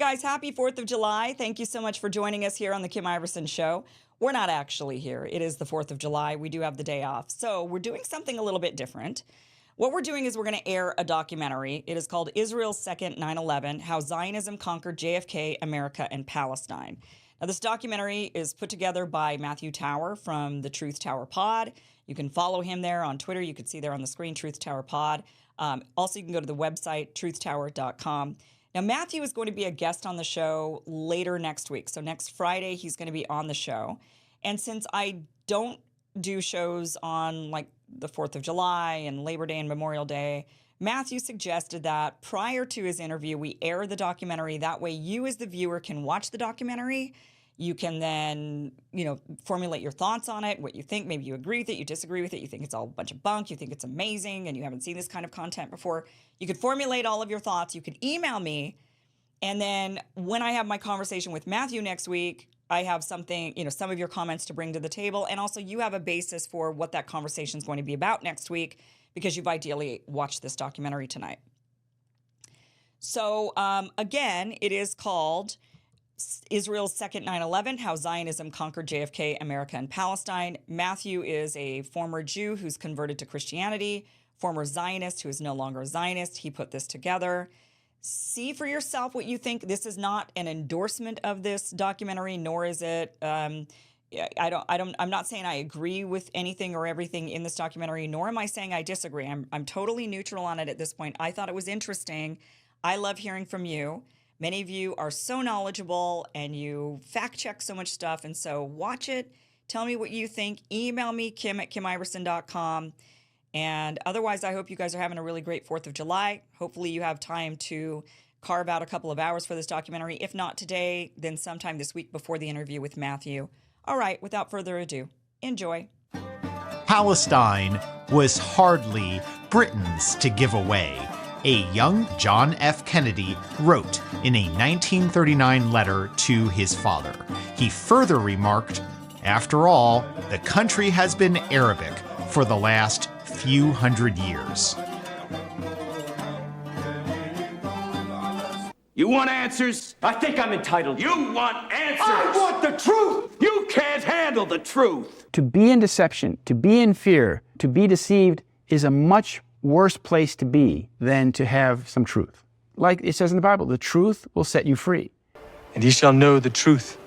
guys, happy 4th of July. Thank you so much for joining us here on the Kim Iversen Show. We're not actually here. It is the 4th of July. We do have the day off. So we're doing something a little bit different. What we're doing is we're going to air a documentary. It is called Israel's Second 9/11, How Zionism Conquered JFK, America, and Palestine. Now, this documentary is put together by Matthew Tower from the Truth Tower Pod. You can follow him there on Twitter. You can see there on the screen, Truth Tower Pod. Also, you can go to the website, truthtower.com. Now, Matthew is going to be a guest on the show later next week. So next Friday, he's going to be on the show. And since I don't do shows on like the 4th of July and Labor Day and Memorial Day, Matthew suggested that prior to his interview, we air the documentary. That way you as the viewer can watch the documentary. You can then, formulate your thoughts on it, what you think. Maybe you agree with it, you disagree with it, you think it's all a bunch of bunk, you think it's amazing, and you haven't seen this kind of content before. You could formulate all of your thoughts. You could email me. And then when I have my conversation with Matthew next week, I have something, some of your comments to bring to the table. And also you have a basis for what that conversation is going to be about next week because you've ideally watched this documentary tonight. So again, it is called Israel's Second 9/11, How Zionism Conquered JFK, America, and Palestine. Matthew is a former Jew who's converted to Christianity, former Zionist who is no longer a Zionist. He put this together. See for yourself what you think. This is not an endorsement of this documentary, nor is it. I'm not saying I agree with anything or everything in this documentary, nor am I saying I disagree. I'm totally neutral on it at this point. I thought it was interesting. I love hearing from you. Many of you are so knowledgeable and you fact check so much stuff. And so watch it. Tell me what you think. Email me, kim@KimIversen.com. And otherwise, I hope you guys are having a really great 4th of July. Hopefully you have time to carve out a couple of hours for this documentary. If not today, then sometime this week before the interview with Matthew. All right, without further ado, enjoy. Palestine was hardly Britain's to give away. A young John F. Kennedy wrote in a 1939 letter to his father. He further remarked, "After all, the country has been Arabic for the last few hundred years." You want answers? I think I'm entitled. You want answers? I want the truth! You can't handle the truth! To be in deception, to be in fear, to be deceived is a much worse place to be than to have some truth. Like it says in the Bible, the truth will set you free. And ye shall know the truth,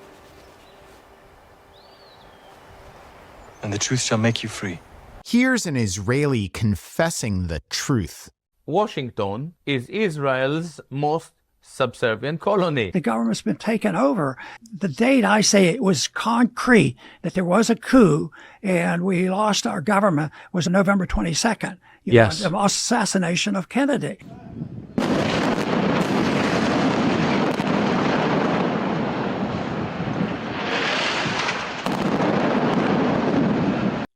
and the truth shall make you free. Here's an Israeli confessing the truth. Washington is Israel's most subservient colony. The government's been taken over. The date I say it was concrete that there was a coup and we lost our government was November 22nd. Yes. The assassination of Kennedy.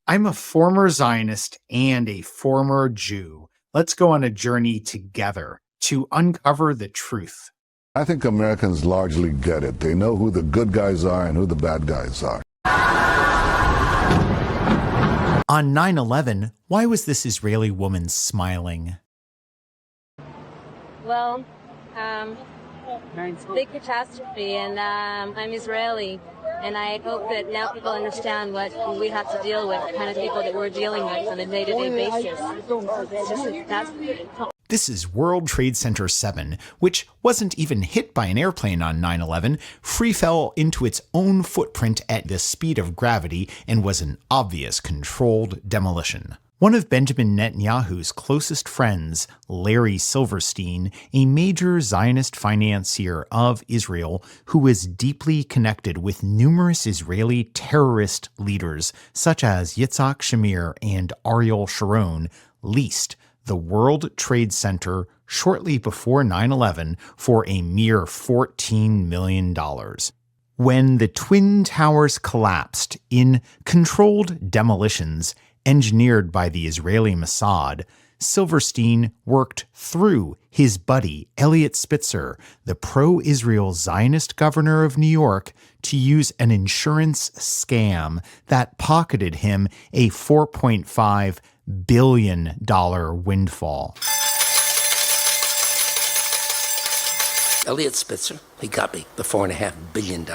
I'm a former Zionist and a former Jew. Let's go on a journey together to uncover the truth. I think Americans largely get it. They know who the good guys are and who the bad guys are. On 9/11, why was this Israeli woman smiling? Well, big catastrophe, and I'm Israeli, and I hope that now people understand what we have to deal with, the kind of people that we're dealing with on a day-to-day basis. This is World Trade Center 7, which wasn't even hit by an airplane on 9/11, free fell into its own footprint at the speed of gravity and was an obvious controlled demolition. One of Benjamin Netanyahu's closest friends, Larry Silverstein, a major Zionist financier of Israel who is deeply connected with numerous Israeli terrorist leaders such as Yitzhak Shamir and Ariel Sharon, leased the World Trade Center shortly before 9/11 for a mere $14 million. When the Twin Towers collapsed in controlled demolitions engineered by the Israeli Mossad, Silverstein worked through his buddy Elliot Spitzer, the pro-Israel Zionist governor of New York, to use an insurance scam that pocketed him a $4.5 billion windfall. Elliot Spitzer, he got me the $4.5 billion.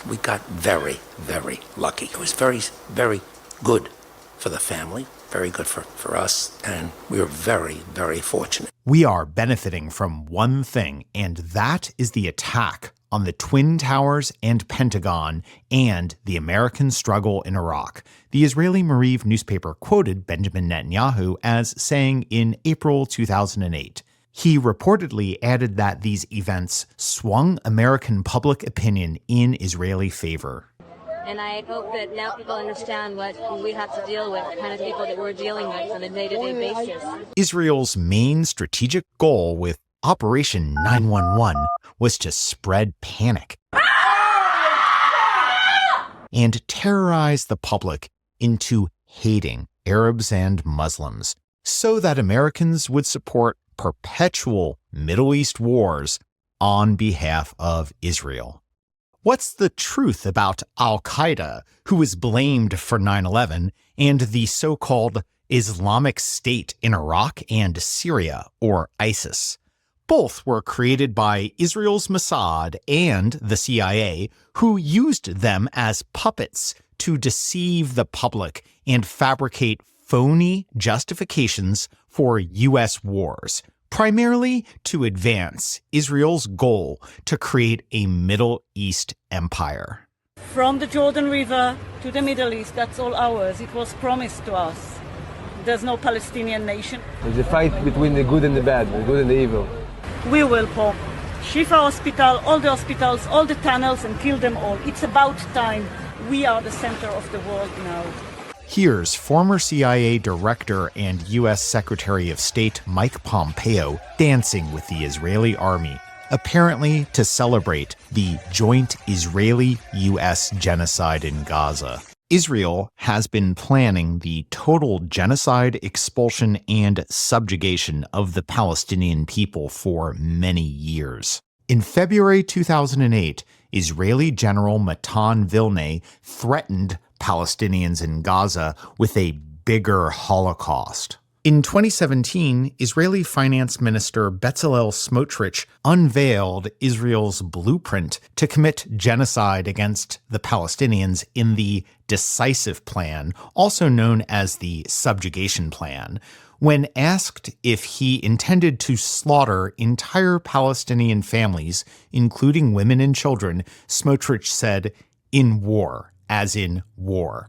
We got very, very lucky. It was very, very good for the family, very good for us, and we were very, very fortunate. We are benefiting from one thing, and that is the attack on the Twin Towers and Pentagon and the American struggle in Iraq. The Israeli Mariv newspaper quoted Benjamin Netanyahu as saying in April 2008. He reportedly added that these events swung American public opinion in Israeli favor. And I hope that now people understand what we have to deal with, the kind of people that we're dealing with on a day-to-day basis. Israel's main strategic goal with Operation 911 was to spread panic and terrorize the public into hating Arabs and Muslims so that Americans would support perpetual Middle East wars on behalf of Israel. What's the truth about al-Qaeda, who was blamed for 9/11, and the so-called Islamic State in Iraq and Syria, or ISIS? Both were created by Israel's Mossad and the CIA, who used them as puppets to deceive the public and fabricate phony justifications for U.S. wars, primarily to advance Israel's goal to create a Middle East empire. From the Jordan River to the Middle East, that's all ours. It was promised to us. There's no Palestinian nation. There's a fight between the good and the bad, the good and the evil. We will bomb Shifa Hospital, all the hospitals, all the tunnels, and kill them all. It's about time. We are the center of the world now. Here's former CIA Director and U.S. Secretary of State Mike Pompeo dancing with the Israeli army, apparently to celebrate the joint Israeli-U.S. genocide in Gaza. Israel has been planning the total genocide, expulsion, and subjugation of the Palestinian people for many years. In February 2008, Israeli General Matan Vilnay threatened Palestinians in Gaza with a bigger Holocaust. In 2017, Israeli Finance Minister Bezalel Smotrich unveiled Israel's blueprint to commit genocide against the Palestinians in the Decisive Plan, also known as the Subjugation Plan. When asked if he intended to slaughter entire Palestinian families, including women and children, Smotrich said, "In war, as in war."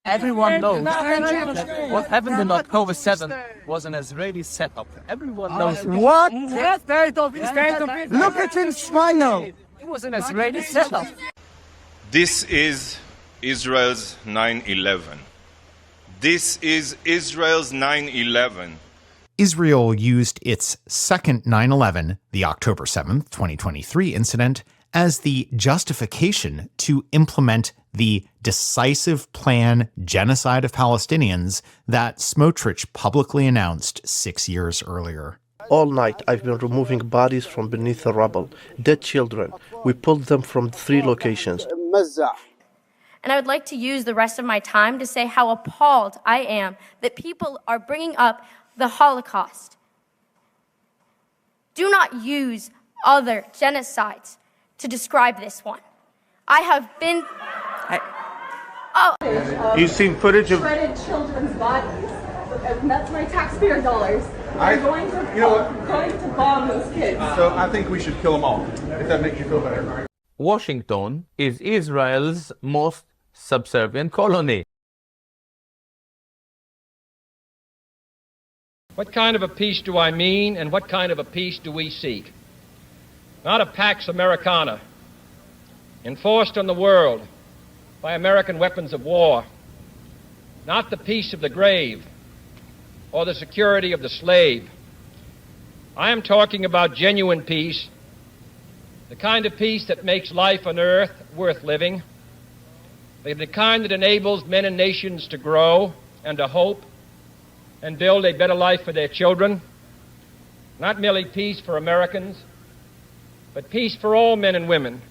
Everyone knows what happened on October 7th was an Israeli setup. Everyone knows. What? Look at him smile. It was an Israeli setup. This is Israel's 9/11. This is Israel's 9/11. Israel used its second 9/11, the October 7th, 2023 incident, as the justification to implement the Decisive Plan genocide of Palestinians that Smotrich publicly announced 6 years earlier. All night I've been removing bodies from beneath the rubble, dead children. We pulled them from 3 locations. And I would like to use the rest of my time to say how appalled I am that people are bringing up the Holocaust. Do not use other genocides to describe this one. I have been... You've seen footage of shredded children's bodies. And that's my taxpayer dollars. I'm going to bomb those kids. So I think we should kill them all, if that makes you feel better. Washington is Israel's most subservient colony. What kind of a peace do I mean, and what kind of a peace do we seek? Not a Pax Americana, enforced on the world by American weapons of war. Not the peace of the grave or the security of the slave. I am talking about genuine peace, the kind of peace that makes life on earth worth living, the kind that enables men and nations to grow and to hope and build a better life for their children. Not merely peace for Americans, but peace for all men and women.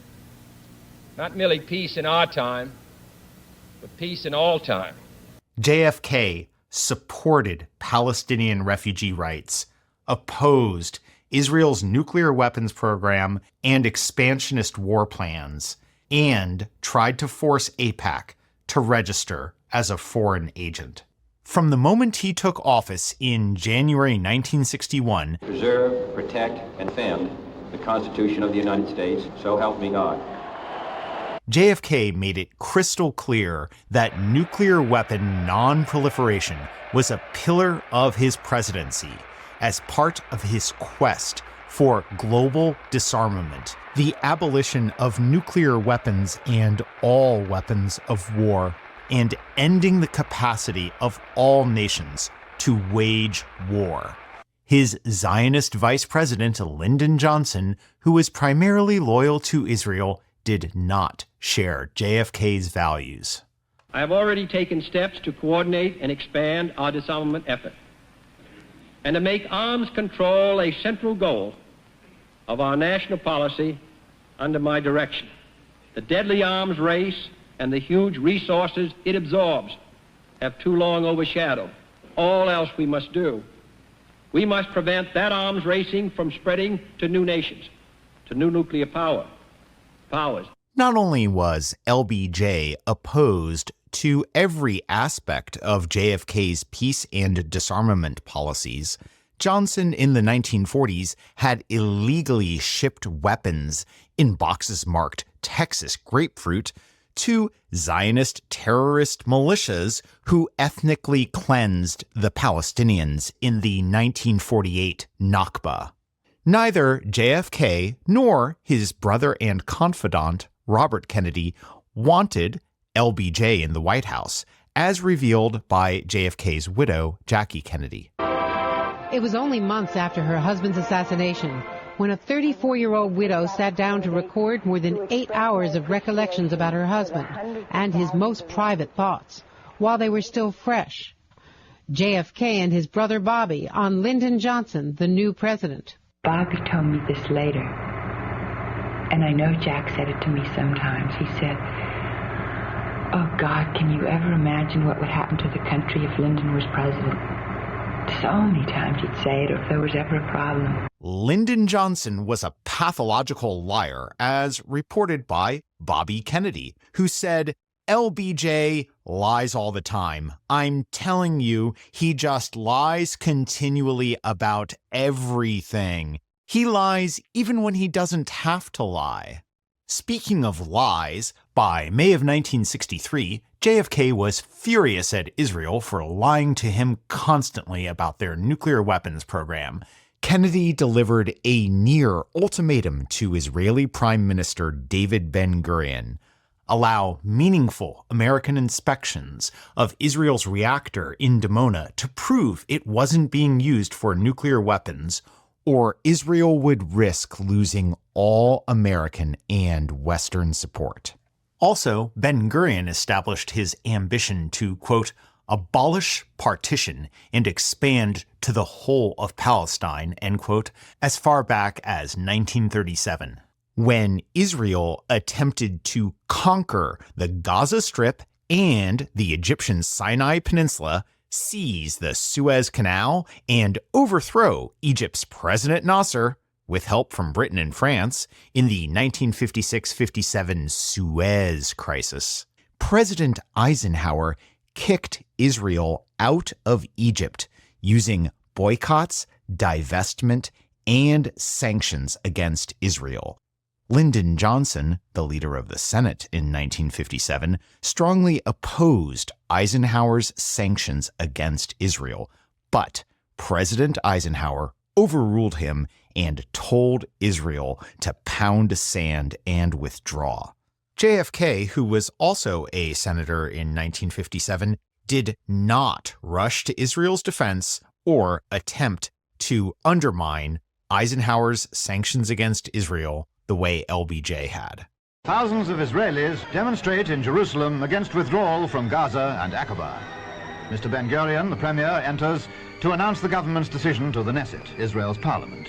Not merely peace in our time, but peace in all time. JFK supported Palestinian refugee rights, opposed Israel's nuclear weapons program and expansionist war plans, and tried to force AIPAC to register as a foreign agent. From the moment he took office in January 1961, preserve, protect, and defend the Constitution of the United States, so help me God. JFK made it crystal clear that nuclear weapon non-proliferation was a pillar of his presidency as part of his quest for global disarmament, the abolition of nuclear weapons and all weapons of war, and ending the capacity of all nations to wage war. His Zionist vice president, Lyndon Johnson, who was primarily loyal to Israel, did not share JFK's values. I have already taken steps to coordinate and expand our disarmament effort and to make arms control a central goal of our national policy under my direction. The deadly arms race and the huge resources it absorbs have too long overshadowed all else we must do. We must prevent that arms racing from spreading to new nations, to new nuclear powers. Not only was LBJ opposed to every aspect of JFK's peace and disarmament policies, Johnson in the 1940s had illegally shipped weapons in boxes marked Texas grapefruit to Zionist terrorist militias who ethnically cleansed the Palestinians in the 1948 Nakba. Neither JFK nor his brother and confidant, Robert Kennedy, wanted LBJ in the White House, as revealed by JFK's widow, Jackie Kennedy. It was only months after her husband's assassination when a 34-year-old widow sat down to record more than 8 hours of recollections about her husband and his most private thoughts, while they were still fresh. JFK and his brother Bobby on Lyndon Johnson, the new president. Bobby told me this later, and I know Jack said it to me sometimes. He said, "Oh God, can you ever imagine what would happen to the country if Lyndon was president?" So many times he'd say it, or if there was ever a problem. Lyndon Johnson was a pathological liar, as reported by Bobby Kennedy, who said, "LBJ lies all the time. I'm telling you, he just lies continually about everything. He lies even when he doesn't have to lie." Speaking of lies, by May of 1963, JFK was furious at Israel for lying to him constantly about their nuclear weapons program. Kennedy delivered a near ultimatum to Israeli Prime Minister David Ben-Gurion: allow meaningful American inspections of Israel's reactor in Dimona to prove it wasn't being used for nuclear weapons, or Israel would risk losing all American and Western support. Also, Ben-Gurion established his ambition to, quote, abolish partition and expand to the whole of Palestine, end quote, as far back as 1937. When Israel attempted to conquer the Gaza Strip and the Egyptian Sinai Peninsula, seize the Suez Canal, and overthrow Egypt's President Nasser, with help from Britain and France, in the 1956-57 Suez Crisis, President Eisenhower kicked Israel out of Egypt using boycotts, divestment, and sanctions against Israel. Lyndon Johnson, the leader of the Senate in 1957, strongly opposed Eisenhower's sanctions against Israel, but President Eisenhower overruled him and told Israel to pound sand and withdraw. JFK, who was also a senator in 1957, did not rush to Israel's defense or attempt to undermine Eisenhower's sanctions against Israel the way LBJ had. Thousands of Israelis demonstrate in Jerusalem against withdrawal from Gaza and Aqaba. Mr. Ben-Gurion, the premier, enters to announce the government's decision to the Knesset, Israel's parliament.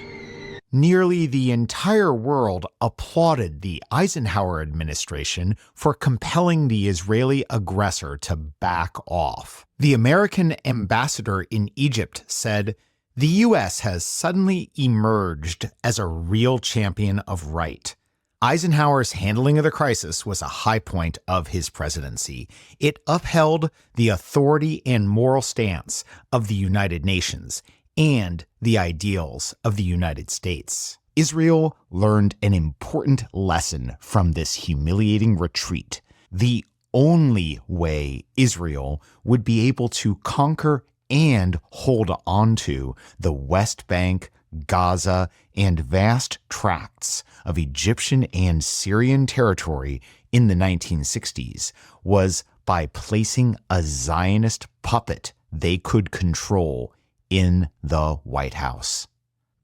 Nearly the entire world applauded the Eisenhower administration for compelling the Israeli aggressor to back off. The American ambassador in Egypt said, The U.S. has suddenly emerged as a real champion of right. Eisenhower's handling of the crisis was a high point of his presidency. It upheld the authority and moral stance of the United Nations and the ideals of the United States. Israel learned an important lesson from this humiliating retreat. The only way Israel would be able to conquer and hold on to the West Bank, Gaza, and vast tracts of Egyptian and Syrian territory in the 1960s was by placing a Zionist puppet they could control in the White House.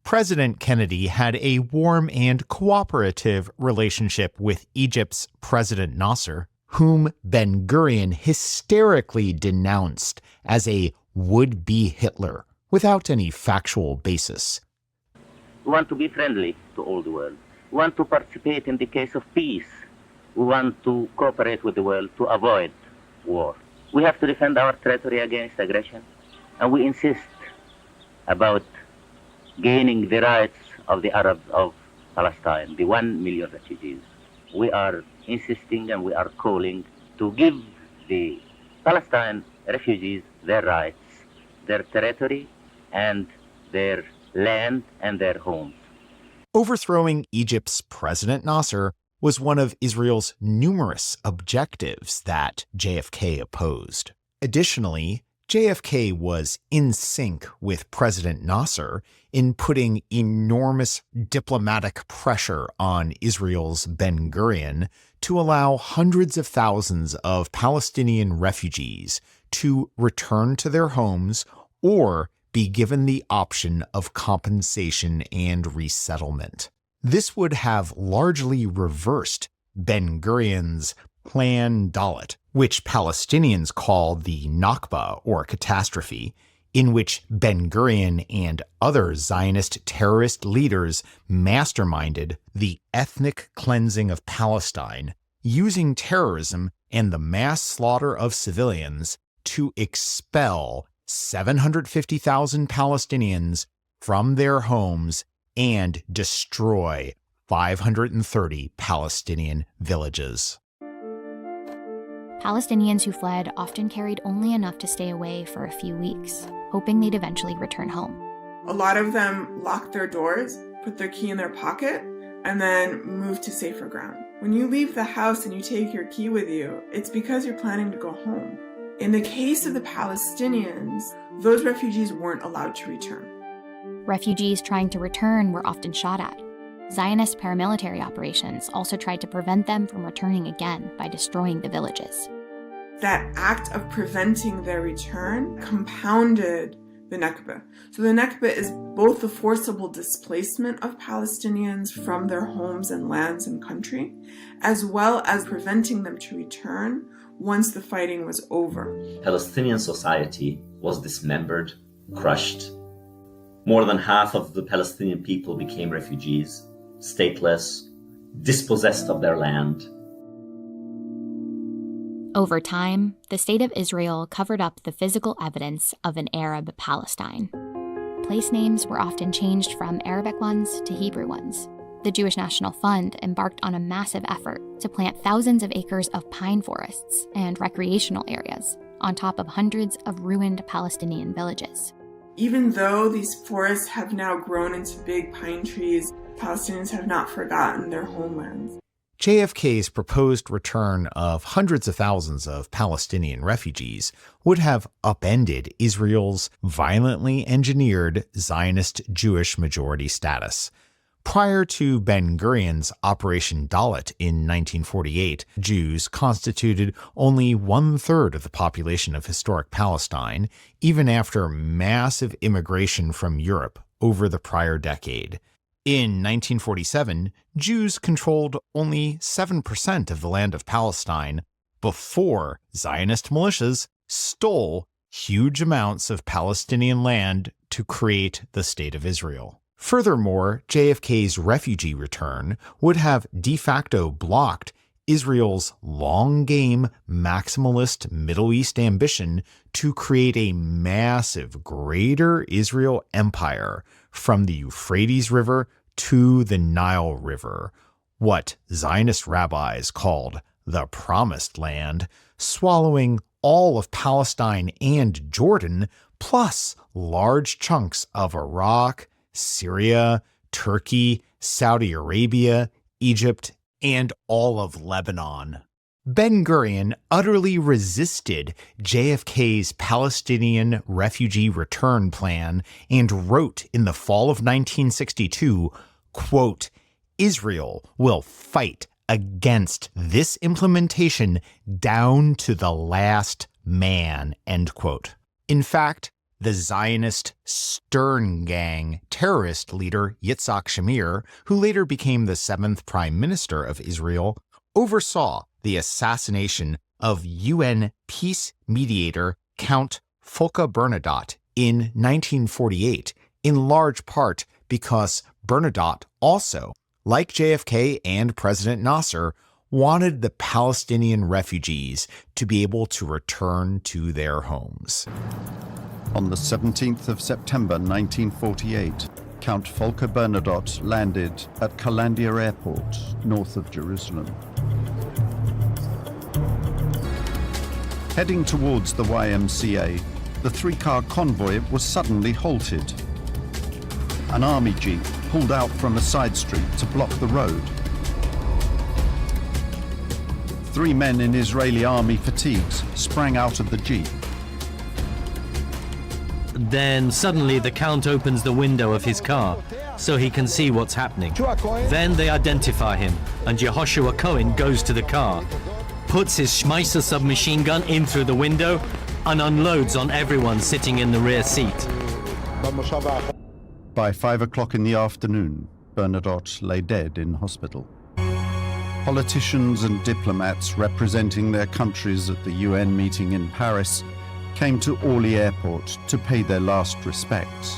President Kennedy had a warm and cooperative relationship with Egypt's President Nasser, whom Ben-Gurion hysterically denounced as a would-be Hitler without any factual basis. We want to be friendly to all the world. We want to participate in the case of peace. We want to cooperate with the world to avoid war. We have to defend our territory against aggression, and we insist about gaining the rights of the Arabs of Palestine, the 1 million refugees. We are insisting and we are calling to give the Palestine refugees their rights, their territory, and their land and their homes. Overthrowing Egypt's President Nasser was one of Israel's numerous objectives that JFK opposed. Additionally, JFK was in sync with President Nasser in putting enormous diplomatic pressure on Israel's Ben-Gurion to allow hundreds of thousands of Palestinian refugees to return to their homes or be given the option of compensation and resettlement. This would have largely reversed Ben-Gurion's Plan Dalet, which Palestinians call the Nakba, or catastrophe, in which Ben-Gurion and other Zionist terrorist leaders masterminded the ethnic cleansing of Palestine, using terrorism and the mass slaughter of civilians to expel 750,000 Palestinians from their homes and destroy 530 Palestinian villages. Palestinians who fled often carried only enough to stay away for a few weeks, hoping they'd eventually return home. A lot of them locked their doors, put their key in their pocket, and then moved to safer ground. When you leave the house and you take your key with you, it's because you're planning to go home. In the case of the Palestinians, those refugees weren't allowed to return. Refugees trying to return were often shot at. Zionist paramilitary operations also tried to prevent them from returning again by destroying the villages. That act of preventing their return compounded the Nakba. So the Nakba is both the forcible displacement of Palestinians from their homes and lands and country, as well as preventing them to return once the fighting was over. Palestinian society was dismembered, crushed. More than half of the Palestinian people became refugees, stateless, dispossessed of their land. Over time, the State of Israel covered up the physical evidence of an Arab Palestine. Place names were often changed from Arabic ones to Hebrew ones. The Jewish National Fund embarked on a massive effort to plant thousands of acres of pine forests and recreational areas on top of hundreds of ruined Palestinian villages. Even though these forests have now grown into big pine trees, Palestinians have not forgotten their homelands. JFK's proposed return of hundreds of thousands of Palestinian refugees would have upended Israel's violently engineered Zionist Jewish majority status. Prior to Ben-Gurion's Operation Dalet in 1948, Jews constituted only 1/3 of the population of historic Palestine, even after massive immigration from Europe over the prior decade. In 1947, Jews controlled only 7% of the land of Palestine before Zionist militias stole huge amounts of Palestinian land to create the State of Israel. Furthermore, JFK's refugee return would have de facto blocked Israel's long-game maximalist Middle East ambition to create a massive Greater Israel empire from the Euphrates River to the Nile River, what Zionist rabbis called the Promised Land, swallowing all of Palestine and Jordan, plus large chunks of Iraq, Syria, Turkey, Saudi Arabia, Egypt, and all of Lebanon. Ben-Gurion utterly resisted JFK's Palestinian refugee return plan and wrote in the fall of 1962, quote, "Israel will fight against this implementation down to the last man," end quote. In fact, the Zionist Stern Gang terrorist leader Yitzhak Shamir, who later became the 7th Prime Minister of Israel, oversaw the assassination of UN peace mediator Count Folke Bernadotte in 1948, in large part because Bernadotte also, like JFK and President Nasser, wanted the Palestinian refugees to be able to return to their homes. On the 17th of September 1948, Count Folke Bernadotte landed at Calandia Airport, north of Jerusalem. Heading towards the YMCA, the 3-car convoy was suddenly halted. An army jeep pulled out from a side street to block the road. 3 men in Israeli army fatigues sprang out of the jeep. Then suddenly the Count opens the window of his car so he can see what's happening. Then they identify him, and Yehoshua Cohen goes to the car, puts his Schmeisser submachine gun in through the window, and unloads on everyone sitting in the rear seat. By 5 o'clock in the afternoon, Bernadotte lay dead in hospital. Politicians and diplomats representing their countries at the UN meeting in Paris came to Orly Airport to pay their last respects.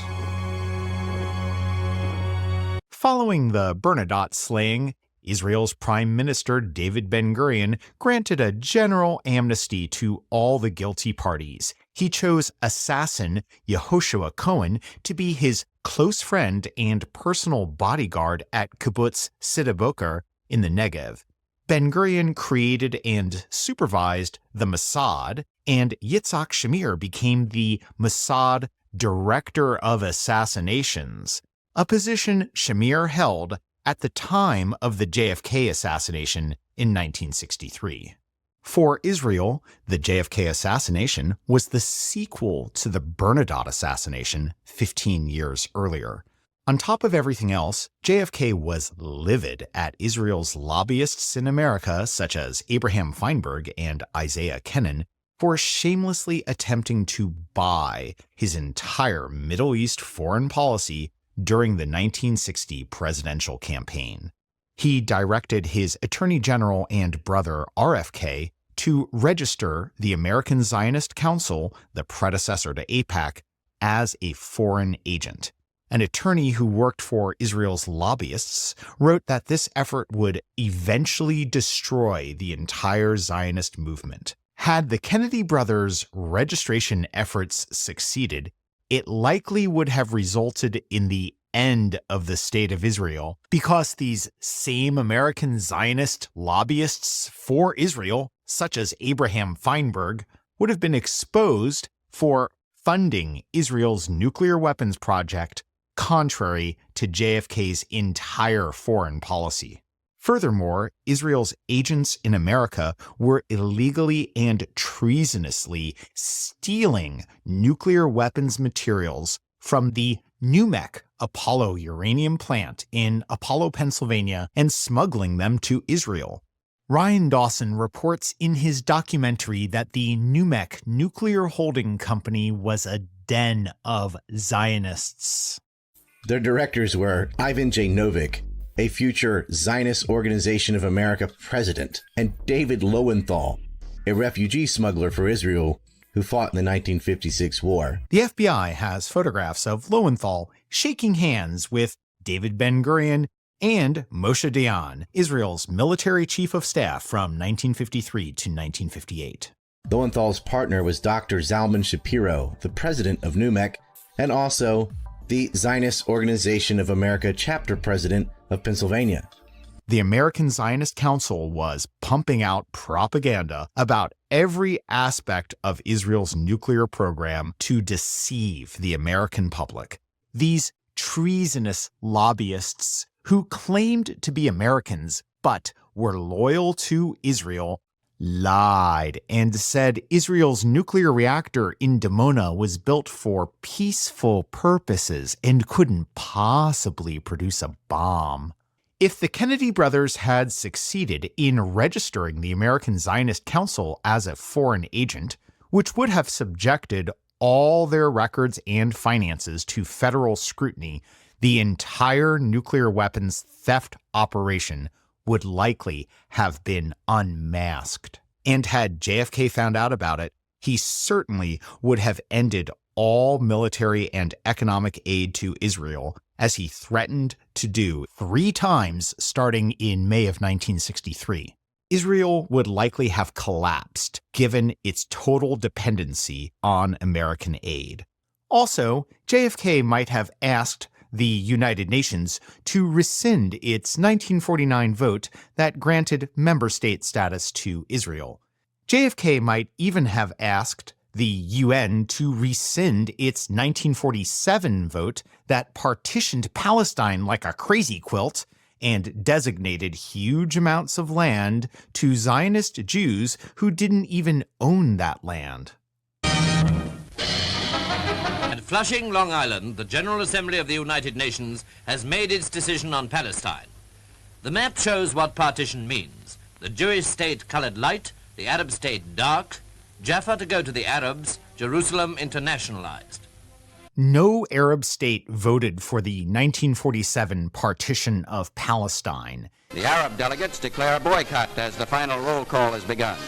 Following the Bernadotte slaying, Israel's Prime Minister David Ben-Gurion granted a general amnesty to all the guilty parties. He chose assassin Yehoshua Cohen to be his close friend and personal bodyguard at Kibbutz Sde Boker in the Negev. Ben-Gurion created and supervised the Mossad, and Yitzhak Shamir became the Mossad Director of Assassinations, a position Shamir held at the time of the JFK assassination in 1963. For Israel, the JFK assassination was the sequel to the Bernadotte assassination 15 years earlier. On top of everything else, JFK was livid at Israel's lobbyists in America, such as Abraham Feinberg and Isaiah Kennan, for shamelessly attempting to buy his entire Middle East foreign policy during the 1960 presidential campaign. He directed his Attorney General and brother RFK to register the American Zionist Council, the predecessor to AIPAC, as a foreign agent. An attorney who worked for Israel's lobbyists wrote that this effort would eventually destroy the entire Zionist movement. Had the Kennedy brothers' registration efforts succeeded, it likely would have resulted in the end of the State of Israel, because these same American Zionist lobbyists for Israel, such as Abraham Feinberg, would have been exposed for funding Israel's nuclear weapons project, contrary to JFK's entire foreign policy. Furthermore, Israel's agents in America were illegally and treasonously stealing nuclear weapons materials from the NUMEC Apollo uranium plant in Apollo, Pennsylvania, and smuggling them to Israel. Ryan Dawson reports in his documentary that the NUMEC nuclear holding company was a den of Zionists. Their directors were Ivan J. Novick, a future Zionist Organization of America president, and David Lowenthal, a refugee smuggler for Israel who fought in the 1956 war. The FBI has photographs of Lowenthal shaking hands with David Ben-Gurion and Moshe Dayan, Israel's military chief of staff from 1953 to 1958. Lowenthal's partner was Dr. Zalman Shapiro, the president of NUMEC, and also the Zionist Organization of America chapter president of Pennsylvania. The American Zionist Council was pumping out propaganda about every aspect of Israel's nuclear program to deceive the American public. These treasonous lobbyists who claimed to be Americans but were loyal to Israel lied and said Israel's nuclear reactor in Dimona was built for peaceful purposes and couldn't possibly produce a bomb. If the Kennedy brothers had succeeded in registering the American Zionist Council as a foreign agent, which would have subjected all their records and finances to federal scrutiny, the entire nuclear weapons theft operation would likely have been unmasked. And had JFK found out about it, he certainly would have ended all military and economic aid to Israel, as he threatened to do 3 times starting in May of 1963. Israel would likely have collapsed given its total dependency on American aid. Also, JFK might have asked the United Nations to rescind its 1949 vote that granted member state status to Israel. JFK might even have asked the UN to rescind its 1947 vote that partitioned Palestine like a crazy quilt and designated huge amounts of land to Zionist Jews who didn't even own that land. At Flushing, Long Island, the General Assembly of the United Nations has made its decision on Palestine. The map shows what partition means. The Jewish state colored light, the Arab state dark, Jaffa to go to the Arabs, Jerusalem internationalized. No Arab state voted for the 1947 partition of Palestine. The Arab delegates declare a boycott as the final roll call has begun.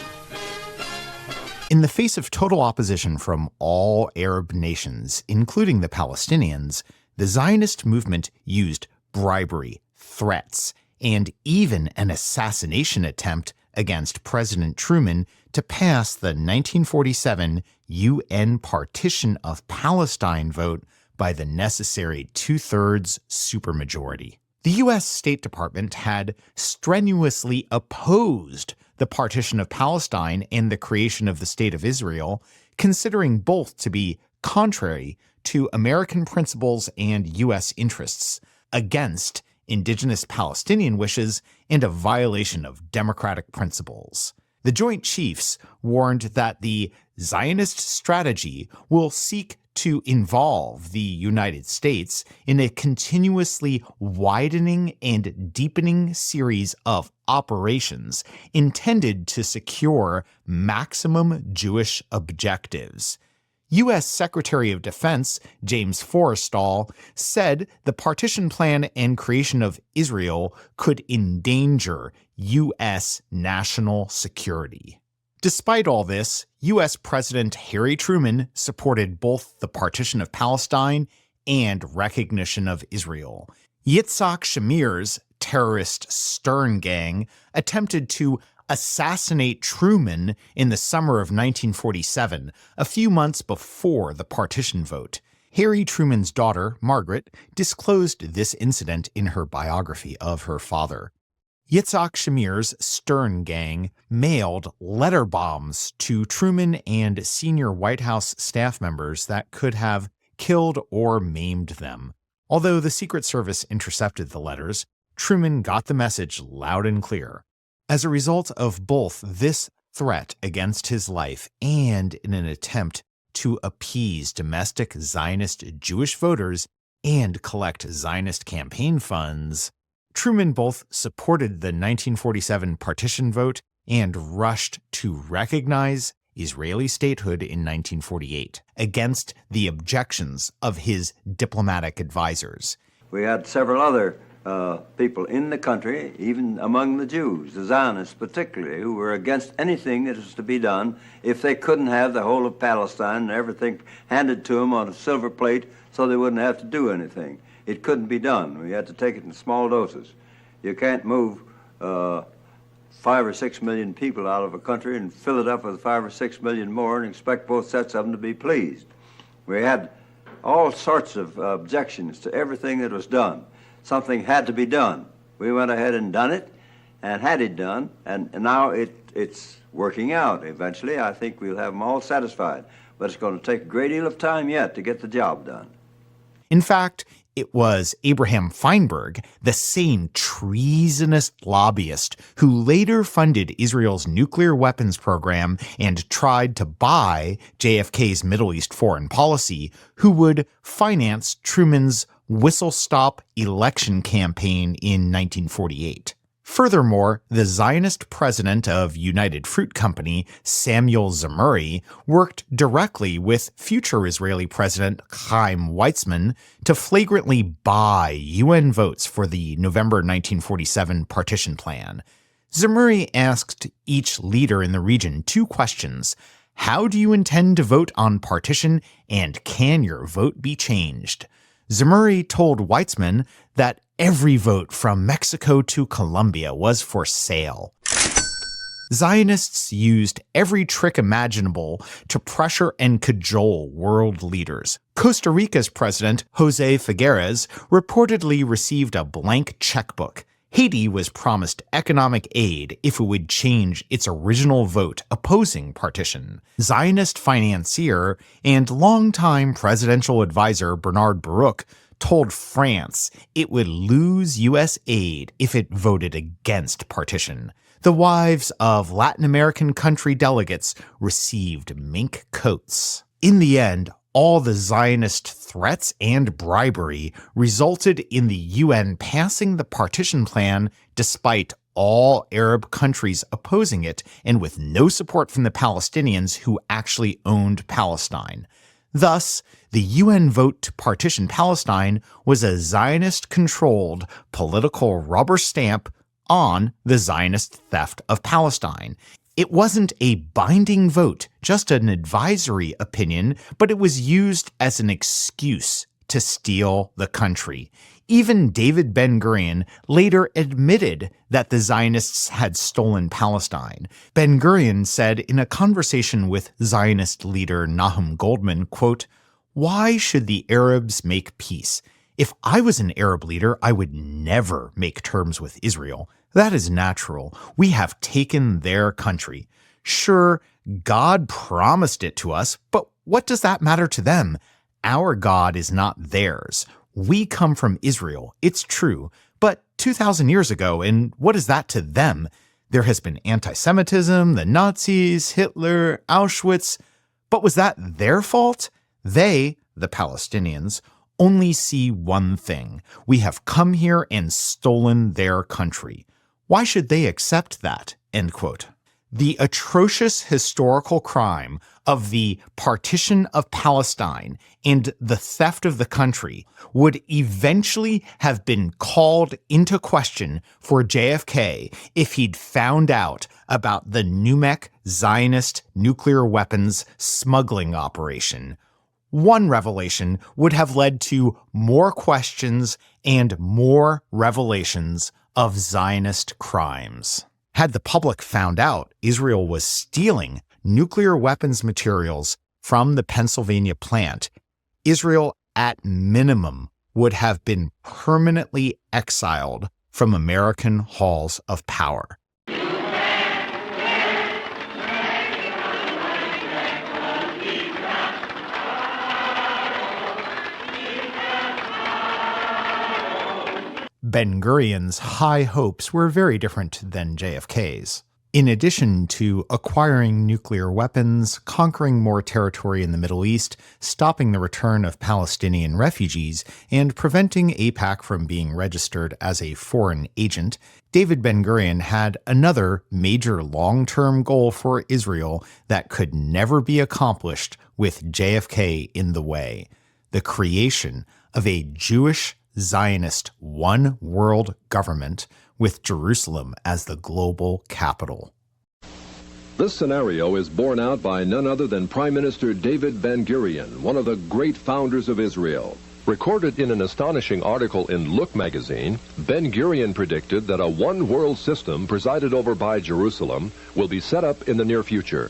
In the face of total opposition from all Arab nations, including the Palestinians, the Zionist movement used bribery, threats, and even an assassination attempt against President Truman to pass the 1947 UN partition of Palestine vote by the necessary 2/3 supermajority. The U.S. State Department had strenuously opposed the partition of Palestine and the creation of the State of Israel, considering both to be contrary to American principles and U.S. interests, against indigenous Palestinian wishes, and a violation of democratic principles. The Joint Chiefs warned that the Zionist strategy will seek to involve the United States in a continuously widening and deepening series of operations intended to secure maximum Jewish objectives. U.S. Secretary of Defense James Forrestal said the partition plan and creation of Israel could endanger U.S. national security. Despite all this, U.S. President Harry Truman supported both the partition of Palestine and recognition of Israel. Yitzhak Shamir's terrorist Stern Gang attempted to assassinate Truman in the summer of 1947, a few months before the partition vote. Harry Truman's daughter, Margaret, disclosed this incident in her biography of her father. Yitzhak Shamir's Stern Gang mailed letter bombs to Truman and senior White House staff members that could have killed or maimed them. Although the Secret Service intercepted the letters, Truman got the message loud and clear. As a result of both this threat against his life and in an attempt to appease domestic Zionist Jewish voters and collect Zionist campaign funds, Truman both supported the 1947 partition vote and rushed to recognize Israeli statehood in 1948 against the objections of his diplomatic advisors. We had several other people in the country, even among the Jews, the Zionists particularly, who were against anything that was to be done if they couldn't have the whole of Palestine and everything handed to them on a silver plate so they wouldn't have to do anything. it couldn't be done. We had to take it in small doses. You can't move 5 or 6 million people out of a country and fill it up with 5 or 6 million more and expect both sets of them to be pleased. We had all sorts of objections to everything that was done. Something had to be done. We went ahead and done it, and had it done, and now it's working out. Eventually, I think we'll have them all satisfied, but it's going to take a great deal of time yet to get the job done. In fact, it was Abraham Feinberg, the same treasonous lobbyist who later funded Israel's nuclear weapons program and tried to buy JFK's Middle East foreign policy, who would finance Truman's whistle-stop election campaign in 1948. Furthermore, the Zionist president of United Fruit Company, Samuel Zemurray, worked directly with future Israeli President Chaim Weizmann to flagrantly buy UN votes for the November 1947 partition plan. Zemurray asked each leader in the region 2 questions. How do you intend to vote on partition, and can your vote be changed? Zemurray told Weizmann that every vote from Mexico to Colombia was for sale. Zionists used every trick imaginable to pressure and cajole world leaders. Costa Rica's president, Jose Figueres, reportedly received a blank checkbook. Haiti was promised economic aid if it would change its original vote opposing partition. Zionist financier and longtime presidential advisor Bernard Baruch told France it would lose U.S. aid if it voted against partition. The wives of Latin American country delegates received mink coats. In the end, all the Zionist threats and bribery resulted in the UN passing the partition plan despite all Arab countries opposing it and with no support from the Palestinians who actually owned Palestine. Thus, the UN vote to partition Palestine was a Zionist-controlled political rubber stamp on the Zionist theft of Palestine. It wasn't a binding vote, just an advisory opinion, but it was used as an excuse to steal the country. Even David Ben-Gurion later admitted that the Zionists had stolen Palestine. Ben-Gurion said in a conversation with Zionist leader Nahum Goldman, quote, "Why should the Arabs make peace? If I was an Arab leader, I would never make terms with Israel. That is natural. We have taken their country. Sure, God promised it to us, but what does that matter to them? Our God is not theirs. We come from Israel, it's true, but 2,000 years ago, and what is that to them? There has been anti-Semitism, the Nazis, Hitler, Auschwitz, but was that their fault? They, the Palestinians, only see one thing. We have come here and stolen their country. Why should they accept that?" End quote. The atrocious historical crime of the partition of Palestine and the theft of the country would eventually have been called into question for JFK if he'd found out about the NUMEC Zionist nuclear weapons smuggling operation. One revelation would have led to more questions and more revelations of Zionist crimes. Had the public found out Israel was stealing nuclear weapons materials from the Pennsylvania plant, Israel at minimum would have been permanently exiled from American halls of power. Ben-Gurion's high hopes were very different than JFK's. In addition to acquiring nuclear weapons, conquering more territory in the Middle East, stopping the return of Palestinian refugees, and preventing AIPAC from being registered as a foreign agent, David Ben-Gurion had another major long-term goal for Israel that could never be accomplished with JFK in the way: the creation of a Jewish Zionist one-world government with Jerusalem as the global capital. This scenario is borne out by none other than Prime Minister David Ben-Gurion, one of the great founders of Israel. Recorded in an astonishing article in Look magazine, Ben-Gurion predicted that a one-world system presided over by Jerusalem will be set up in the near future.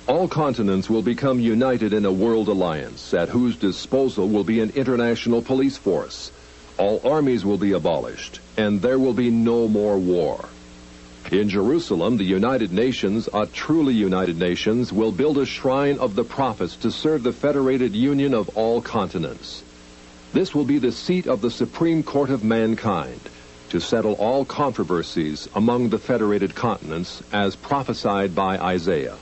All continents will become united in a world alliance at whose disposal will be an international police force. All armies will be abolished, and there will be no more war. In Jerusalem, the United Nations, a truly United Nations, will build a shrine of the prophets to serve the federated union of all continents. This will be the seat of the Supreme Court of mankind, to settle all controversies among the federated continents as prophesied by Isaiah.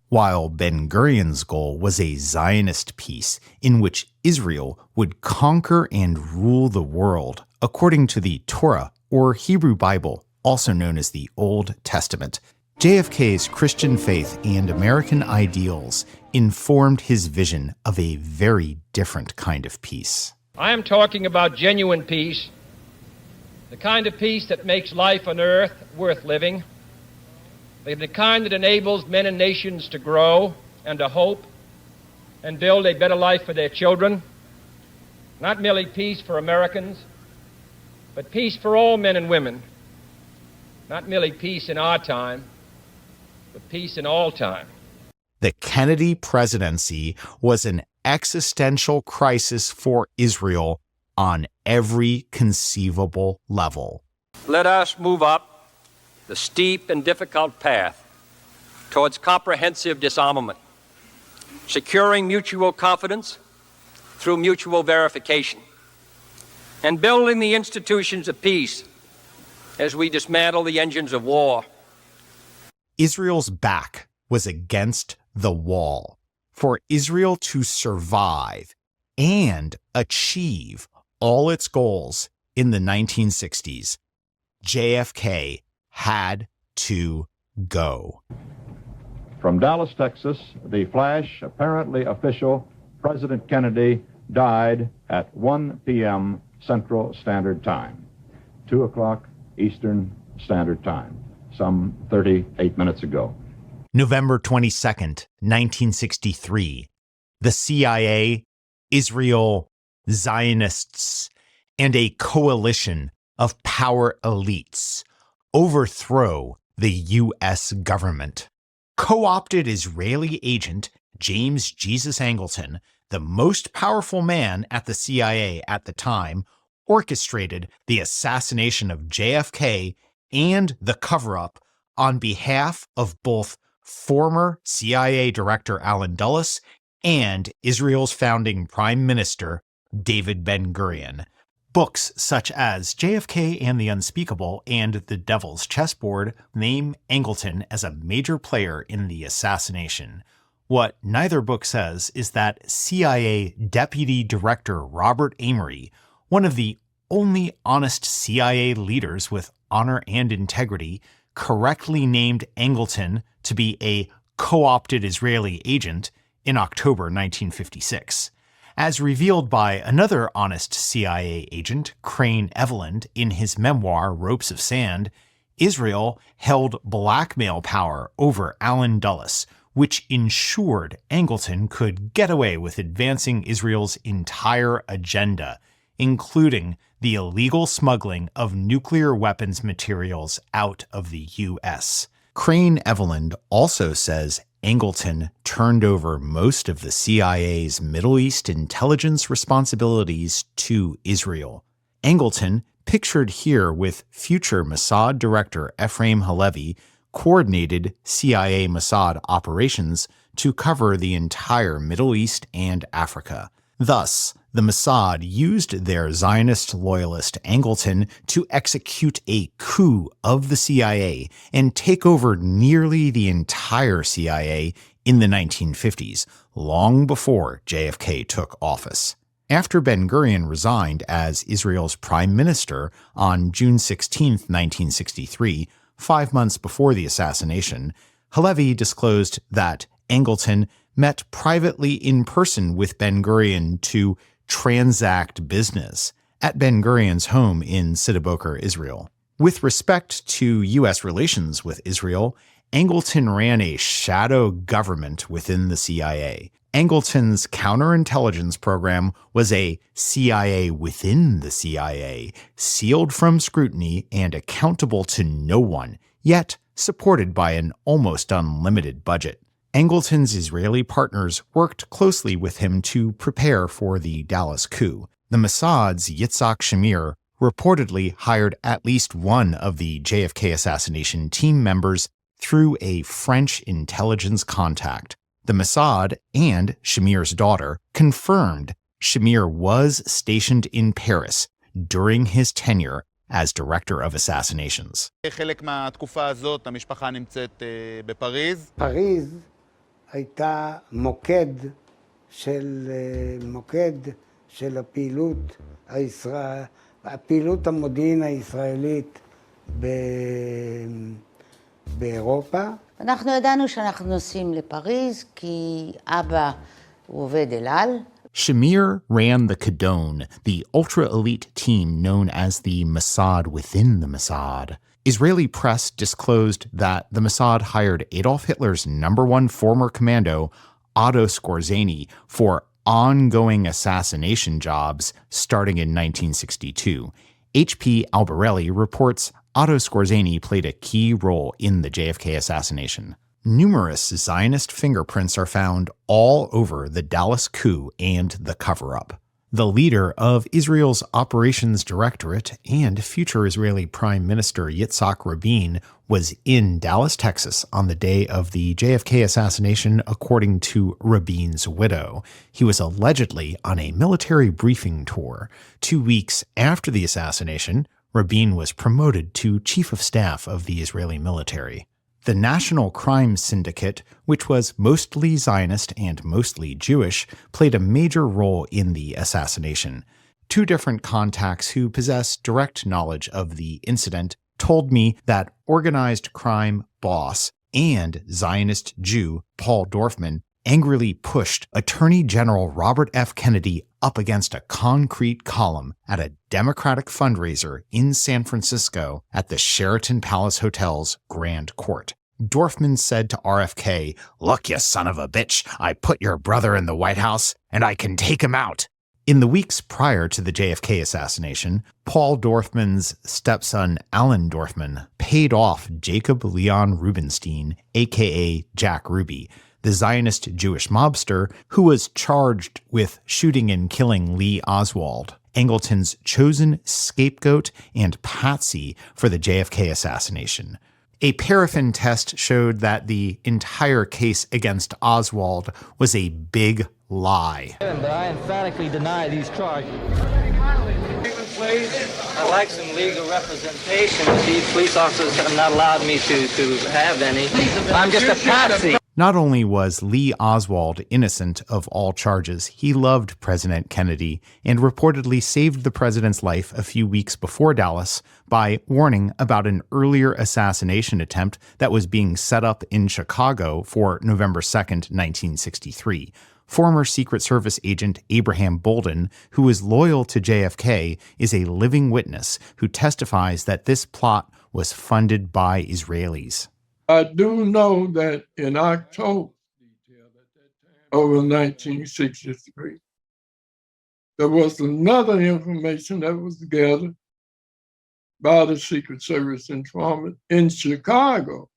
While Ben-Gurion's goal was a Zionist peace in which Israel would conquer and rule the world, according to the Torah, or Hebrew Bible, also known as the Old Testament, JFK's Christian faith and American ideals informed his vision of a very different kind of peace. I am talking about genuine peace, the kind of peace that makes life on earth worth living, the kind that enables men and nations to grow and to hope and build a better life for their children. Not merely peace for Americans, but peace for all men and women. Not merely peace in our time, but peace in all time. The Kennedy presidency was an existential crisis for Israel on every conceivable level. Let us move up the steep and difficult path towards comprehensive disarmament, securing mutual confidence through mutual verification, and building the institutions of peace as we dismantle the engines of war. Israel's back was against the wall. For Israel to survive and achieve all its goals in the 1960s, JFK had to go. From Dallas, Texas, the flash, apparently official, President Kennedy died at 1 p.m. Central Standard Time, 2 o'clock Eastern Standard Time, some 38 minutes ago. November 22nd, 1963, the CIA, Israel, Zionists, and a coalition of power elites overthrow the U.S. government. Co-opted Israeli agent James Jesus Angleton, the most powerful man at the CIA at the time, orchestrated the assassination of JFK and the cover-up on behalf of both former CIA Director Allen Dulles and Israel's founding Prime Minister David Ben-Gurion. Books such as JFK and the Unspeakable and The Devil's Chessboard name Angleton as a major player in the assassination. What neither book says is that CIA Deputy Director Robert Amory, one of the only honest CIA leaders with honor and integrity, correctly named Angleton to be a co-opted Israeli agent in October 1956. As revealed by another honest CIA agent, Crane Eveland, in his memoir Ropes of Sand, Israel held blackmail power over Allen Dulles, which ensured Angleton could get away with advancing Israel's entire agenda, including the illegal smuggling of nuclear weapons materials out of the U.S. Crane Eveland also says Angleton turned over most of the CIA's Middle East intelligence responsibilities to Israel. Angleton, pictured here with future Mossad Director Ephraim Halevi, coordinated CIA Mossad operations to cover the entire Middle East and Africa. Thus, the Mossad used their Zionist loyalist Angleton to execute a coup of the CIA and take over nearly the entire CIA in the 1950s, long before JFK took office. After Ben-Gurion resigned as Israel's prime minister on June 16, 1963, 5 months before the assassination, Halevi disclosed that Angleton met privately in person with Ben-Gurion to transact business at Ben-Gurion's home in Sde-Boker, Israel. With respect to U.S. relations with Israel, Angleton ran a shadow government within the CIA, Angleton's counterintelligence program was a CIA within the CIA, sealed from scrutiny and accountable to no one, yet supported by an almost unlimited budget. Angleton's Israeli partners worked closely with him to prepare for the Dallas coup. The Mossad's Yitzhak Shamir reportedly hired at least one of the JFK assassination team members through a French intelligence contact. The Mossad and Shamir's daughter confirmed Shamir was stationed in Paris during his tenure as director of assassinations. חלק מהתקופה הזאת המשפחה נמצאת בפריז. פריז הייתה מוקד של הפעילות המודיעין הישראלית באירופה. אנחנו ידענו שאנחנו נוסעים לפריז כי אבא הוא עובד אל על. Shamir ran the Cadone, the ultra-elite team known as the Mossad within the Mossad. Israeli press disclosed that the Mossad hired Adolf Hitler's #1 former commando, Otto Skorzeny, for ongoing assassination jobs starting in 1962. H.P. Albarelli reports Otto Skorzeny played a key role in the JFK assassination. Numerous Zionist fingerprints are found all over the Dallas coup and the cover-up. The leader of Israel's Operations Directorate and future Israeli Prime Minister Yitzhak Rabin was in Dallas, Texas on the day of the JFK assassination, according to Rabin's widow. He was allegedly on a military briefing tour. 2 weeks after the assassination, Rabin was promoted to Chief of Staff of the Israeli military. The National Crime Syndicate, which was mostly Zionist and mostly Jewish, played a major role in the assassination. 2 different contacts who possess direct knowledge of the incident told me that organized crime boss and Zionist Jew Paul Dorfman angrily pushed Attorney General Robert F. Kennedy up against a concrete column at a Democratic fundraiser in San Francisco at the Sheraton Palace Hotel's Grand Court. Dorfman said to RFK, "Look, you son of a bitch, I put your brother in the White House, and I can take him out." In the weeks prior to the JFK assassination, Paul Dorfman's stepson Alan Dorfman paid off Jacob Leon Rubenstein, a.k.a. Jack Ruby, the Zionist Jewish mobster who was charged with shooting and killing Lee Oswald, Angleton's chosen scapegoat and patsy for the JFK assassination. A paraffin test showed that the entire case against Oswald was a big lie. But I emphatically deny these charges. I'd like some legal representation. These police officers have not allowed me to have any. I'm just a patsy. Not only was Lee Oswald innocent of all charges, he loved President Kennedy and reportedly saved the president's life a few weeks before Dallas by warning about an earlier assassination attempt that was being set up in Chicago for November 2nd, 1963. Former Secret Service agent Abraham Bolden, who is loyal to JFK, is a living witness who testifies that this plot was funded by Israelis. I do know that in October of 1963, there was another information that was gathered by the Secret Service informant in Chicago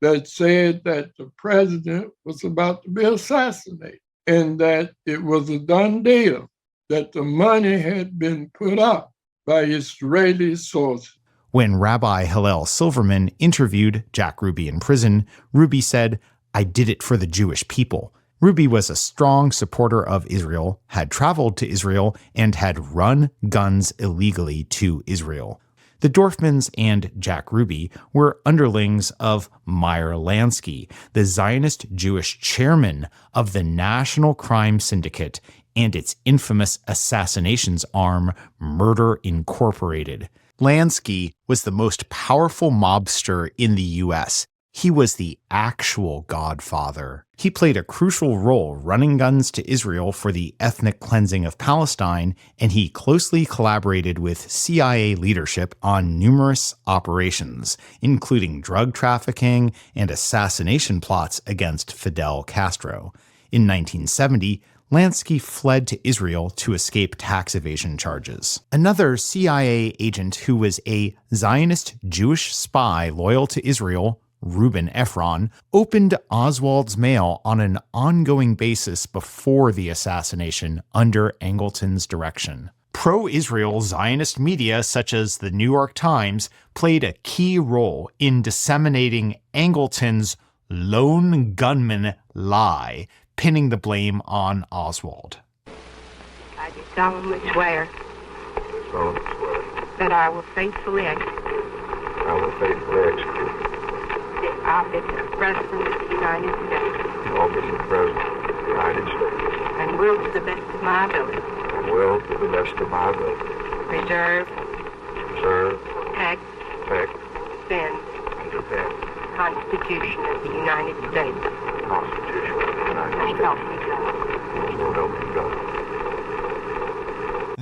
that said that the president was about to be assassinated and that it was a done deal, that the money had been put up by Israeli sources. When Rabbi Hillel Silverman interviewed Jack Ruby in prison, Ruby said, "I did it for the Jewish people." Ruby was a strong supporter of Israel, had traveled to Israel, and had run guns illegally to Israel. The Dorfmans and Jack Ruby were underlings of Meyer Lansky, the Zionist Jewish chairman of the National Crime Syndicate and its infamous assassinations arm, Murder Incorporated. Lansky was the most powerful mobster in the U.S. He was the actual godfather. He played a crucial role running guns to Israel for the ethnic cleansing of Palestine, and he closely collaborated with CIA leadership on numerous operations, including drug trafficking and assassination plots against Fidel Castro. In 1970, Lansky fled to Israel to escape tax evasion charges. Another CIA agent who was a Zionist Jewish spy loyal to Israel, Reuben Efron, opened Oswald's mail on an ongoing basis before the assassination under Angleton's direction. Pro-Israel Zionist media such as the New York Times played a key role in disseminating Angleton's lone gunman lie, pinning the blame on Oswald. I do solemnly swear that I will faithfully execute the office of President of the United States. And will to the best of my ability. Preserve. Protect. Defend. The Constitution of the United States.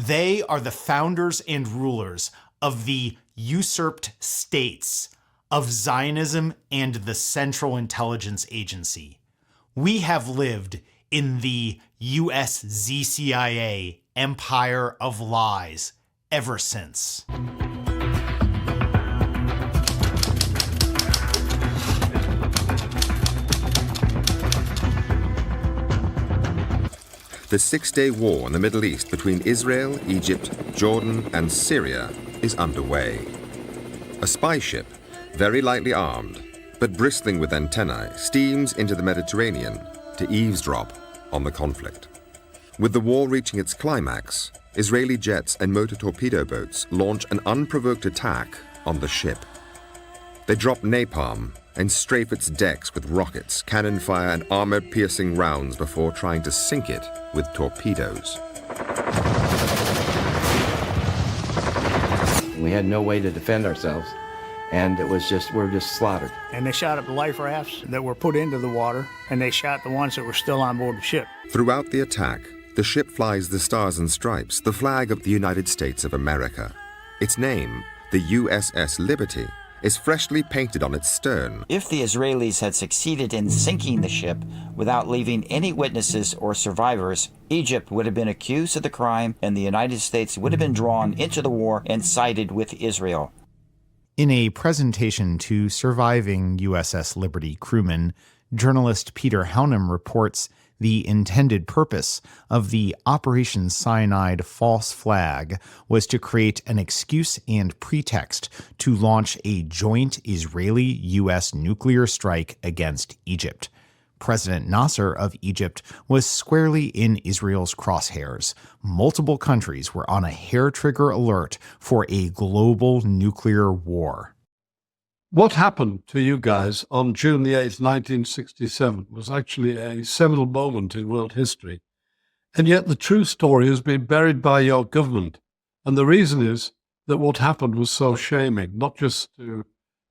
They are the founders and rulers of the usurped states of Zionism and the Central Intelligence Agency. We have lived in the USZCIA empire of lies ever since. The six-day war in the Middle East between Israel, Egypt, Jordan, and Syria is underway. A spy ship, very lightly armed, but bristling with antennae, steams into the Mediterranean to eavesdrop on the conflict. With the war reaching its climax, Israeli jets and motor torpedo boats launch an unprovoked attack on the ship. They drop napalm and strafe its decks with rockets, cannon fire, and armor-piercing rounds before trying to sink it with torpedoes. We had no way to defend ourselves, and we were just slaughtered. And they shot up the life rafts that were put into the water, and they shot the ones that were still on board the ship. Throughout the attack, the ship flies the Stars and Stripes, the flag of the United States of America. Its name, the USS Liberty, is freshly painted on its stern. If the Israelis had succeeded in sinking the ship without leaving any witnesses or survivors, Egypt would have been accused of the crime and the United States would have been drawn into the war and sided with Israel. In a presentation to surviving USS Liberty crewmen, journalist Peter Hougham reports the intended purpose of the Operation Cyanide false flag was to create an excuse and pretext to launch a joint Israeli-U.S. nuclear strike against Egypt. President Nasser of Egypt was squarely in Israel's crosshairs. Multiple countries were on a hair-trigger alert for a global nuclear war. What happened to you guys on June the 8th, 1967 was actually a seminal moment in world history. And yet the true story has been buried by your government. And the reason is that what happened was so shaming, not just to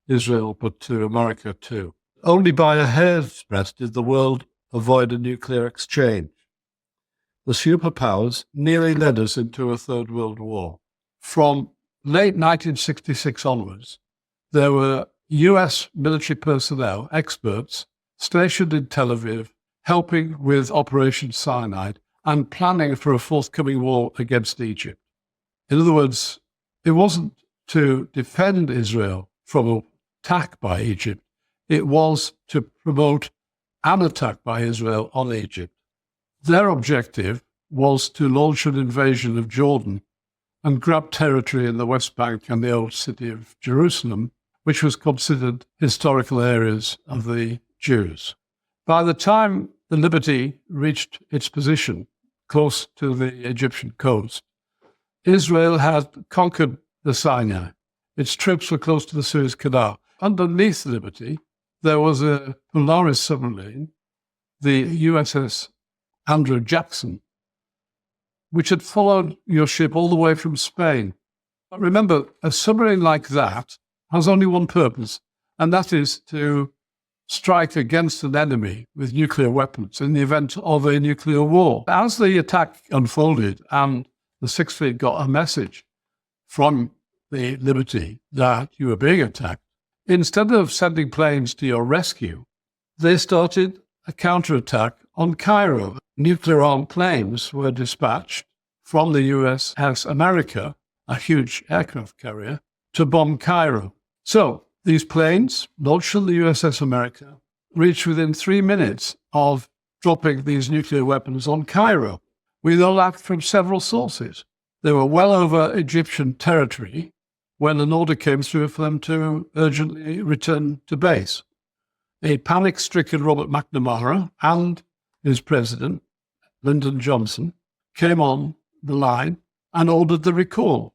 Israel, but to America too. Only by a hair's breadth did the world avoid a nuclear exchange. The superpowers nearly led us into a Third World War. From late 1966 onwards, there were U.S. military personnel, experts, stationed in Tel Aviv, helping with Operation Cyanide and planning for a forthcoming war against Egypt. In other words, it wasn't to defend Israel from an attack by Egypt. It was to promote an attack by Israel on Egypt. Their objective was to launch an invasion of Jordan and grab territory in the West Bank and the old city of Jerusalem, which was considered historical areas of the Jews. By the time the Liberty reached its position close to the Egyptian coast, Israel had conquered the Sinai. Its troops were close to the Suez Canal. Underneath Liberty, there was a Polaris submarine, the USS Andrew Jackson, which had followed your ship all the way from Spain. But remember, a submarine like that has only one purpose, and that is to strike against an enemy with nuclear weapons in the event of a nuclear war. As the attack unfolded and the Sixth Fleet got a message from the Liberty that you were being attacked, instead of sending planes to your rescue, they started a counterattack on Cairo. Nuclear-armed planes were dispatched from the USS America, a huge aircraft carrier, to bomb Cairo. So these planes, launched from the USS America, reached within 3 minutes of dropping these nuclear weapons on Cairo. We know that from several sources. They were well over Egyptian territory when an order came through for them to urgently return to base. A panic-stricken Robert McNamara and his president, Lyndon Johnson, came on the line and ordered the recall.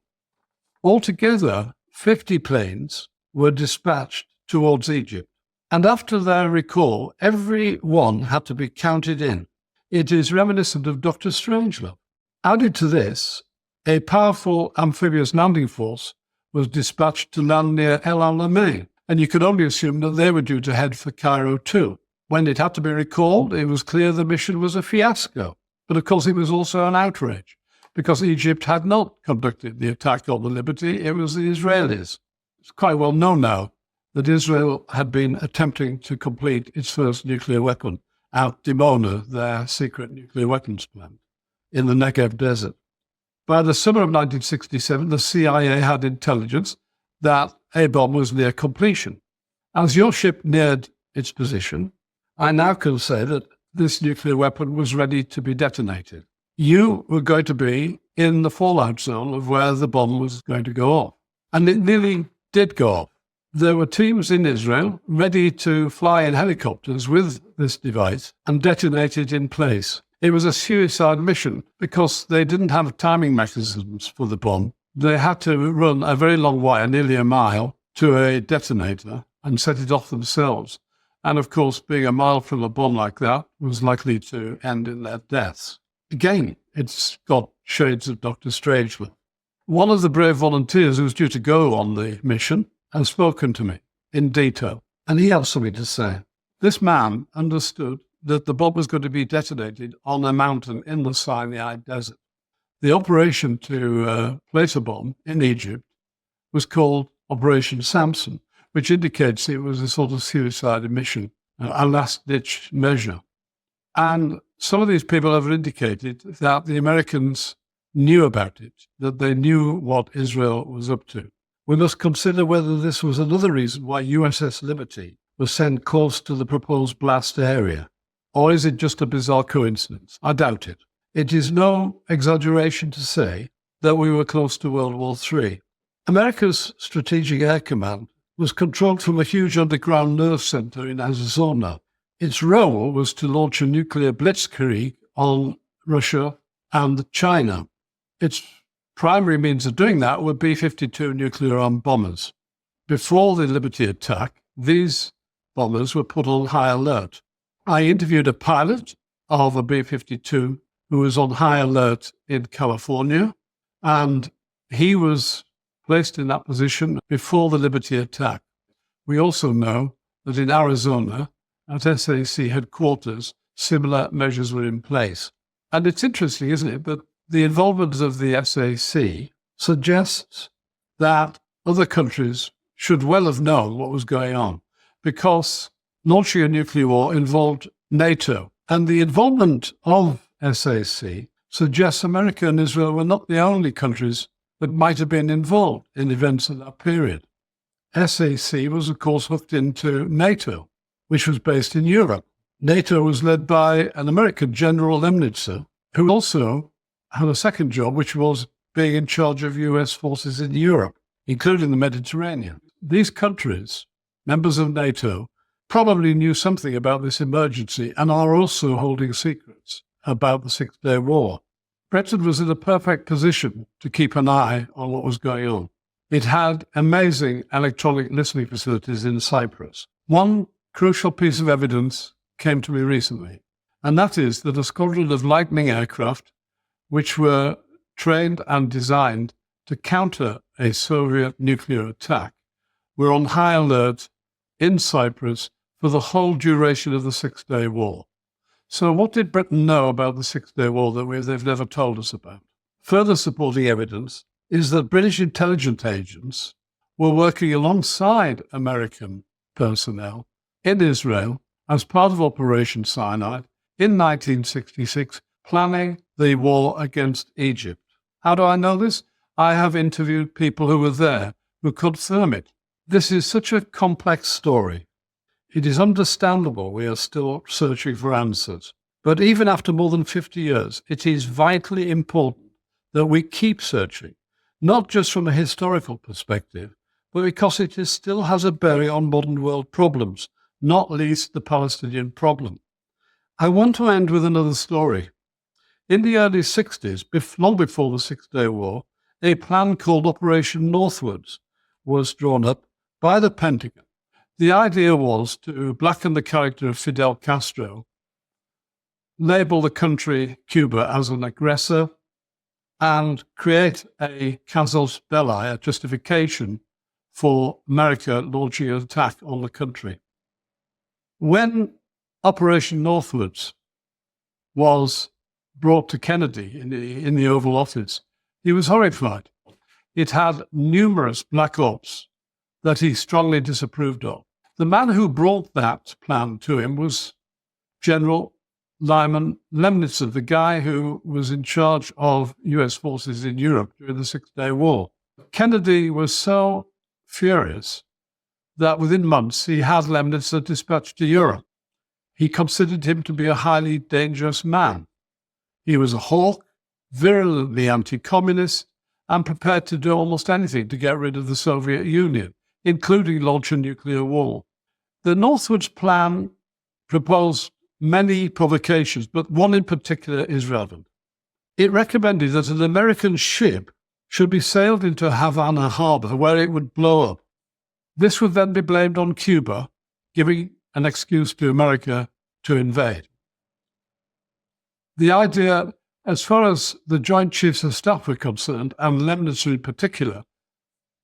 Altogether, 50 planes were dispatched towards Egypt. And after their recall, every one had to be counted in. It is reminiscent of Dr. Strangelove. Added to this, a powerful amphibious landing force was dispatched to land near El Alamein, and you could only assume that they were due to head for Cairo too. When it had to be recalled, it was clear the mission was a fiasco. But of course, it was also an outrage, because Egypt had not conducted the attack on the Liberty, it was the Israelis. It's quite well known now that Israel had been attempting to complete its first nuclear weapon at Dimona, their secret nuclear weapons plant, in the Negev desert. By the summer of 1967, the CIA had intelligence that a bomb was near completion. As your ship neared its position, I now can say that this nuclear weapon was ready to be detonated. You were going to be in the fallout zone of where the bomb was going to go off. And it nearly did go off. There were teams in Israel ready to fly in helicopters with this device and detonate it in place. It was a suicide mission because they didn't have timing mechanisms for the bomb. They had to run a very long wire, nearly a mile, to a detonator and set it off themselves. And of course, being a mile from a bomb like that was likely to end in their deaths. Again, it's got shades of Dr. Strangelove. One of the brave volunteers who was due to go on the mission has spoken to me in detail, and he had something to say. This man understood that the bomb was going to be detonated on a mountain in the Sinai desert. The operation to place a bomb in Egypt was called Operation Samson, which indicates it was a sort of suicide mission, a last-ditch measure. And some of these people have indicated that the Americans knew about it, that they knew what Israel was up to. We must consider whether this was another reason why USS Liberty was sent close to the proposed blast area. Or is it just a bizarre coincidence? I doubt it. It is no exaggeration to say that we were close to World War III. America's Strategic Air Command was controlled from a huge underground nerve center in Arizona. Its role was to launch a nuclear blitzkrieg on Russia and China. Its primary means of doing that were B-52 nuclear-armed bombers. Before the Liberty attack, these bombers were put on high alert. I interviewed a pilot of a B-52 who was on high alert in California, and he was placed in that position before the Liberty attack. We also know that in Arizona, at SAC headquarters, similar measures were in place. And it's interesting, isn't it, that the involvement of the SAC suggests that other countries should well have known what was going on, because launching a nuclear war involved NATO. And the involvement of SAC suggests America and Israel were not the only countries that might have been involved in events of that period. SAC was, of course, hooked into NATO, which was based in Europe. NATO was led by an American General Lemnitzer, who also had a second job, which was being in charge of US forces in Europe, including the Mediterranean. These countries, members of NATO, probably knew something about this emergency and are also holding secrets about the Six-Day War. Britain was in a perfect position to keep an eye on what was going on. It had amazing electronic listening facilities in Cyprus. One crucial piece of evidence came to me recently, and that is that a squadron of Lightning aircraft, which were trained and designed to counter a Soviet nuclear attack, were on high alert in Cyprus for the whole duration of the Six-Day War. So what did Britain know about the Six-Day War that they've never told us about? Further supporting evidence is that British intelligence agents were working alongside American personnel in Israel as part of Operation Sinai in 1966, planning the war against Egypt. How do I know this? I have interviewed people who were there who confirm it. This is such a complex story. It is understandable we are still searching for answers. But even after more than 50 years, it is vitally important that we keep searching, not just from a historical perspective, but because it still has a bearing on modern world problems, not least the Palestinian problem. I want to end with another story. In the early 60s, long before the Six-Day War, a plan called Operation Northwards was drawn up by the Pentagon. The idea was to blacken the character of Fidel Castro, label the country, Cuba, as an aggressor, and create a casus belli, a justification for America launching an attack on the country. When Operation Northwards was brought to Kennedy in the Oval Office, he was horrified. It had numerous black ops that he strongly disapproved of. The man who brought that plan to him was General Lyman Lemnitzer, the guy who was in charge of US forces in Europe during the Six-Day War. Kennedy was so furious that within months he had Lemnitzer dispatched to Europe. He considered him to be a highly dangerous man. He was a hawk, virulently anti-communist, and prepared to do almost anything to get rid of the Soviet Union, including launch a nuclear war. The Northwards Plan proposed many provocations, but one in particular is relevant. It recommended that an American ship should be sailed into Havana harbor where it would blow up. This would then be blamed on Cuba, giving an excuse to America to invade. The idea, as far as the Joint Chiefs of Staff were concerned, and Lemnitzer in particular,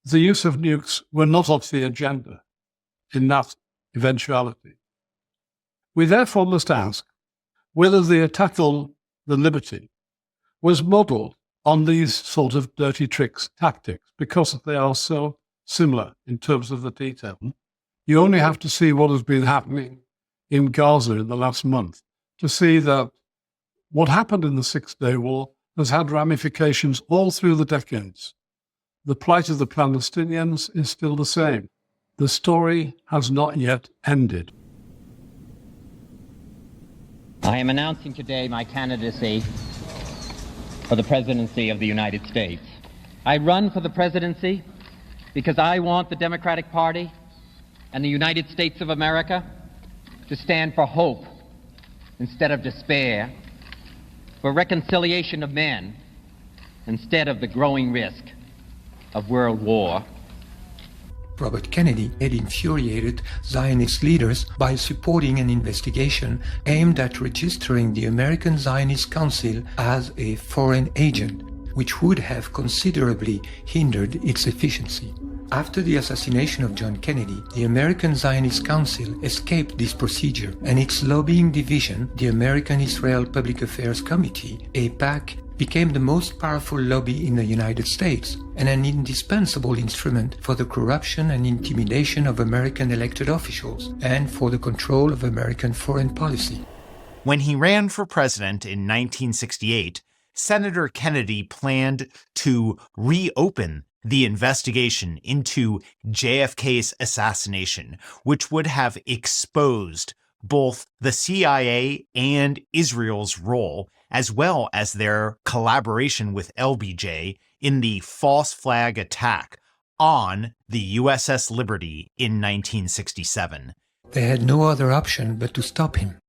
the use of nukes were not off the agenda in that eventuality. We therefore must ask whether the attack on the Liberty was modelled on these sort of dirty tricks tactics, because they are so similar in terms of the detail. You only have to see what has been happening in Gaza in the last month to see that what happened in the Six-Day War has had ramifications all through the decades. The plight of the Palestinians is still the same. The story has not yet ended. I am announcing today my candidacy for the presidency of the United States. I run for the presidency because I want the Democratic Party and the United States of America to stand for hope instead of despair, for reconciliation of men instead of the growing risk of world war. Robert Kennedy had infuriated Zionist leaders by supporting an investigation aimed at registering the American Zionist Council as a foreign agent, which would have considerably hindered its efficiency. After the assassination of John Kennedy, the American Zionist Council escaped this procedure, and its lobbying division, the American Israel Public Affairs Committee, AIPAC, became the most powerful lobby in the United States and an indispensable instrument for the corruption and intimidation of American elected officials and for the control of American foreign policy. When he ran for president in 1968, Senator Kennedy planned to reopen the investigation into JFK's assassination, which would have exposed both the CIA and Israel's role, as well as their collaboration with LBJ in the false flag attack on the USS Liberty in 1967. They had no other option but to stop him.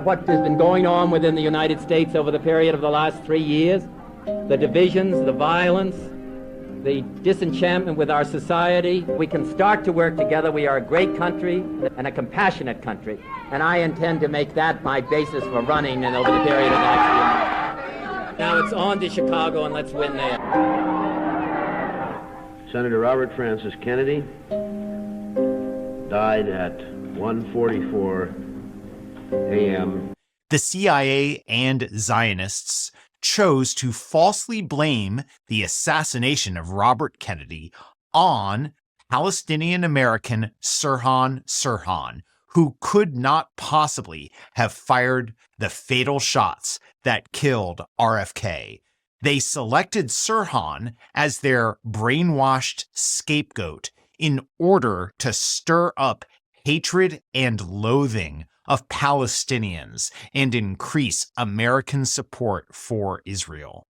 What has been going on within the United States over the period of the last 3 years, the divisions, the violence, the disenchantment with our society, we can start to work together. We are a great country and a compassionate country, and I intend to make that my basis for running and over the period of the next few months. Now it's on to Chicago, and let's win there. Senator Robert Francis Kennedy died at 1:44 a.m. The CIA and Zionists chose to falsely blame the assassination of Robert Kennedy on Palestinian-American Sirhan Sirhan, who could not possibly have fired the fatal shots that killed RFK. They selected Sirhan as their brainwashed scapegoat in order to stir up hatred and loathing of Palestinians and increase American support for Israel.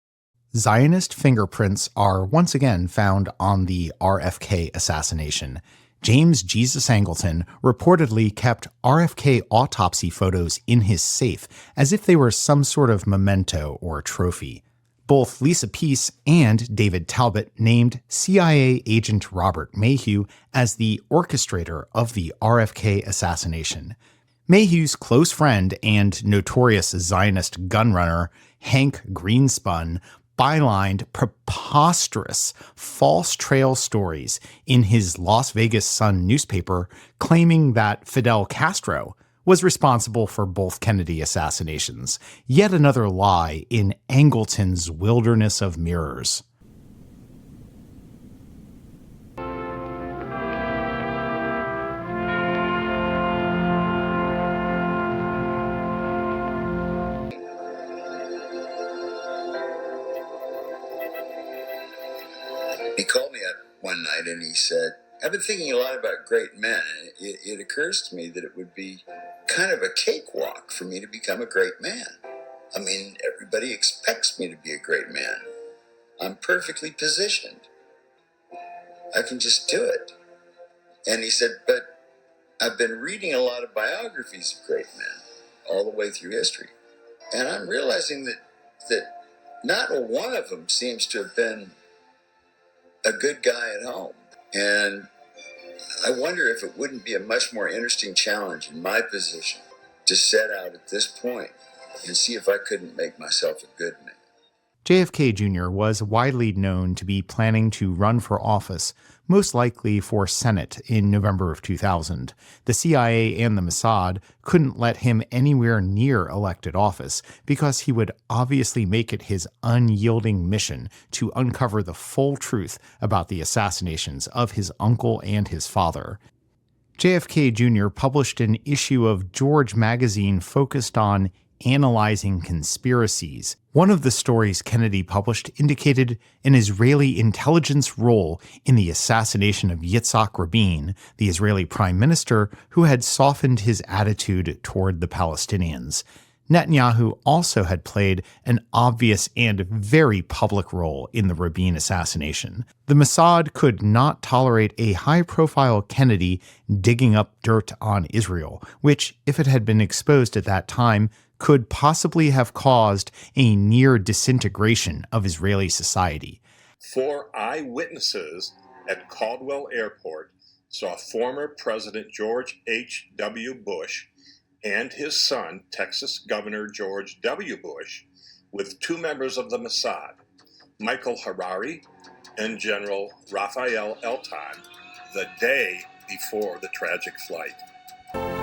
Zionist fingerprints are once again found on the RFK assassination. James Jesus Angleton reportedly kept RFK autopsy photos in his safe as if they were some sort of memento or trophy. Both Lisa Peace and David Talbot named CIA agent Robert Mayhew as the orchestrator of the RFK assassination. Mayhew's close friend and notorious Zionist gunrunner, Hank Greenspun, bylined preposterous false trail stories in his Las Vegas Sun newspaper, claiming that Fidel Castro was responsible for both Kennedy assassinations. Yet another lie in Angleton's wilderness of mirrors. He called me up one night and he said, I've been thinking a lot about great men, and it occurs to me that it would be kind of a cakewalk for me to become a great man. I mean, everybody expects me to be a great man. I'm perfectly positioned. I can just do it. And he said, but I've been reading a lot of biographies of great men all the way through history. And I'm realizing that not one of them seems to have been a good guy at home. And I wonder if it wouldn't be a much more interesting challenge in my position to set out at this point and see if I couldn't make myself a good man. JFK Jr. was widely known to be planning to run for office, most likely for Senate, in November of 2000. The CIA and the Mossad couldn't let him anywhere near elected office because he would obviously make it his unyielding mission to uncover the full truth about the assassinations of his uncle and his father. JFK Jr. published an issue of George magazine focused on analyzing conspiracies. One of the stories Kennedy published indicated an Israeli intelligence role in the assassination of Yitzhak Rabin, the Israeli prime minister who had softened his attitude toward the Palestinians. Netanyahu also had played an obvious and very public role in the Rabin assassination. The Mossad could not tolerate a high-profile Kennedy digging up dirt on Israel, which, if it had been exposed at that time, could possibly have caused a near disintegration of Israeli society. 4 eyewitnesses at Caldwell Airport saw former President George H.W. Bush and his son, Texas Governor George W. Bush, with 2 members of the Mossad, Michael Harari and General Raphael Eltan, the day before the tragic flight.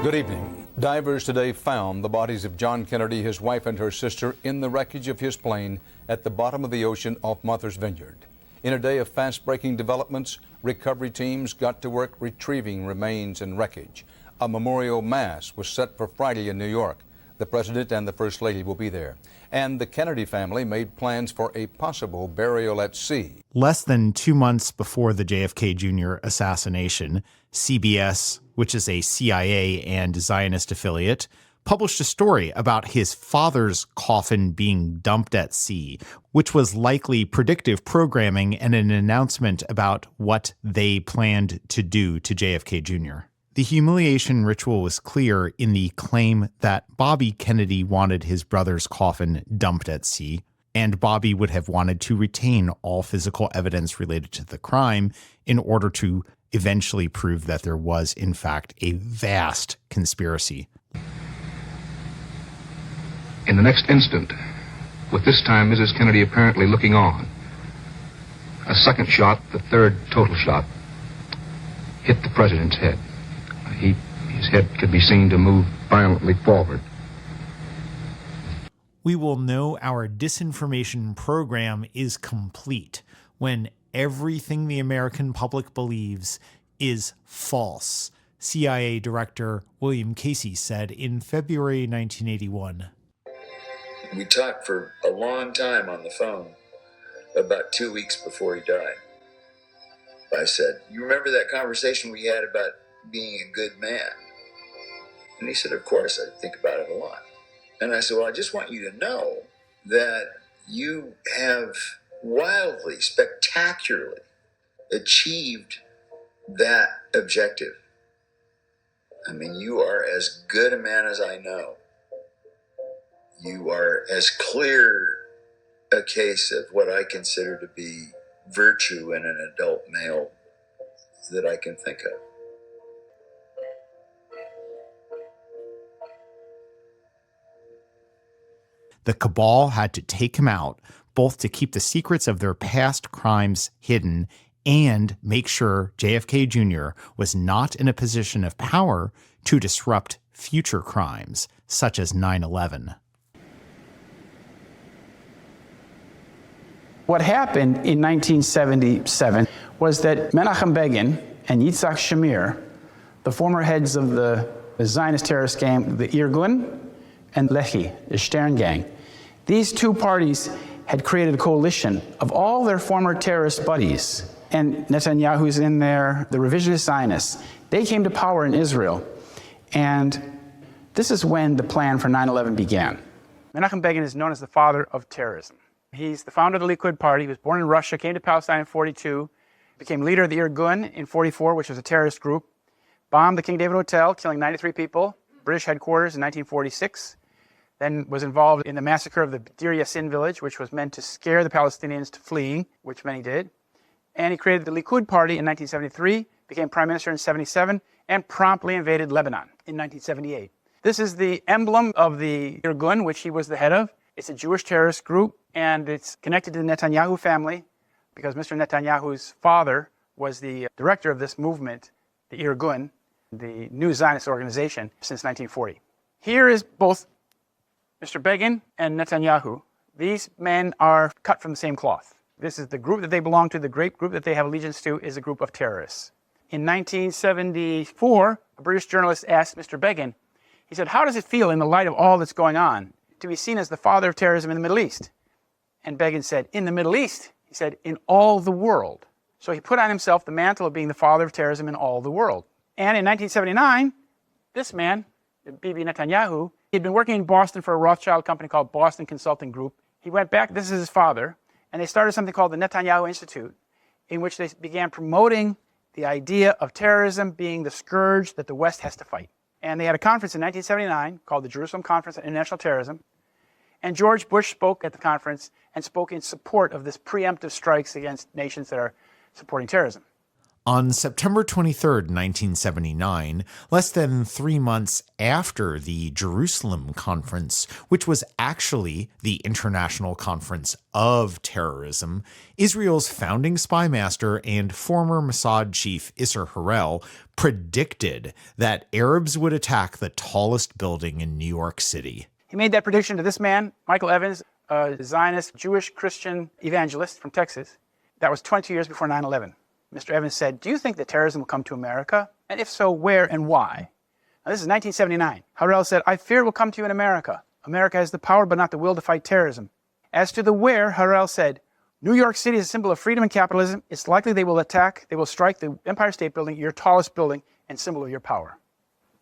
Good evening. Divers today found the bodies of John Kennedy, his wife, and her sister in the wreckage of his plane at the bottom of the ocean off Martha's Vineyard. In a day of fast-breaking developments, recovery teams got to work retrieving remains and wreckage. A memorial mass was set for Friday in New York. The President and the First Lady will be there. And the Kennedy family made plans for a possible burial at sea. Less than 2 months before the JFK Jr. assassination, CBS, which is a CIA and Zionist affiliate, published a story about his father's coffin being dumped at sea, which was likely predictive programming and an announcement about what they planned to do to JFK Jr. The humiliation ritual was clear in the claim that Bobby Kennedy wanted his brother's coffin dumped at sea, and Bobby would have wanted to retain all physical evidence related to the crime in order to eventually prove that there was, in fact, a vast conspiracy. In the next instant, with this time Mrs. Kennedy apparently looking on, a second shot, the third total shot, hit the president's head. His head could be seen to move violently forward. We will know our disinformation program is complete when everything the American public believes is false, CIA Director William Casey said in February 1981. We talked for a long time on the phone, about 2 weeks before he died. I said, "You remember that conversation we had about being a good man?" And he said, "Of course, I think about it a lot." And I said, "Well, I just want you to know that you have wildly, spectacularly achieved that objective. I mean, you are as good a man as I know. You are as clear a case of what I consider to be virtue in an adult male that I can think of." The cabal had to take him out, both to keep the secrets of their past crimes hidden and make sure JFK Jr. was not in a position of power to disrupt future crimes, such as 9/11. What happened in 1977 was that Menachem Begin and Yitzhak Shamir, the former heads of the Zionist terrorist gang, the Irgun, and Lehi, the Stern gang, these two parties had created a coalition of all their former terrorist buddies, and Netanyahu's in there, the revisionist Zionists. They came to power in Israel, and this is when the plan for 9/11 began. Menachem Begin is known as the father of terrorism. He's the founder of the Likud party. He was born in Russia, came to Palestine in 42, became leader of the Irgun in 44, which was a terrorist group, bombed the King David Hotel, killing 93 people, British headquarters in 1946, then was involved in the massacre of the Deir Yassin village, which was meant to scare the Palestinians to fleeing, which many did. And he created the Likud party in 1973, became prime minister in 77, and promptly invaded Lebanon in 1978. This is the emblem of the Irgun, which he was the head of. It's a Jewish terrorist group, and it's connected to the Netanyahu family because Mr. Netanyahu's father was the director of this movement, the Irgun, the new Zionist organization, since 1940. Here is both Mr. Begin and Netanyahu. These men are cut from the same cloth. This is the group that they belong to, the great group that they have allegiance to is a group of terrorists. In 1974, a British journalist asked Mr. Begin, he said, "How does it feel in the light of all that's going on to be seen as the father of terrorism in the Middle East?" And Begin said, "In the Middle East?" He said, "In all the world." So he put on himself the mantle of being the father of terrorism in all the world. And in 1979, this man, Bibi Netanyahu, he had been working in Boston for a Rothschild company called Boston Consulting Group. He went back, this is his father, and they started something called the Netanyahu Institute, in which they began promoting the idea of terrorism being the scourge that the West has to fight. And they had a conference in 1979 called the Jerusalem Conference on International Terrorism. And George Bush spoke at the conference and spoke in support of this preemptive strikes against nations that are supporting terrorism. On September 23, 1979, less than 3 months after the Jerusalem Conference, which was actually the International Conference of Terrorism, Israel's founding spy master and former Mossad chief Isser Harel predicted that Arabs would attack the tallest building in New York City. He made that prediction to this man, Michael Evans, a Zionist Jewish Christian evangelist from Texas. That was 22 years before 9/11. Mr. Evans said, "Do you think that terrorism will come to America? And if so, where and why?" Now, this is 1979. Harel said, "I fear it will come to you in America. America has the power but not the will to fight terrorism." As to the where, Harel said, "New York City is a symbol of freedom and capitalism. It's likely they will strike the Empire State Building, your tallest building, and symbol of your power."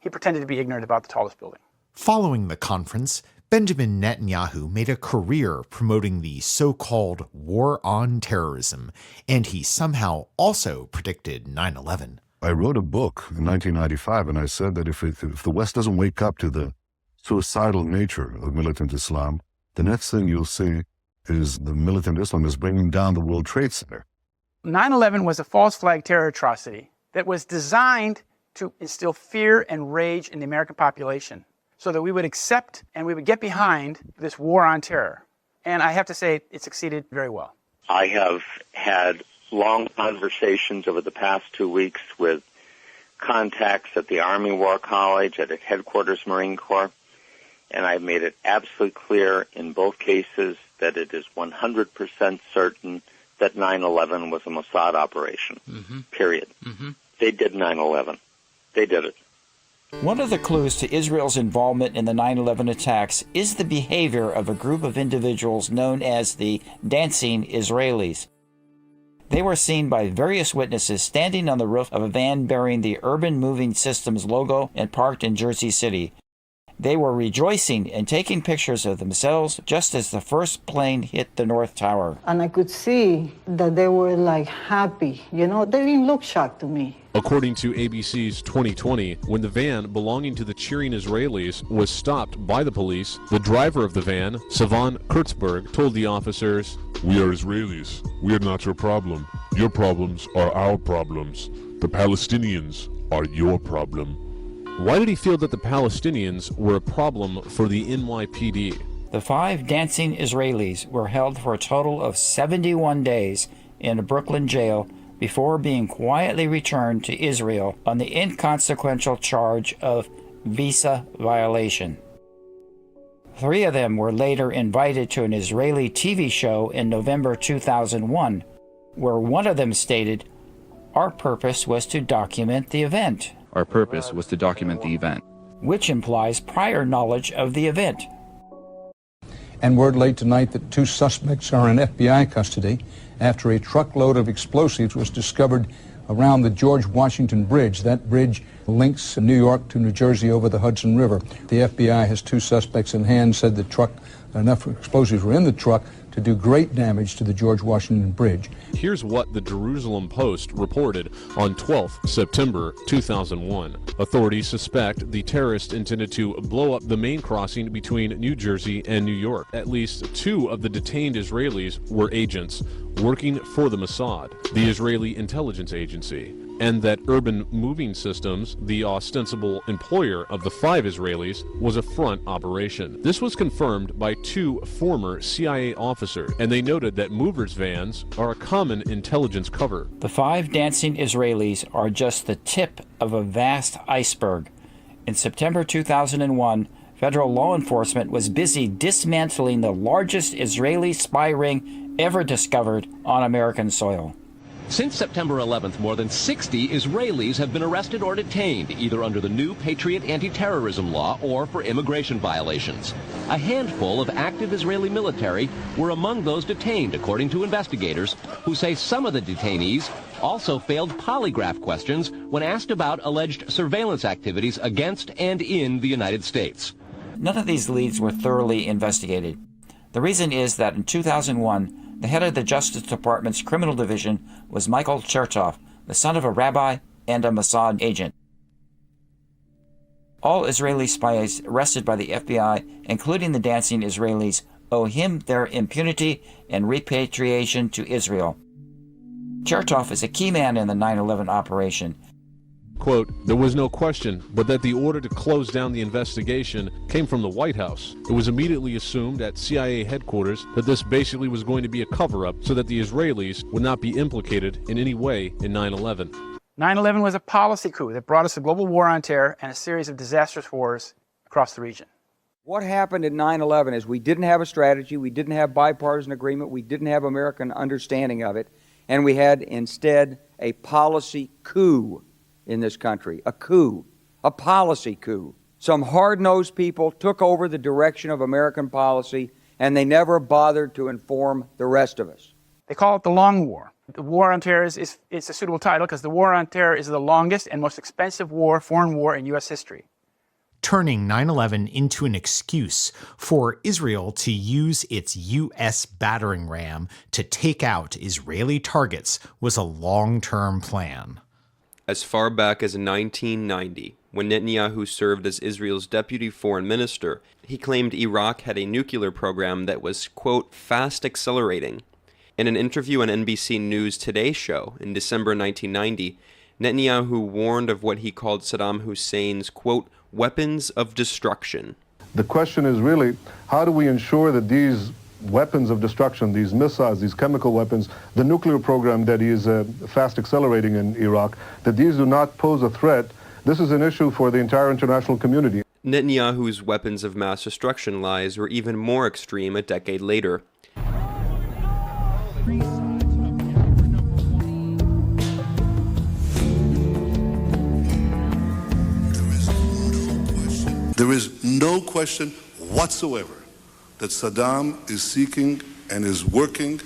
He pretended to be ignorant about the tallest building. Following the conference, Benjamin Netanyahu made a career promoting the so-called war on terrorism, and he somehow also predicted 9/11. I wrote a book in 1995, and I said that if the West doesn't wake up to the suicidal nature of militant Islam, the next thing you'll see is the militant Islam is bringing down the World Trade Center. 9/11 was a false flag terror atrocity that was designed to instill fear and rage in the American population, so that we would accept and we would get behind this war on terror. And I have to say, it succeeded very well. I have had long conversations over the past 2 weeks with contacts at the Army War College, at Headquarters Marine Corps, and I've made it absolutely clear in both cases that it is 100% certain that 9/11 was a Mossad operation, period. They did 9/11. They did it. One of the clues to Israel's involvement in the 9/11 attacks is the behavior of a group of individuals known as the Dancing Israelis. They were seen by various witnesses standing on the roof of a van bearing the Urban Moving Systems logo and parked in Jersey City. They were rejoicing and taking pictures of themselves just as the first plane hit the North Tower. And I could see that they were like happy. You know, they didn't look shocked to me. According to ABC's 2020, when the van belonging to the cheering Israelis was stopped by the police, the driver of the van, Savan Kurtzberg, told the officers, "We are Israelis. We are not your problem. Your problems are our problems. The Palestinians are your problem." Why did he feel that the Palestinians were a problem for the NYPD? The 5 dancing Israelis were held for a total of 71 days in a Brooklyn jail before being quietly returned to Israel on the inconsequential charge of visa violation. 3 of them were later invited to an Israeli TV show in November 2001, where one of them stated, "Our purpose was to document the event." Our purpose was to document the event. Which implies prior knowledge of the event. And word late tonight that 2 suspects are in FBI custody after a truckload of explosives was discovered around the George Washington Bridge. That bridge links New York to New Jersey over the Hudson River. The FBI has 2 suspects in hand, said the truck, enough explosives were in the truck to do great damage to the George Washington Bridge. Here's what the Jerusalem Post reported on 12 September 2001. Authorities suspect the terrorists intended to blow up the main crossing between New Jersey and New York. At least 2 of the detained Israelis were agents working for the Mossad, the Israeli intelligence agency, and that Urban Moving Systems, the ostensible employer of the 5 Israelis, was a front operation. This was confirmed by 2 former CIA officers, and they noted that movers' vans are a common intelligence cover. The 5 dancing Israelis are just the tip of a vast iceberg. In September 2001, federal law enforcement was busy dismantling the largest Israeli spy ring ever discovered on American soil. Since September 11th, more than 60 Israelis have been arrested or detained, either under the new Patriot anti-terrorism law or for immigration violations. A handful of active Israeli military were among those detained, according to investigators, who say some of the detainees also failed polygraph questions when asked about alleged surveillance activities against and in the United States. None of these leads were thoroughly investigated. The reason is that in 2001, the head of the Justice Department's criminal division was Michael Chertoff, the son of a rabbi and a Mossad agent. All Israeli spies arrested by the FBI, including the dancing Israelis, owe him their impunity and repatriation to Israel. Chertoff is a key man in the 9/11 operation. Quote, "There was no question but that the order to close down the investigation came from the White House. It was immediately assumed at CIA headquarters that this basically was going to be a cover-up so that the Israelis would not be implicated in any way in 9/11. 9/11 was a policy coup that brought us a global war on terror and a series of disastrous wars across the region. What happened in 9/11 is we didn't have a strategy, we didn't have bipartisan agreement, we didn't have American understanding of it, and we had instead a policy coup in this country, a coup, a policy coup. Some hard-nosed people took over the direction of American policy, and they never bothered to inform the rest of us. They call it the Long War. The War on Terror is a suitable title because the War on Terror is the longest and most expensive foreign war in U.S. history. Turning 9/11 into an excuse for Israel to use its U.S. battering ram to take out Israeli targets was a long-term plan. As far back as 1990, when Netanyahu served as Israel's deputy foreign minister, he claimed Iraq had a nuclear program that was, quote, fast accelerating. In an interview on NBC News Today show in December 1990, Netanyahu warned of what he called Saddam Hussein's, quote, weapons of destruction. The question is really, how do we ensure that these weapons of destruction, these missiles, these chemical weapons, the nuclear program that he is fast accelerating in Iraq, that these do not pose a threat. This is an issue for the entire international community. Netanyahu's weapons of mass destruction lies were even more extreme a decade later. There is no question whatsoever that Saddam is seeking and is working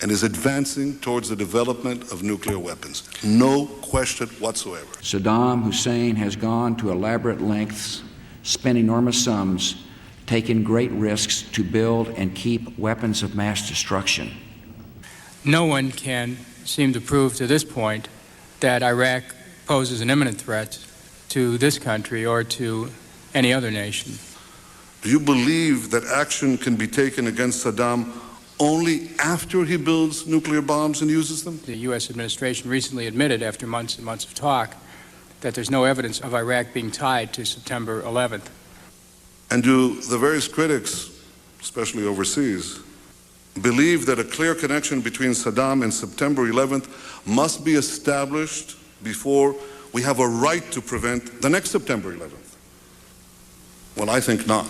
and is advancing towards the development of nuclear weapons. No question whatsoever. Saddam Hussein has gone to elaborate lengths, spent enormous sums, taken great risks to build and keep weapons of mass destruction. No one can seem to prove to this point that Iraq poses an imminent threat to this country or to any other nation. Do you believe that action can be taken against Saddam only after he builds nuclear bombs and uses them? The U.S. administration recently admitted, after months and months of talk, that there's no evidence of Iraq being tied to September 11th. And do the various critics, especially overseas, believe that a clear connection between Saddam and September 11th must be established before we have a right to prevent the next September 11th? Well, I think not.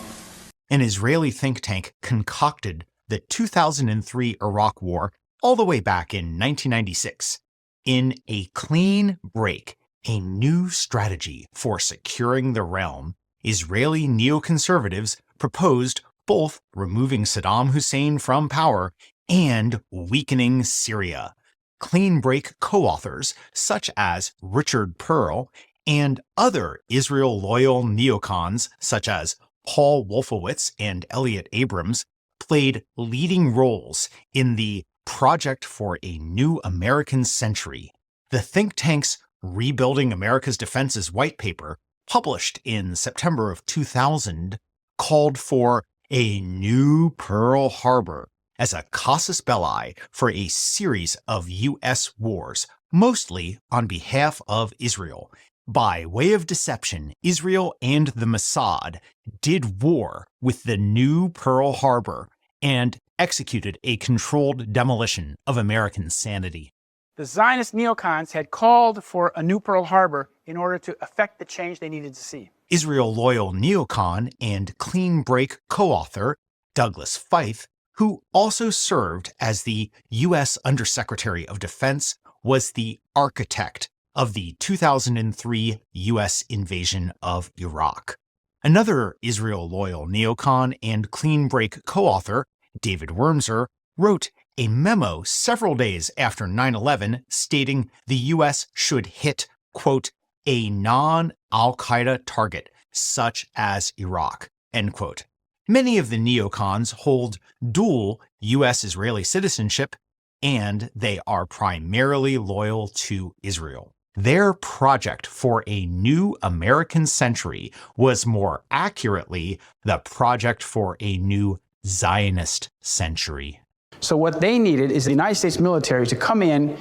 An Israeli think tank concocted the 2003 Iraq War all the way back in 1996. In a clean break, a new strategy for securing the realm, Israeli neoconservatives proposed both removing Saddam Hussein from power and weakening Syria. Clean break co-authors such as Richard Pearl and other Israel-loyal neocons such as Paul Wolfowitz and Elliot Abrams played leading roles in the Project for a New American Century. The think tank's Rebuilding America's Defenses white paper, published in September of 2000, called for a new Pearl Harbor as a casus belli for a series of U.S. wars, mostly on behalf of Israel. By way of deception, Israel and the Mossad did war with the new Pearl Harbor and executed a controlled demolition of American sanity. The Zionist neocons had called for a new Pearl Harbor in order to effect the change they needed to see. Israel-loyal neocon and clean break co-author Douglas Feith, who also served as the U.S. Undersecretary of Defense, was the architect of the 2003 U.S. invasion of Iraq. Another Israel-loyal neocon and clean break co-author, David Wurmser, wrote a memo several days after 9/11 stating the U.S. should hit, quote, a non-Al-Qaeda target, such as Iraq, end quote. Many of the neocons hold dual U.S.-Israeli citizenship, and they are primarily loyal to Israel. Their project for a new American century was more accurately the project for a new Zionist century. So what they needed is the United States military to come in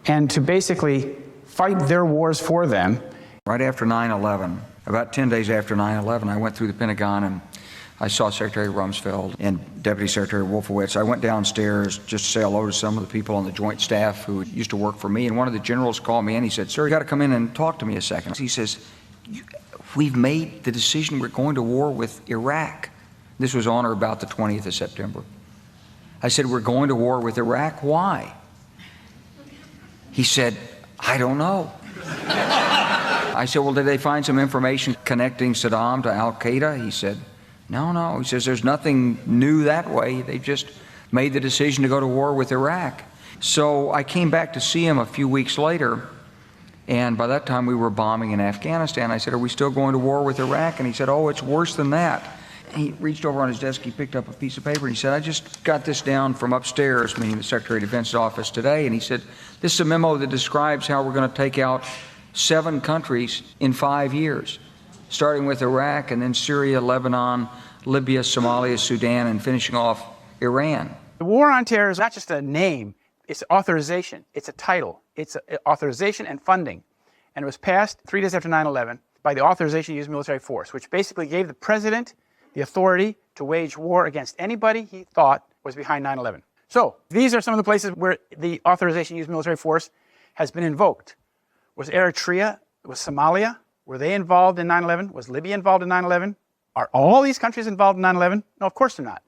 and to basically fight their wars for them. Right after 9/11, about 10 days after 9/11, I went through the Pentagon and I saw Secretary Rumsfeld and Deputy Secretary Wolfowitz. I went downstairs just to say hello to some of the people on the joint staff who used to work for me, and one of the generals called me in. He said, "Sir, you got to come in and talk to me a second." He says, "We've made the decision. We're going to war with Iraq." This was on or about the 20th of September. I said, "We're going to war with Iraq. Why?" He said, "I don't know." I said, "Well, did they find some information connecting Saddam to Al-Qaeda?" He said, No. He says, "There's nothing new that way. They just made the decision to go to war with Iraq." So I came back to see him a few weeks later, and by that time we were bombing in Afghanistan. I said, "Are we still going to war with Iraq?" And he said, "Oh, it's worse than that." He reached over on his desk, he picked up a piece of paper, and he said, "I just got this down from upstairs," meaning the Secretary of Defense's office today, and he said, "This is a memo that describes how we're going to take out 7 countries in 5 years, starting with Iraq and then Syria, Lebanon, Libya, Somalia, Sudan, and finishing off Iran." The war on terror is not just a name, it's authorization, it's a title, it's authorization and funding. And it was passed 3 days after 9/11 by the authorization to use military force, which basically gave the president the authority to wage war against anybody he thought was behind 9/11. So these are some of the places where the authorization to use military force has been invoked. Was Eritrea, was Somalia, were they involved in 9/11? Was Libya involved in 9/11? Are all these countries involved in 9/11? No, of course they're not.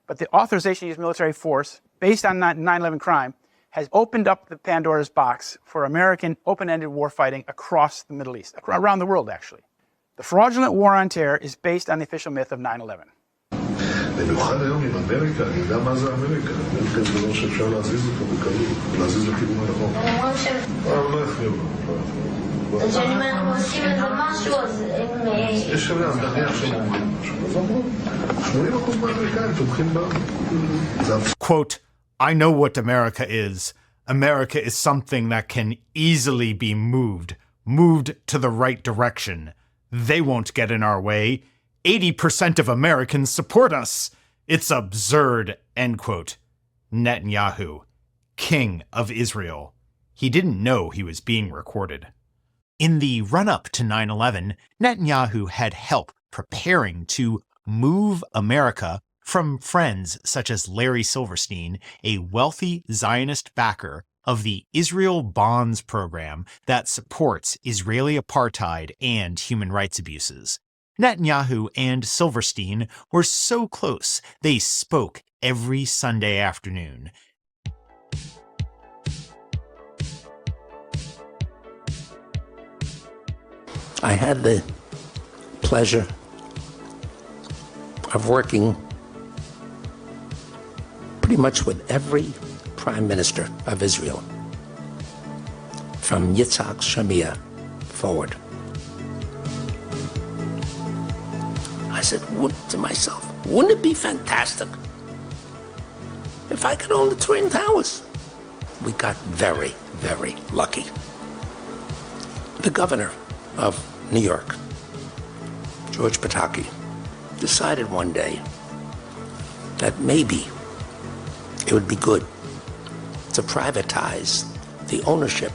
But the authorization to use military force based on 9/11 crime has opened up the Pandora's box for American open-ended war fighting across the Middle East, around the world actually. The fraudulent war on terror is based on the official myth of 9/11. במיוחד היום עם אמריקה, אני יודע מה זה אמריקה. אמריקה זה דבר שאפשר להזיז אותו בקלות, להזיז לכיוון הנכון. לא יפריעו לו. כשאני אנחנו עושים איזה משהו, אז הם... יש שם אז נניח שהם אומרים משהו. אז אמרו, 80% מהאמריקאים תומכים בה. Quote, I know what America is. America is something that can easily be moved to the right direction. They won't get in our way. 80% of Americans support us. It's absurd, end quote. Netanyahu, king of Israel. He didn't know he was being recorded. In the run-up to 9/11, Netanyahu had help preparing to move America from friends such as Larry Silverstein, a wealthy Zionist backer of the Israel Bonds program that supports Israeli apartheid and human rights abuses. Netanyahu and Silverstein were so close they spoke every Sunday afternoon. I had the pleasure of working pretty much with every prime minister of Israel, from Yitzhak Shamir forward. I said to myself, wouldn't it be fantastic if I could own the Twin Towers? We got very, very lucky. The governor of New York, George Pataki, decided one day that maybe it would be good to privatize the ownership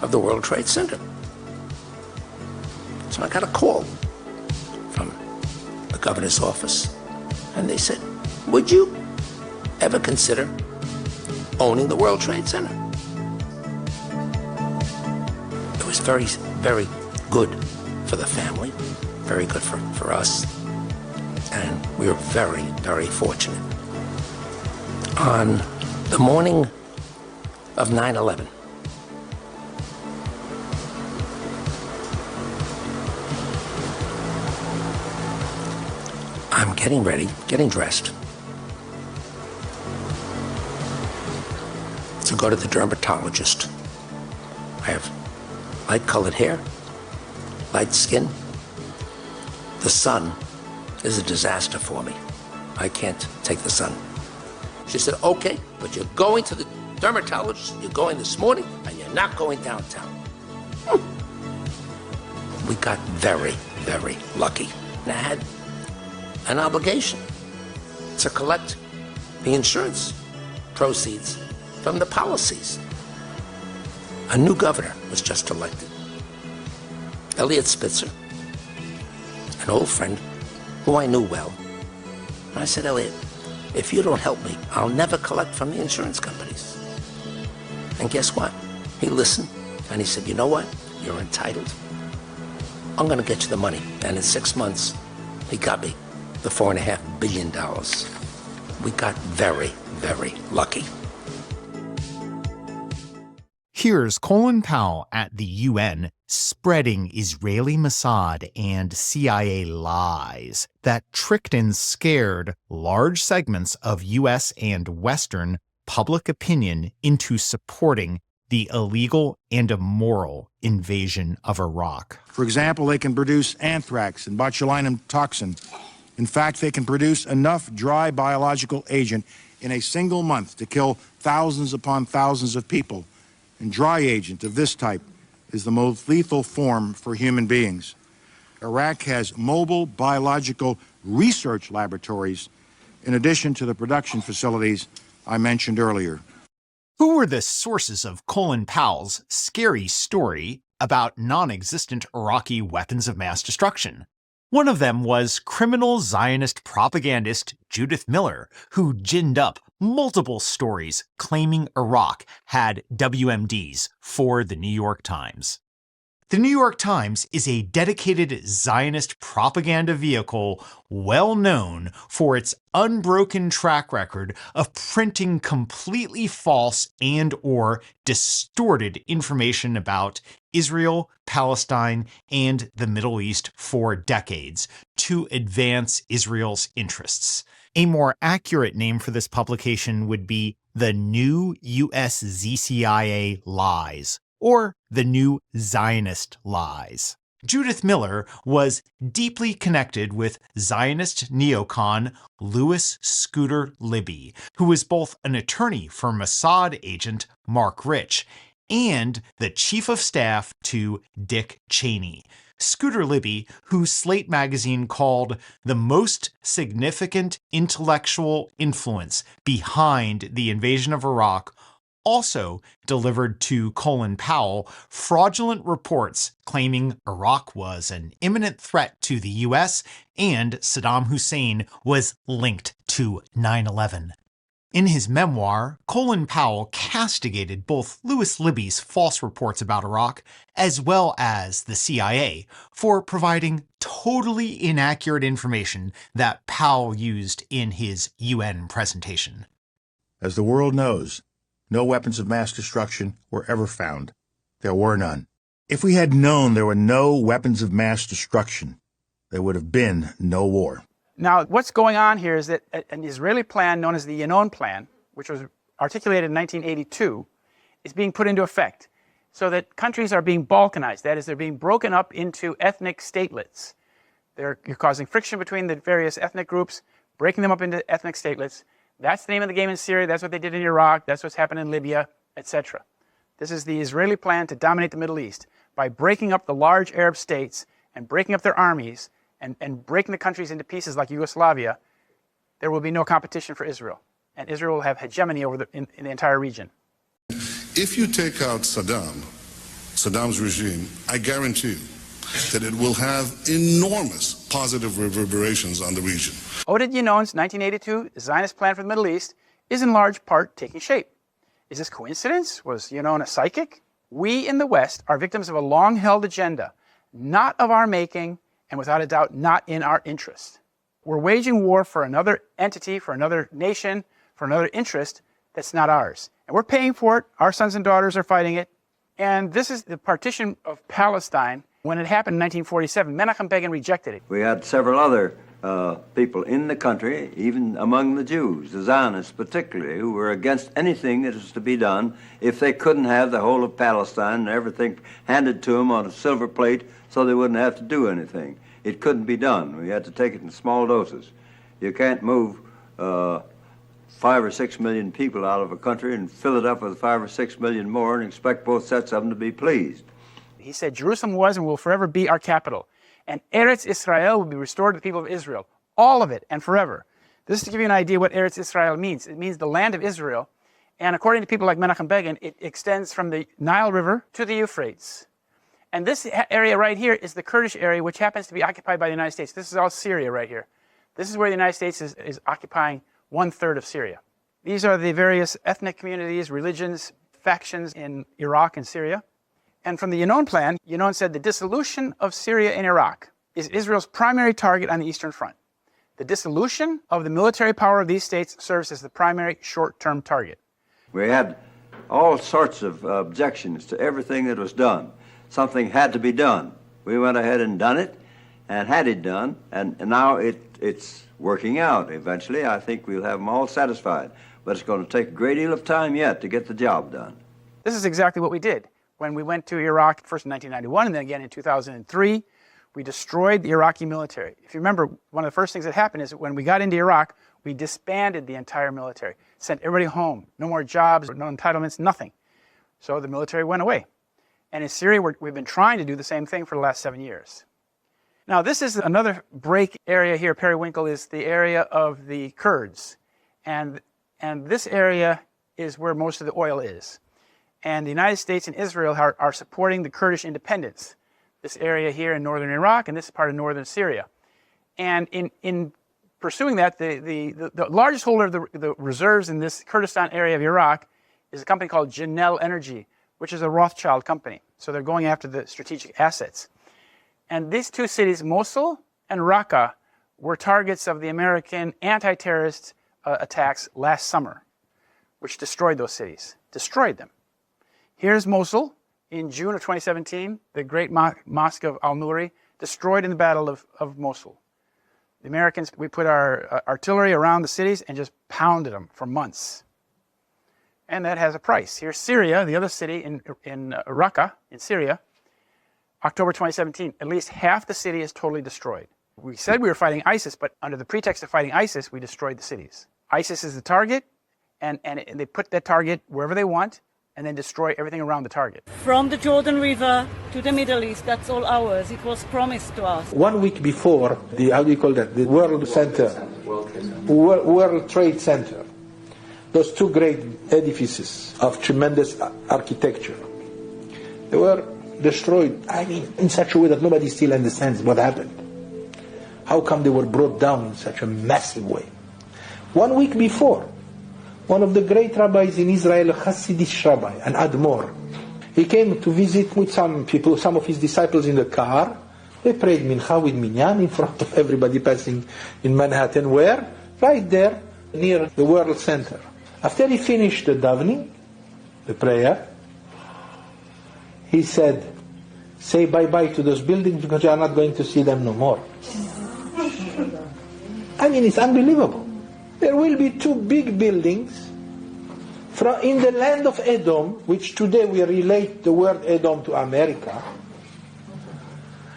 of the World Trade Center. So I got a call from the governor's office, and they said, would you ever consider owning the World Trade Center? It was very, very good for the family, very good for us, and we were very, very fortunate. On the morning of 9/11, I'm getting ready, getting dressed to go to the dermatologist. I have light-colored hair, light skin. The sun is a disaster for me. I can't take the sun. She said, okay, but you're going to the dermatologist, you're going this morning, and you're not going downtown. We got very, very lucky. And I had an obligation to collect the insurance proceeds from the policies. A new governor was just elected. Elliot Spitzer, an old friend who I knew well. And I said, Elliot, if you don't help me, I'll never collect from the insurance companies. And guess what? He listened, and he said, you know what? You're entitled. I'm going to get you the money. And in 6 months, he got me the $4.5 billion. We got very, very lucky. Here's Colin Powell at the UN spreading Israeli Mossad and CIA lies that tricked and scared large segments of US and Western public opinion into supporting the illegal and immoral invasion of Iraq. For example, they can produce anthrax and botulinum toxin. In fact, they can produce enough dry biological agent in a single month to kill thousands upon thousands of people. And dry agent of this type is the most lethal form for human beings. Iraq has mobile biological research laboratories in addition to the production facilities I mentioned earlier. Who were the sources of Colin Powell's scary story about non-existent Iraqi weapons of mass destruction? One of them was criminal Zionist propagandist Judith Miller, who ginned up multiple stories claiming Iraq had WMDs for the New York Times. The New York Times is a dedicated Zionist propaganda vehicle well known for its unbroken track record of printing completely false and/or distorted information about Israel, Palestine, and the Middle East for decades to advance Israel's interests. A more accurate name for this publication would be the New USZCIA Lies, or the New Zionist Lies. Judith Miller was deeply connected with Zionist neocon Louis Scooter Libby, who was both an attorney for Mossad agent Mark Rich and the chief of staff to Dick Cheney. Scooter Libby, who Slate magazine called the most significant intellectual influence behind the invasion of Iraq, also delivered to Colin Powell fraudulent reports claiming Iraq was an imminent threat to the U.S. and Saddam Hussein was linked to 9/11. In his memoir, Colin Powell castigated both Louis Libby's false reports about Iraq as well as the CIA for providing totally inaccurate information that Powell used in his UN presentation. As the world knows, no weapons of mass destruction were ever found. There were none. If we had known there were no weapons of mass destruction, there would have been no war. Now, what's going on here is that an Israeli plan known as the Yinon Plan, which was articulated in 1982, is being put into effect so that countries are being balkanized. That is, they're being broken up into ethnic statelets. You're causing friction between the various ethnic groups, breaking them up into ethnic statelets. That's the name of the game in Syria. That's what they did in Iraq. That's what's happened in Libya, etc. This is the Israeli plan to dominate the Middle East by breaking up the large Arab states and breaking up their armies and breaking the countries into pieces like Yugoslavia. There will be no competition for Israel, and Israel will have hegemony over in the entire region. If you take out Saddam's regime, I guarantee you that it will have enormous positive reverberations on the region. Oded Yinon's 1982 Zionist plan for the Middle East is in large part taking shape. Is this coincidence? Was Yinon a psychic? We in the West are victims of a long-held agenda, not of our making, and without a doubt, not in our interest. We're waging war for another entity, for another nation, for another interest that's not ours. And we're paying for it. Our sons and daughters are fighting it. And this is the partition of Palestine. When it happened in 1947, Menachem Begin rejected it. We had several other people in the country, even among the Jews, the Zionists particularly, who were against anything that was to be done if they couldn't have the whole of Palestine and everything handed to them on a silver plate so they wouldn't have to do anything. It couldn't be done. We had to take it in small doses. You can't move 5 or 6 million people out of a country and fill it up with 5 or 6 million more and expect both sets of them to be pleased. He said Jerusalem was and will forever be our capital, and Eretz Israel will be restored to the people of Israel, all of it and forever. This is to give you an idea what Eretz Israel means. It means the land of Israel, and according to people like Menachem Begin, it extends from the Nile River to the Euphrates. And this area right here is the Kurdish area, which happens to be occupied by the United States. This is all Syria right here. This is where the United States is occupying 1/3 of Syria. These are the various ethnic communities, religions, factions in Iraq and Syria. And from the Yinon plan, Yinon said the dissolution of Syria and Iraq is Israel's primary target on the Eastern Front. The dissolution of the military power of these states serves as the primary short-term target. We had all sorts of objections to everything that was done. Something had to be done. We went ahead and done it, and had it done, and now it's working out. Eventually, I think we'll have them all satisfied. But it's going to take a great deal of time yet to get the job done. This is exactly what we did. When we went to Iraq, first in 1991 and then again in 2003, we destroyed the Iraqi military. If you remember, one of the first things that happened is that when we got into Iraq, we disbanded the entire military, sent everybody home. No more jobs, no entitlements, nothing. So the military went away. And in Syria, we've been trying to do the same thing for the last 7 years. Now, this is another break area here. Periwinkle is the area of the Kurds. And this area is where most of the oil is. And the United States and Israel are supporting the Kurdish independence. This area here in northern Iraq and this part of northern Syria. And in pursuing that, the largest holder of the reserves in this Kurdistan area of Iraq is a company called Janel Energy, which is a Rothschild company. So they're going after the strategic assets. And these two cities, Mosul and Raqqa, were targets of the American anti-terrorist attacks last summer, which destroyed those cities, destroyed them. Here's Mosul in June of 2017, the great mosque of Al-Nuri, destroyed in the Battle of Mosul. The Americans, we put our artillery around the cities and just pounded them for months. And that has a price. Here's Syria, the other city in Raqqa, in Syria, October 2017. At least half the city is totally destroyed. We said we were fighting ISIS, but under the pretext of fighting ISIS, we destroyed the cities. ISIS is the target, and they put that target wherever they want, and then destroy everything around the target. From the Jordan River to the Middle East, that's all ours. It was promised to us. 1 week before the World Center, World Trade Center, those two great edifices of tremendous architecture, they were destroyed, in such a way that nobody still understands what happened. How come they were brought down in such a massive way? 1 week before, one of the great rabbis in Israel, a Hasidic rabbi, an Admor, he came to visit with some people, some of his disciples in the car. They prayed Mincha with Minyan in front of everybody passing in Manhattan. Where? Right there, near the World Center. After he finished the davening, the prayer, he said, say bye-bye to those buildings because you are not going to see them no more. It's unbelievable. There will be two big buildings in the land of Edom, which today we relate the word Edom to America.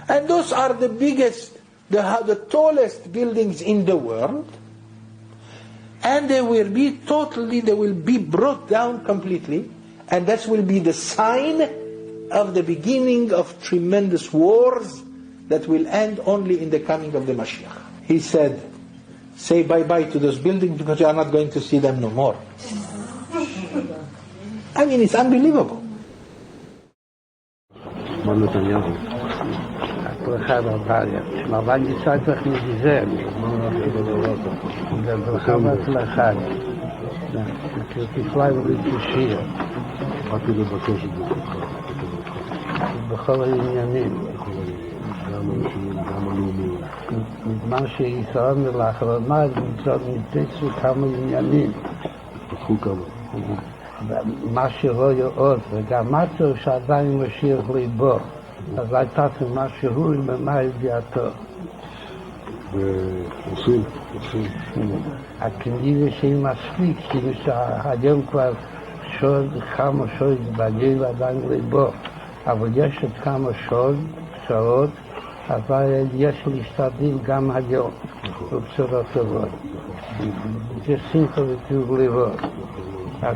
And those are the biggest, the tallest buildings in the world. And they will be brought down completely. And that will be the sign of the beginning of tremendous wars that will end only in the coming of the Mashiach. He said, say bye-bye to those buildings because you are not going to see them no more. It's unbelievable. בכל העניינים. בזמן שישראל לאחרונה נתפסו כמה עניינים. פתחו כמה. מה שרואה עוד, וגם משהו שעדיין משאיר ליבו. אז הייתה משהו ממה ידיעתו. ועושים. הכנראה שהיא מספיק, שהיום כבר כמה שעות בגיל עדיין ליבו. אבל יש עוד כמה שעות, אבל יש להשתדל גם היום, בבשורות טובות. זה שמחה וטוב לבוא.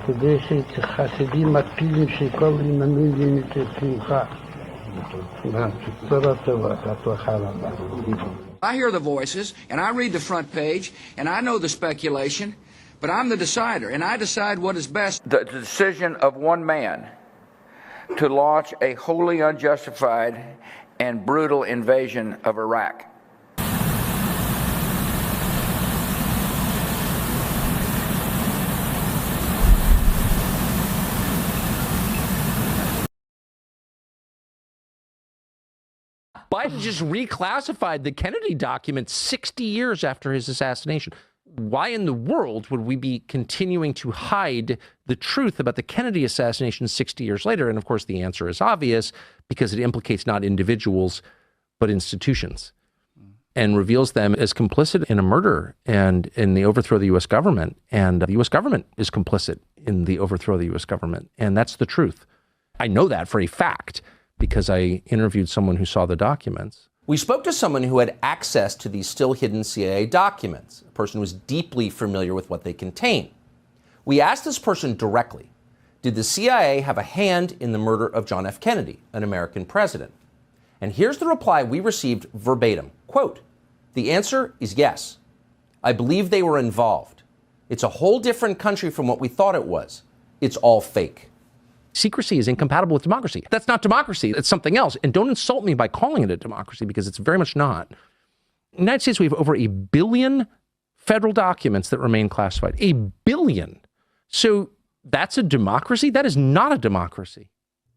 כדי שחסידים מקפידים שכל מנויים את שמחה. בשורות טובות, הצלחה רבה. I hear the voices, and I read the front page, and I know the speculation, but I'm the decider, and I decide what is best. The decision of one man to launch a wholly unjustified and brutal invasion of Iraq. Biden just reclassified the Kennedy documents 60 years after his assassination. Why in the world would we be continuing to hide the truth about the Kennedy assassination 60 years later? And of course, the answer is obvious, because it implicates not individuals, but institutions, and reveals them as complicit in a murder and in the overthrow of the U.S. government. And the U.S. government is complicit in the overthrow of the U.S. government. And that's the truth. I know that for a fact because I interviewed someone who saw the documents. We spoke to someone who had access to these still hidden CIA documents, a person who was deeply familiar with what they contain. We asked this person directly, did the CIA have a hand in the murder of John F. Kennedy, an American president? And here's the reply we received verbatim. Quote, the answer is yes. I believe they were involved. It's a whole different country from what we thought it was. It's all fake. Secrecy is incompatible with democracy. That's not democracy. It's something else. And don't insult me by calling it a democracy, because it's very much not. In the United States, we have over 1 billion federal documents that remain classified. 1 billion. So that's a democracy? That is not a democracy.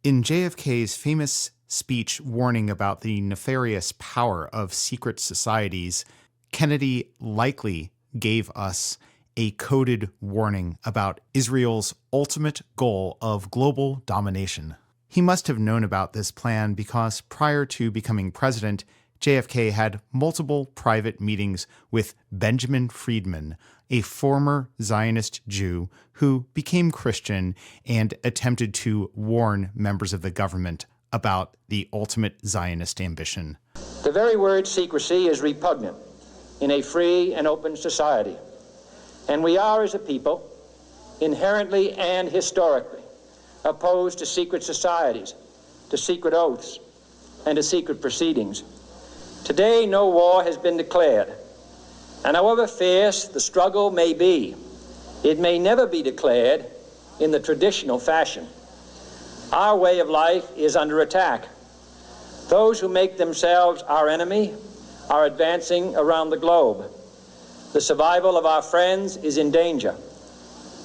In JFK's famous speech warning about the nefarious power of secret societies, Kennedy likely gave us a coded warning about Israel's ultimate goal of global domination. He must have known about this plan because prior to becoming president, JFK had multiple private meetings with Benjamin Friedman, a former Zionist Jew who became Christian and attempted to warn members of the government about the ultimate Zionist ambition. The very word secrecy is repugnant in a free and open society. And we are, as a people, inherently and historically opposed to secret societies, to secret oaths, and to secret proceedings. Today, no war has been declared, and however fierce the struggle may be, it may never be declared in the traditional fashion. Our way of life is under attack. Those who make themselves our enemy are advancing around the globe. The survival of our friends is in danger,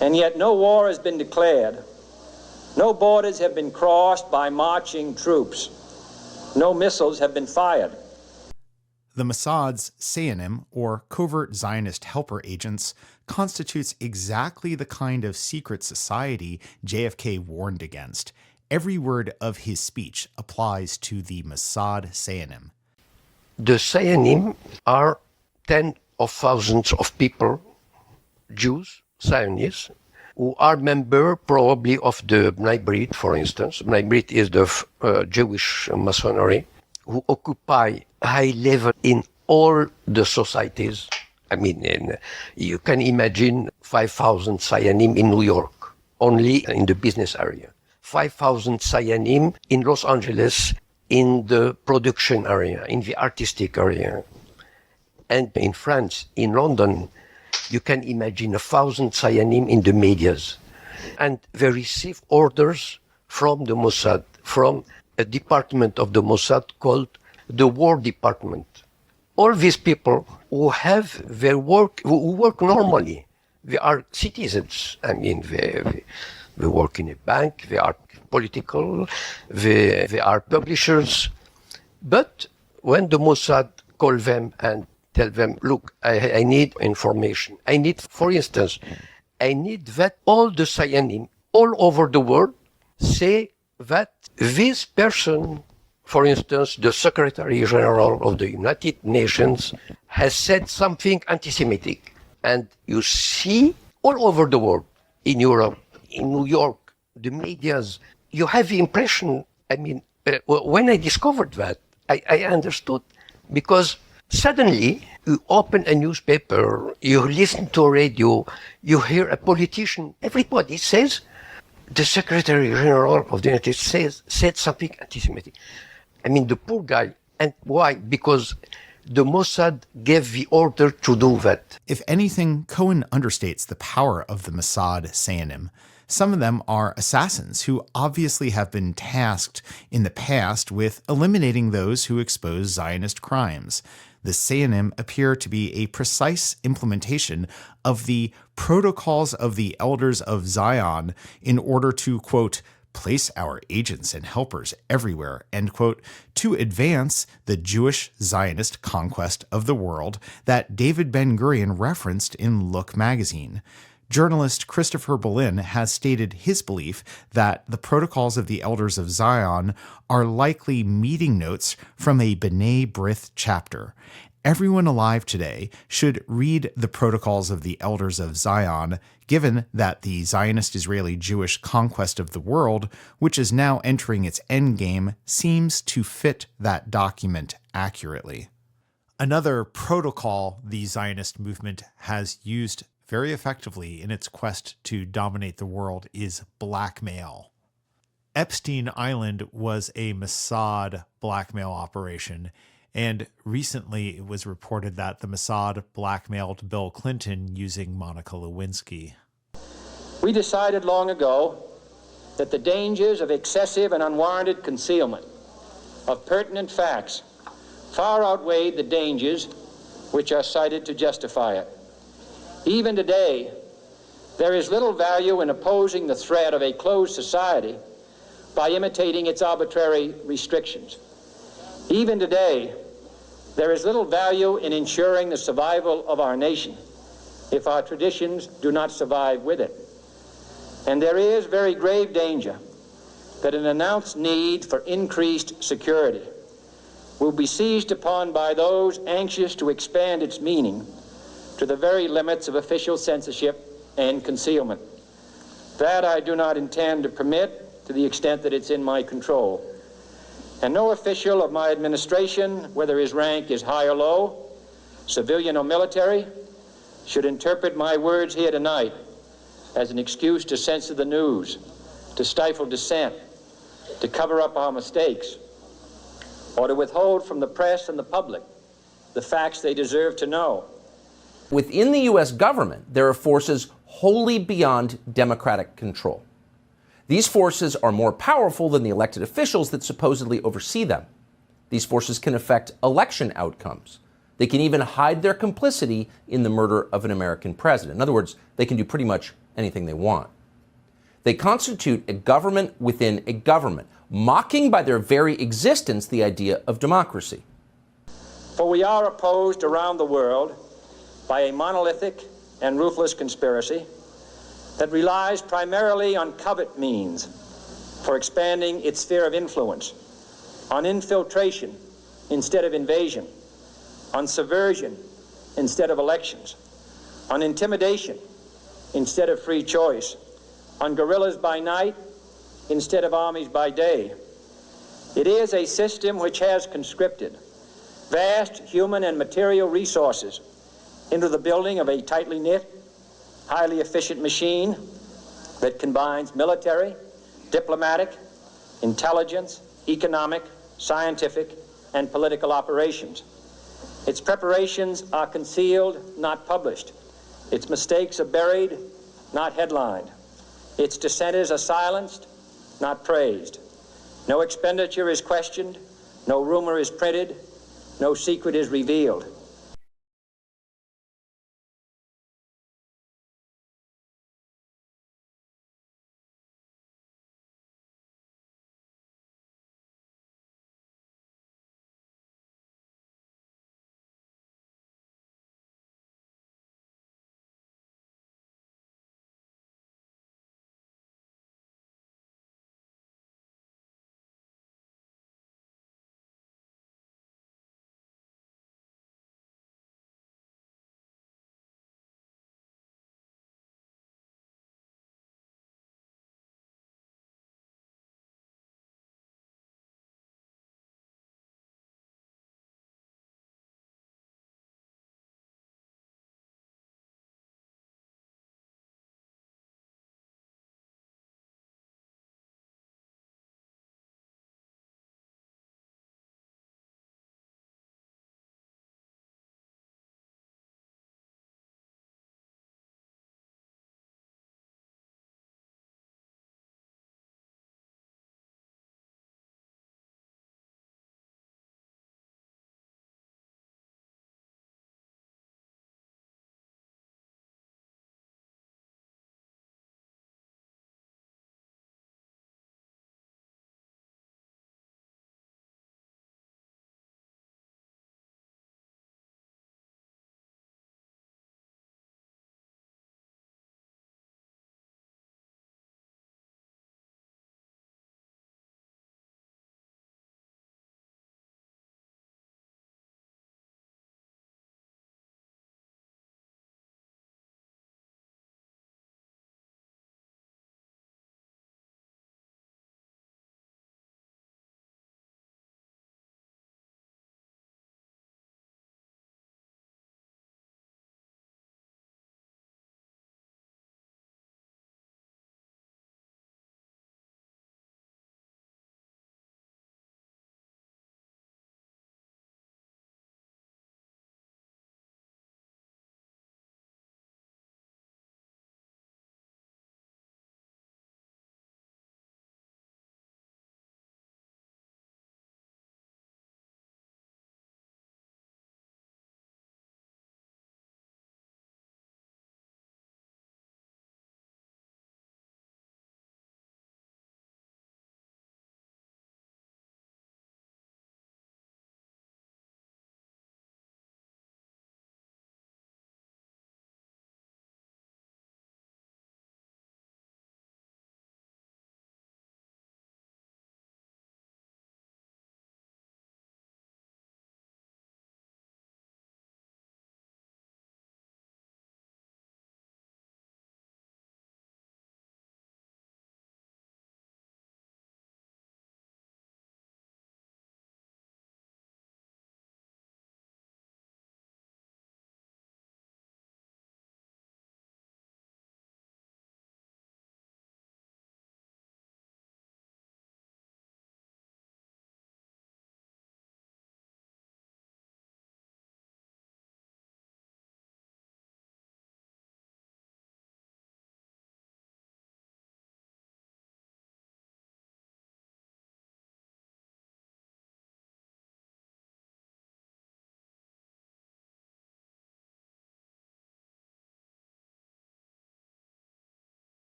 and yet no war has been declared. No borders have been crossed by marching troops. No missiles have been fired. The Mossad's Zionism, or covert Zionist helper agents, constitutes exactly the kind of secret society JFK warned against. Every word of his speech applies to the Mossad Zionism. The Zionism are tens of thousands of people, Jews, Zionists, who are members probably of the Bnei Brit, for instance. Bnei Brit is the Jewish Masonry, who occupy high level in all the societies. I mean, you can imagine 5,000 Zionim in New York, only in the business area. 5,000 Zionim in Los Angeles, in the production area, in the artistic area. And in France, in London, you can imagine 1,000 Zionim in the medias. And they receive orders from the Mossad, from a department of the Mossad called the War Department. All these people who have their work, who work normally, they are citizens. I mean, they work in a bank, they are political, they are publishers. But when the Mossad call them and tell them, look, I need information. I need, for instance, I need that all the Zionim all over the world say that this person, for instance, the Secretary General of the United Nations, has said something anti-Semitic. And you see all over the world, in Europe, in New York, the medias, you have the impression, I mean, when I discovered that, I understood, because suddenly you open a newspaper, you listen to a radio, you hear a politician, everybody says, the Secretary General of the United States said something anti-Semitic. I mean, the poor guy. And why? Because the Mossad gave the order to do that. If anything, Cohen understates the power of the Mossad Zionism. Some of them are assassins who obviously have been tasked in the past with eliminating those who expose Zionist crimes. The Zionism appear to be a precise implementation of the protocols of the elders of Zion in order to, quote, place our agents and helpers everywhere, end quote, to advance the Jewish Zionist conquest of the world that David Ben-Gurion referenced in Look magazine. Journalist Christopher Berlin has stated his belief that the protocols of the elders of Zion are likely meeting notes from a B'nai B'rith chapter. Everyone alive today should read the protocols of the elders of Zion, given that the Zionist Israeli Jewish conquest of the world, which is now entering its endgame, seems to fit that document accurately. Another protocol the Zionist movement has used very effectively in its quest to dominate the world is blackmail. Epstein Island was a Mossad blackmail operation, and recently it was reported that the Mossad blackmailed Bill Clinton using Monica Lewinsky. We decided long ago that the dangers of excessive and unwarranted concealment of pertinent facts far outweighed the dangers which are cited to justify it. Even today, there is little value in opposing the threat of a closed society by imitating its arbitrary restrictions. Even today, there is little value in ensuring the survival of our nation if our traditions do not survive with it. And there is very grave danger that an announced need for increased security will be seized upon by those anxious to expand its meaning to the very limits of official censorship and concealment. That I do not intend to permit to the extent that it's in my control. And no official of my administration, whether his rank is high or low, civilian or military, should interpret my words here tonight as an excuse to censor the news, to stifle dissent, to cover up our mistakes, or to withhold from the press and the public the facts they deserve to know. Within the U.S. government, there are forces wholly beyond democratic control. These forces are more powerful than the elected officials that supposedly oversee them. These forces can affect election outcomes. They can even hide their complicity in the murder of an American president. In other words, they can do pretty much anything they want. They constitute a government within a government, mocking by their very existence the idea of democracy. For we are opposed around the world by a monolithic and ruthless conspiracy that relies primarily on covert means for expanding its sphere of influence, on infiltration instead of invasion, on subversion instead of elections, on intimidation instead of free choice, on guerrillas by night instead of armies by day. It is a system which has conscripted vast human and material resources into the building of a tightly knit, highly efficient machine that combines military, diplomatic, intelligence, economic, scientific, and political operations. Its preparations are concealed, not published. Its mistakes are buried, not headlined. Its dissenters are silenced, not praised. No expenditure is questioned, no rumor is printed, no secret is revealed.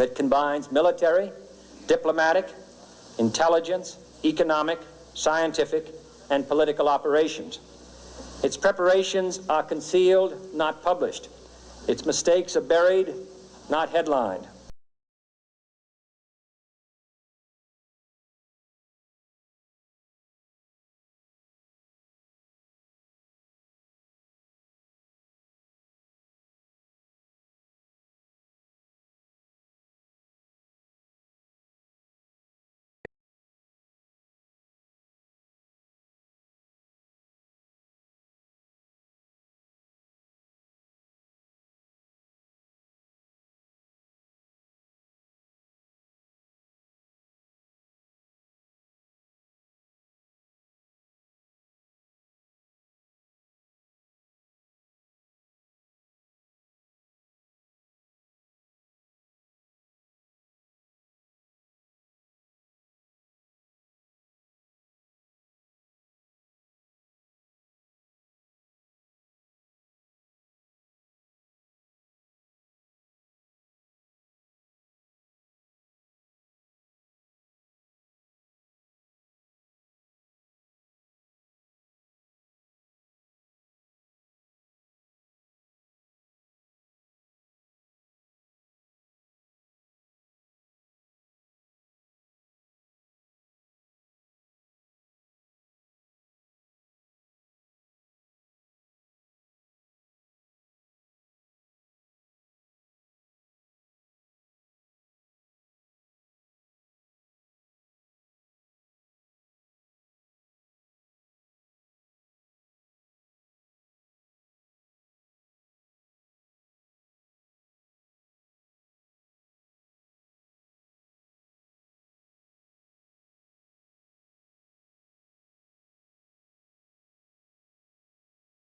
that combines military, diplomatic, intelligence, economic, scientific, and political operations. Its preparations are concealed, not published. Its mistakes are buried, not headlined.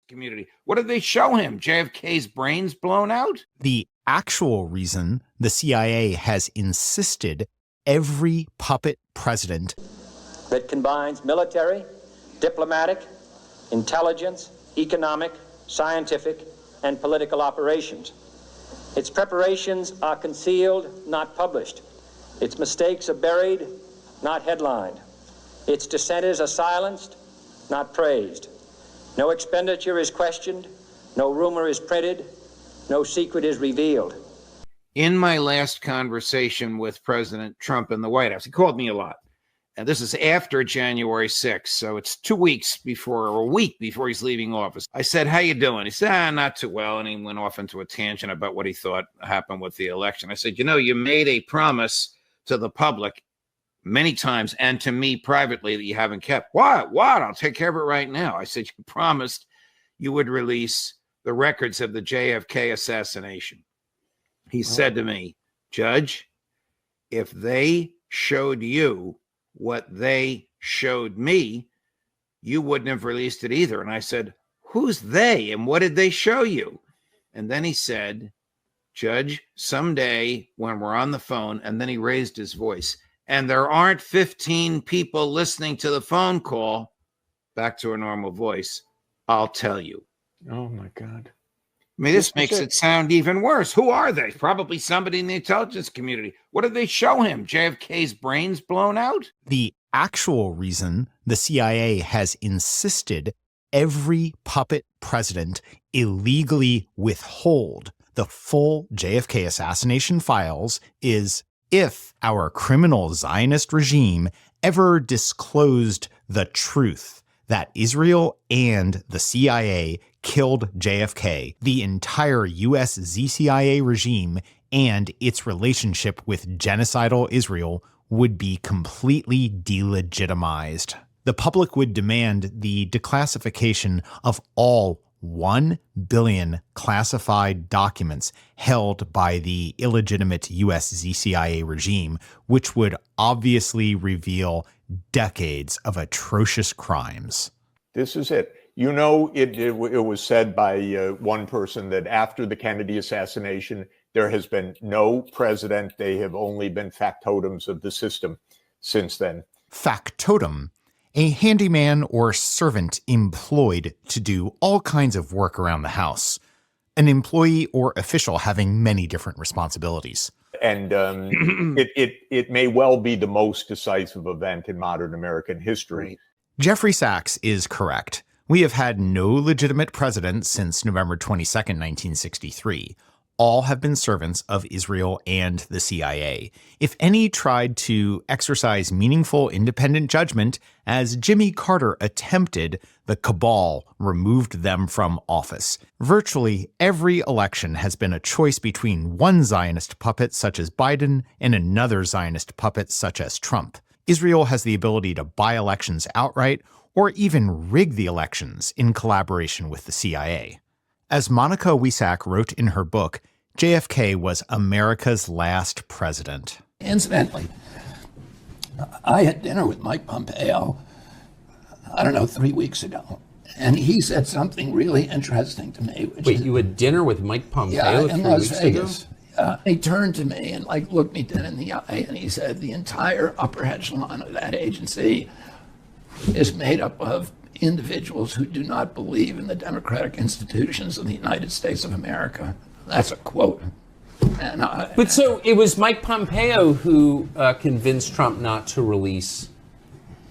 Community. What did they show him? JFK's brains blown out? The actual reason the CIA has insisted every puppet president that combines military, diplomatic, intelligence, economic, scientific, and political operations. Its preparations are concealed, not published. Its mistakes are buried, not headlined. Its dissenters are silenced, not praised. No expenditure is questioned, no rumor is printed, no secret is revealed. In my last conversation with President Trump in the White House, he called me a lot. And this is after January 6th, so it's 2 weeks before, or a week before he's leaving office. I said, how you doing? He said, not too well. And he went off into a tangent about what he thought happened with the election. I said, you made a promise to the public many times and to me privately that you haven't kept. What? I'll take care of it right now. I said, you promised you would release the records of the JFK assassination. He said to me, Judge, if they showed you what they showed me, you wouldn't have released it either. And I said, who's they and what did they show you? And then he said, Judge, someday when we're on the phone, and then he raised his voice, and there aren't 15 people listening to the phone call, back to a normal voice, I'll tell you. Oh, my God. I mean, this makes it sound even worse. Who are they? Probably somebody in the intelligence community. What did they show him? JFK's brains blown out? The actual reason the CIA has insisted every puppet president illegally withhold the full JFK assassination files is if our criminal Zionist regime ever disclosed the truth that Israel and the CIA killed JFK, the entire US ZCIA regime and its relationship with genocidal Israel would be completely delegitimized. The public would demand the declassification of all 1 billion classified documents held by the illegitimate US ZCIA regime, which would obviously reveal decades of atrocious crimes. This is it. It was said by one person that after the Kennedy assassination, there has been no president. They have only been factotums of the system since then. Factotum, a handyman or servant employed to do all kinds of work around the house. An employee or official having many different responsibilities. And it may well be the most decisive event in modern American history. Jeffrey Sachs is correct. We have had no legitimate president since November 22nd, 1963. All have been servants of Israel and the CIA. If any tried to exercise meaningful independent judgment, as Jimmy Carter attempted, the cabal removed them from office. Virtually every election has been a choice between one Zionist puppet such as Biden and another Zionist puppet such as Trump. Israel has the ability to buy elections outright or even rig the elections in collaboration with the CIA. As Monica Wiesack wrote in her book, JFK was America's last president. Incidentally, I had dinner with Mike Pompeo, 3 weeks ago, and he said something really interesting to me. Wait, you had dinner with Mike Pompeo 3 in Las weeks Vegas. ago? He turned to me and looked me dead in the eye, and he said, the entire upper echelon of that agency is made up of individuals who do not believe in the democratic institutions of the United States of America. That's a quote. But so it was Mike Pompeo who convinced Trump not to release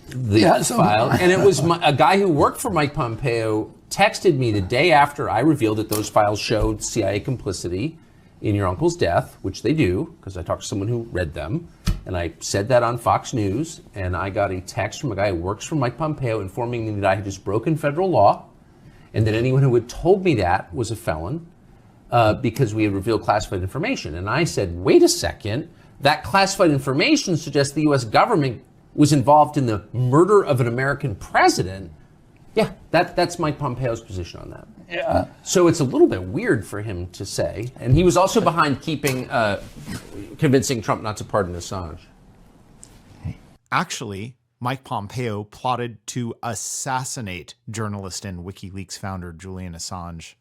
the file. And it was a guy who worked for Mike Pompeo texted me the day after I revealed that those files showed CIA complicity in your uncle's death, which they do, because I talked to someone who read them. And I said that on Fox News, and I got a text from a guy who works for Mike Pompeo informing me that I had just broken federal law and that anyone who had told me that was a felon because we had revealed classified information. And I said, wait a second, that classified information suggests the U.S. government was involved in the murder of an American president. Yeah, that's Mike Pompeo's position on that. Yeah. So it's a little bit weird for him to say. And he was also behind convincing Trump not to pardon Assange. Actually, Mike Pompeo plotted to assassinate journalist and WikiLeaks founder Julian Assange.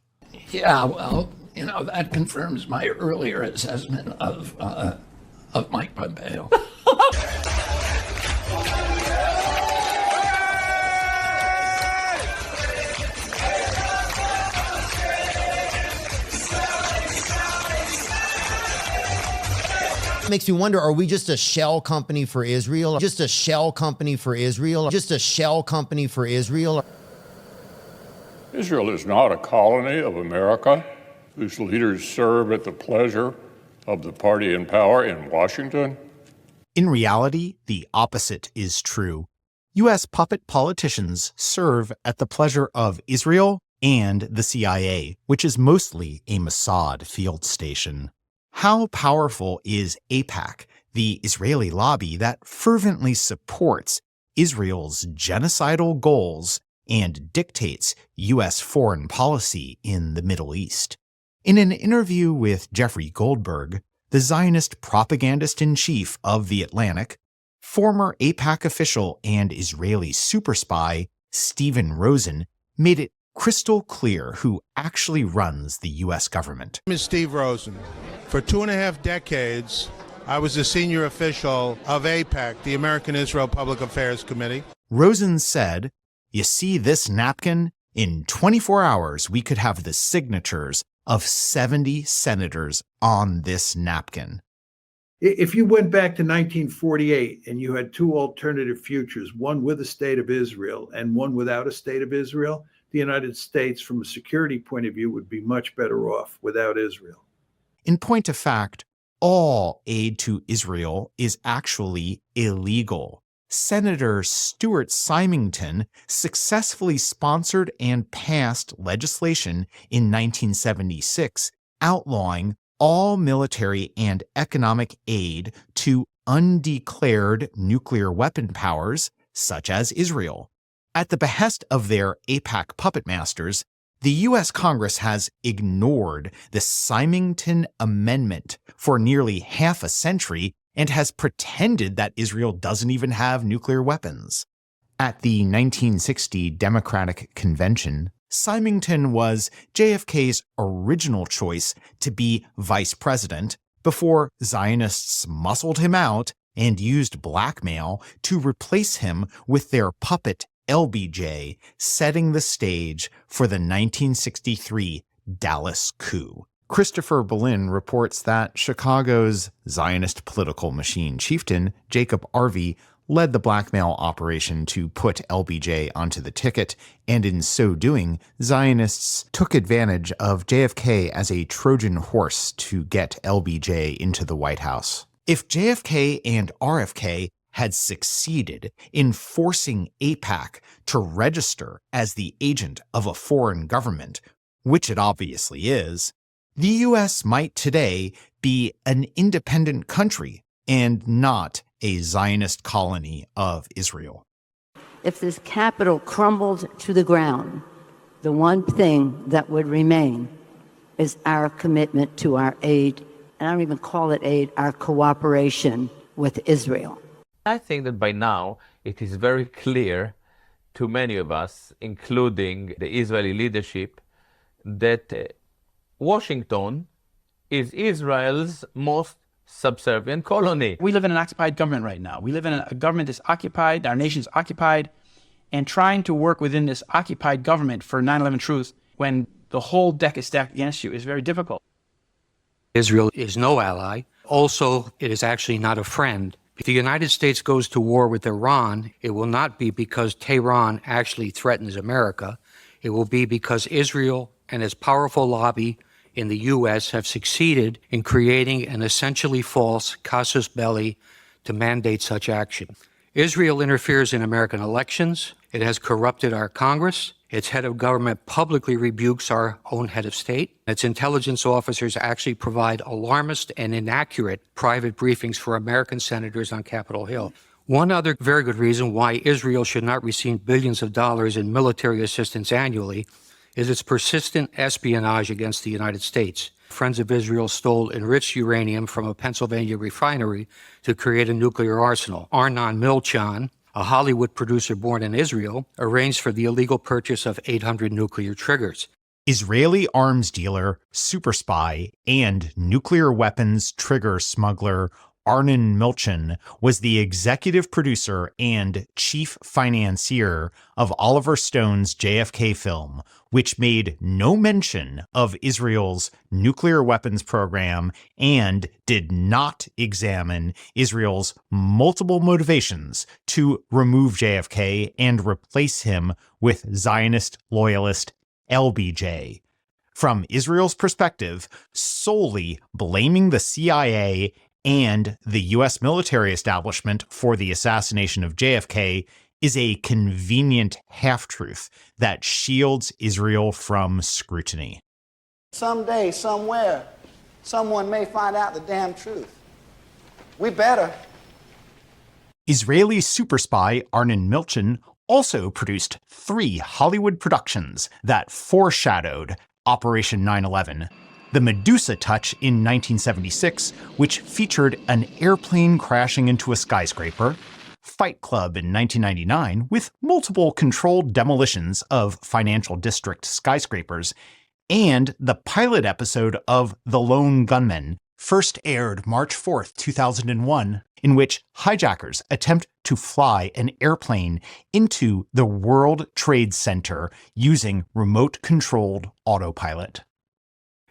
Yeah, well, that confirms my earlier assessment of Mike Pompeo. Makes me wonder, are we just a shell company for Israel? Just a shell company for Israel? Just a shell company for Israel? Israel is not a colony of America whose leaders serve at the pleasure of the party in power in Washington. In reality, the opposite is true. U.S. puppet politicians serve at the pleasure of Israel and the CIA, which is mostly a Mossad field station. How powerful is AIPAC, the Israeli lobby that fervently supports Israel's genocidal goals and dictates U.S. foreign policy in the Middle East? In an interview with Jeffrey Goldberg, the Zionist propagandist-in-chief of The Atlantic, former AIPAC official and Israeli super spy Stephen Rosen made it crystal clear who actually runs the U.S. government. My name is Steve Rosen. For 2.5 decades, I was a senior official of AIPAC, the American Israel Public Affairs Committee. Rosen said, "You see this napkin? In 24 hours, we could have the signatures of 70 senators on this napkin." If you went back to 1948 and you had two alternative futures, one with a state of Israel and one without a state of Israel, the United States, from a security point of view, would be much better off without Israel. In point of fact, all aid to Israel is actually illegal. Senator Stuart Symington successfully sponsored and passed legislation in 1976 outlawing all military and economic aid to undeclared nuclear weapon powers such as Israel. At the behest of their AIPAC puppet masters, the U.S. Congress has ignored the Symington Amendment for nearly half a century and has pretended that Israel doesn't even have nuclear weapons. At the 1960 Democratic Convention, Symington was JFK's original choice to be vice president before Zionists muscled him out and used blackmail to replace him with their puppet LBJ, setting the stage for the 1963 Dallas coup. Christopher Berlin reports that Chicago's Zionist political machine chieftain, Jacob Arvey, led the blackmail operation to put LBJ onto the ticket, and in so doing, Zionists took advantage of JFK as a Trojan horse to get LBJ into the White House. If JFK and RFK had succeeded in forcing AIPAC to register as the agent of a foreign government, which it obviously is, the U.S. might today be an independent country and not a Zionist colony of Israel. If this capital crumbled to the ground, the one thing that would remain is our commitment to our aid, and I don't even call it aid, our cooperation with Israel. I think that by now it is very clear to many of us, including the Israeli leadership, that Washington is Israel's most subservient colony. We live in an occupied government right now. We live in a government that's occupied, our nation's occupied, and trying to work within this occupied government for 9/11 truth when the whole deck is stacked against you is very difficult. Israel is no ally. Also, it is actually not a friend. If the United States goes to war with Iran, it will not be because Tehran actually threatens America. It will be because Israel and its powerful lobby in the U.S. have succeeded in creating an essentially false casus belli to mandate such action. Israel interferes in American elections. It has corrupted our Congress. Its head of government publicly rebukes our own head of state. Its intelligence officers actually provide alarmist and inaccurate private briefings for American senators on Capitol Hill. One other very good reason why Israel should not receive billions of dollars in military assistance annually is its persistent espionage against the United States. Friends of Israel stole enriched uranium from a Pennsylvania refinery to create a nuclear arsenal. Arnon Milchan, a Hollywood producer born in Israel, arranged for the illegal purchase of 800 nuclear triggers. Israeli arms dealer, super spy, and nuclear weapons trigger smuggler Arnon Milchan was the executive producer and chief financier of Oliver Stone's JFK film, which made no mention of Israel's nuclear weapons program and did not examine Israel's multiple motivations to remove JFK and replace him with Zionist loyalist LBJ. From Israel's perspective, solely blaming the CIA and the U.S. military establishment for the assassination of JFK is a convenient half-truth that shields Israel from scrutiny. Someday, somewhere, someone may find out the damn truth. We better. Israeli super spy Arnon Milchan also produced 3 Hollywood productions that foreshadowed Operation 9/11. The Medusa Touch in 1976, which featured an airplane crashing into a skyscraper, Fight Club in 1999, with multiple controlled demolitions of financial district skyscrapers, and the pilot episode of The Lone Gunman, first aired March 4th, 2001, in which hijackers attempt to fly an airplane into the World Trade Center using remote-controlled autopilot.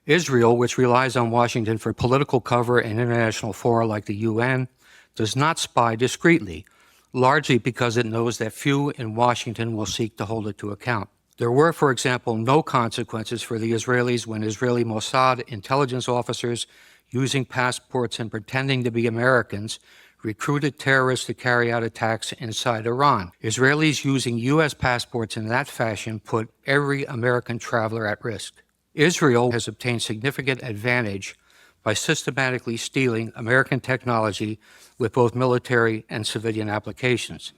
Israel, which relies on Washington for political cover in international fora like the UN, does not spy discreetly, largely because it knows that few in Washington will seek to hold it to account. There were, for example, no consequences for the Israelis when Israeli Mossad intelligence officers, using passports and pretending to be Americans, recruited terrorists to carry out attacks inside Iran. Israelis using U.S. passports in that fashion put every American traveler at risk. Israel has obtained significant advantage by systematically stealing American technology with both military and civilian applications.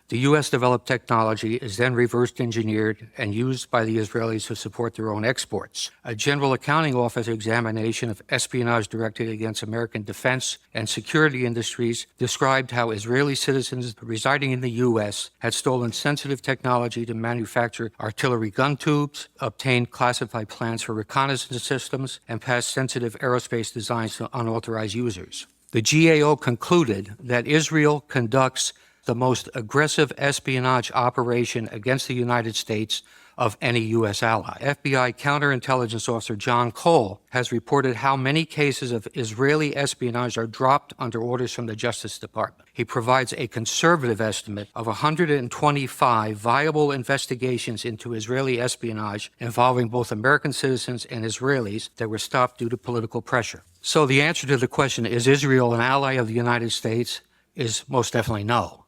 The U.S.-developed technology is then reverse engineered and used by the Israelis to support their own exports. A General Accounting Office examination of espionage directed against American defense and security industries described how Israeli citizens residing in the U.S. had stolen sensitive technology to manufacture artillery gun tubes, obtained classified plans for reconnaissance systems, and passed sensitive aerospace designs to unauthorized users. The GAO concluded that Israel conducts the most aggressive espionage operation against the United States of any U.S. ally. FBI counterintelligence officer John Cole has reported how many cases of Israeli espionage are dropped under orders from the Justice Department. He provides a conservative estimate of 125 viable investigations into Israeli espionage involving both American citizens and Israelis that were stopped due to political pressure. So the answer to the question, is Israel an ally of the United States, is most definitely no.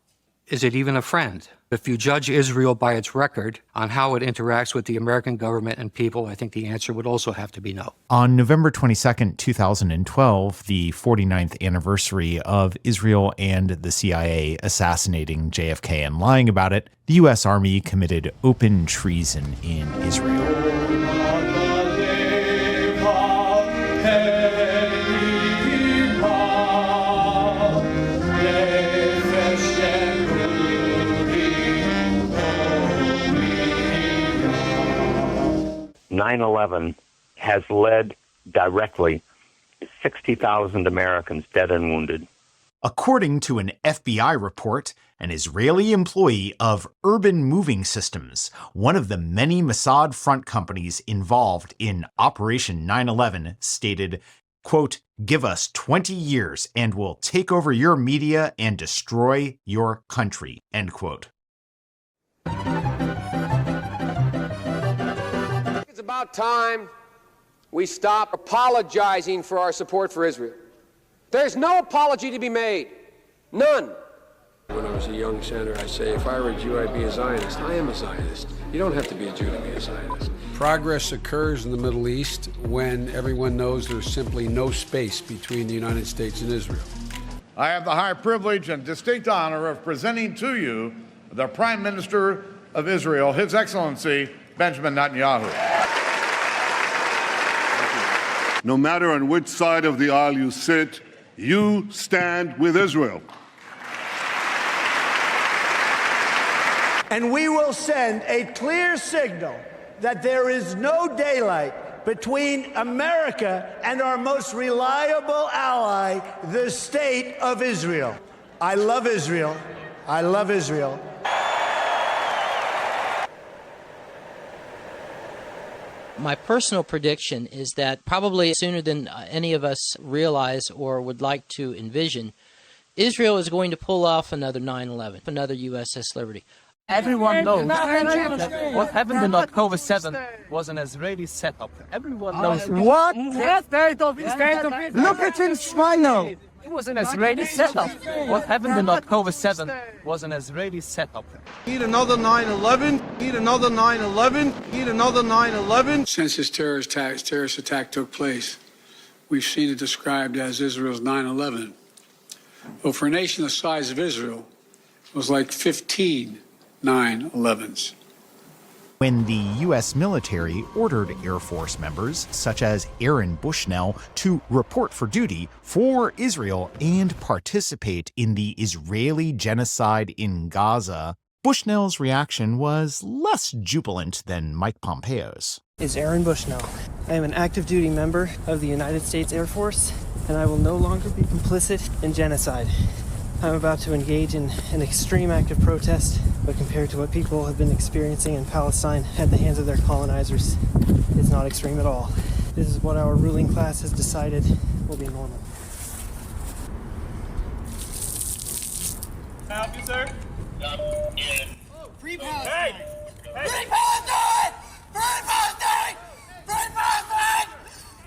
Is it even a friend? If you judge Israel by its record on how it interacts with the American government and people, I think the answer would also have to be no. On November 22nd, 2012, the 49th anniversary of Israel and the CIA assassinating JFK and lying about it, the U.S. Army committed open treason in Israel. "9/11 has led directly to 60,000 Americans dead and wounded." According to an FBI report, an Israeli employee of Urban Moving Systems, one of the many Mossad front companies involved in Operation 9/11, stated, quote, "Give us 20 years and we'll take over your media and destroy your country," end quote. It's about time we stop apologizing for our support for Israel. There's no apology to be made. None. When I was a young senator, I say, if I were a Jew, I'd be a Zionist. I am a Zionist. You don't have to be a Jew to be a Zionist. Progress occurs in the Middle East when everyone knows there's simply no space between the United States and Israel. I have the high privilege and distinct honor of presenting to you the Prime Minister of Israel, His Excellency Benjamin Netanyahu. No matter on which side of the aisle you sit, you stand with Israel. And we will send a clear signal that there is no daylight between America and our most reliable ally, the State of Israel. I love Israel. I love Israel. My personal prediction is that probably sooner than any of us realize or would like to envision, Israel is going to pull off another 9/11, another USS Liberty. Everyone knows that what happened on October 7th was an Israeli setup. Everyone knows. What? Look at him smile. It was an Israeli setup. What happened on October 7th was an Israeli setup. Need another 9/11. Need another 9/11. Need another 9/11. Since this terrorist attack took place, we've seen it described as Israel's 9/11. Well, for a nation the size of Israel, it was like 15 9/11s. When the U.S. military ordered Air Force members, such as Aaron Bushnell, to report for duty for Israel and participate in the Israeli genocide in Gaza, Bushnell's reaction was less jubilant than Mike Pompeo's. Is Aaron Bushnell. I am an active duty member of the United States Air Force, and I will no longer be complicit in genocide. I'm about to engage in an extreme act of protest, but compared to what people have been experiencing in Palestine at the hands of their colonizers, it's not extreme at all. This is what our ruling class has decided will be normal. Can I help you, sir? Oh, free Palestine! Hey! Free Palestine! Free Palestine! Free Palestine!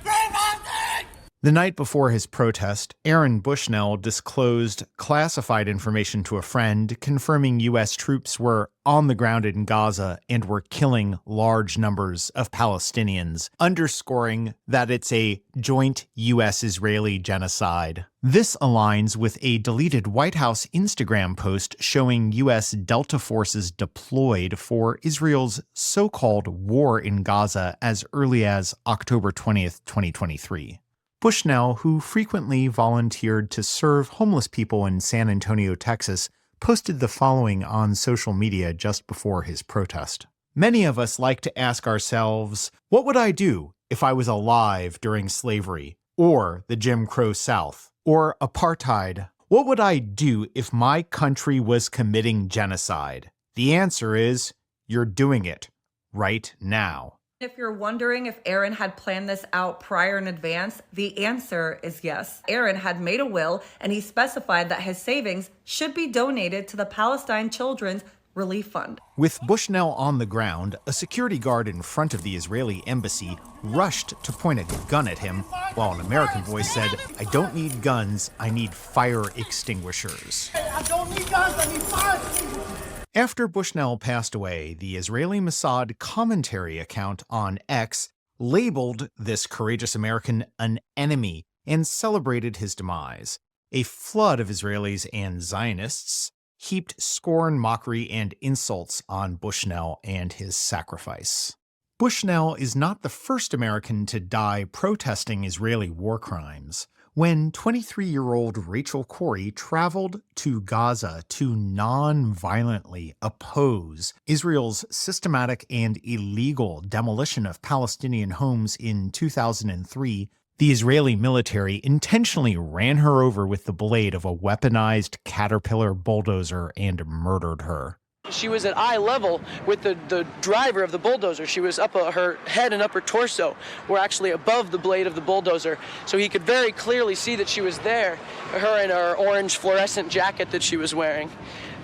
Free Palestine! The night before his protest, Aaron Bushnell disclosed classified information to a friend confirming U.S. troops were on the ground in Gaza and were killing large numbers of Palestinians, underscoring that it's a joint U.S.-Israeli genocide. This aligns with a deleted White House Instagram post showing U.S. Delta forces deployed for Israel's so-called war in Gaza as early as October 20th, 2023. Bushnell, who frequently volunteered to serve homeless people in San Antonio, Texas, posted the following on social media just before his protest. Many of us like to ask ourselves, what would I do if I was alive during slavery, or the Jim Crow South, or apartheid? What would I do if my country was committing genocide? The answer is, you're doing it right now. If you're wondering if Aaron had planned this out prior in advance, the answer is yes. Aaron had made a will, and he specified that his savings should be donated to the Palestine Children's Relief Fund. With Bushnell on the ground, a security guard in front of the Israeli embassy rushed to point a gun at him, while an American voice said, "I don't need guns, I need fire extinguishers." I don't need guns, I need fire extinguishers. After Bushnell passed away, the Israeli Mossad commentary account on X labeled this courageous American an enemy and celebrated his demise. A flood of Israelis and Zionists heaped scorn, mockery, and insults on Bushnell and his sacrifice. Bushnell is not the first American to die protesting Israeli war crimes. When 23-year-old Rachel Corrie traveled to Gaza to non-violently oppose Israel's systematic and illegal demolition of Palestinian homes in 2003, the Israeli military intentionally ran her over with the blade of a weaponized Caterpillar bulldozer and murdered her. She was at eye level with the driver of the bulldozer. She was up, her head and upper torso were actually above the blade of the bulldozer. So he could very clearly see that she was there, her in her orange fluorescent jacket that she was wearing.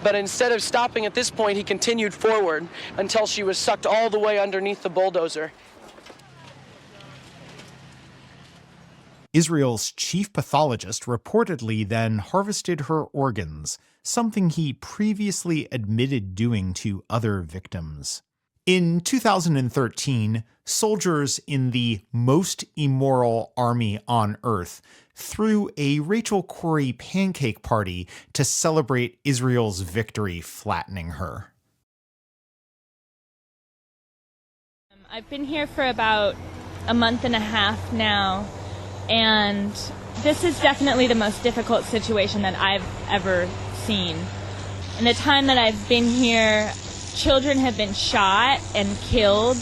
But instead of stopping at this point, he continued forward until she was sucked all the way underneath the bulldozer. Israel's chief pathologist reportedly then harvested her organs, something he previously admitted doing to other victims. In 2013, soldiers in the most immoral army on earth threw a Rachel Corrie pancake party to celebrate Israel's victory, flattening her. I've been here for about a month and a half now, and this is definitely the most difficult situation that I've ever seen. In the time that I've been here, children have been shot and killed.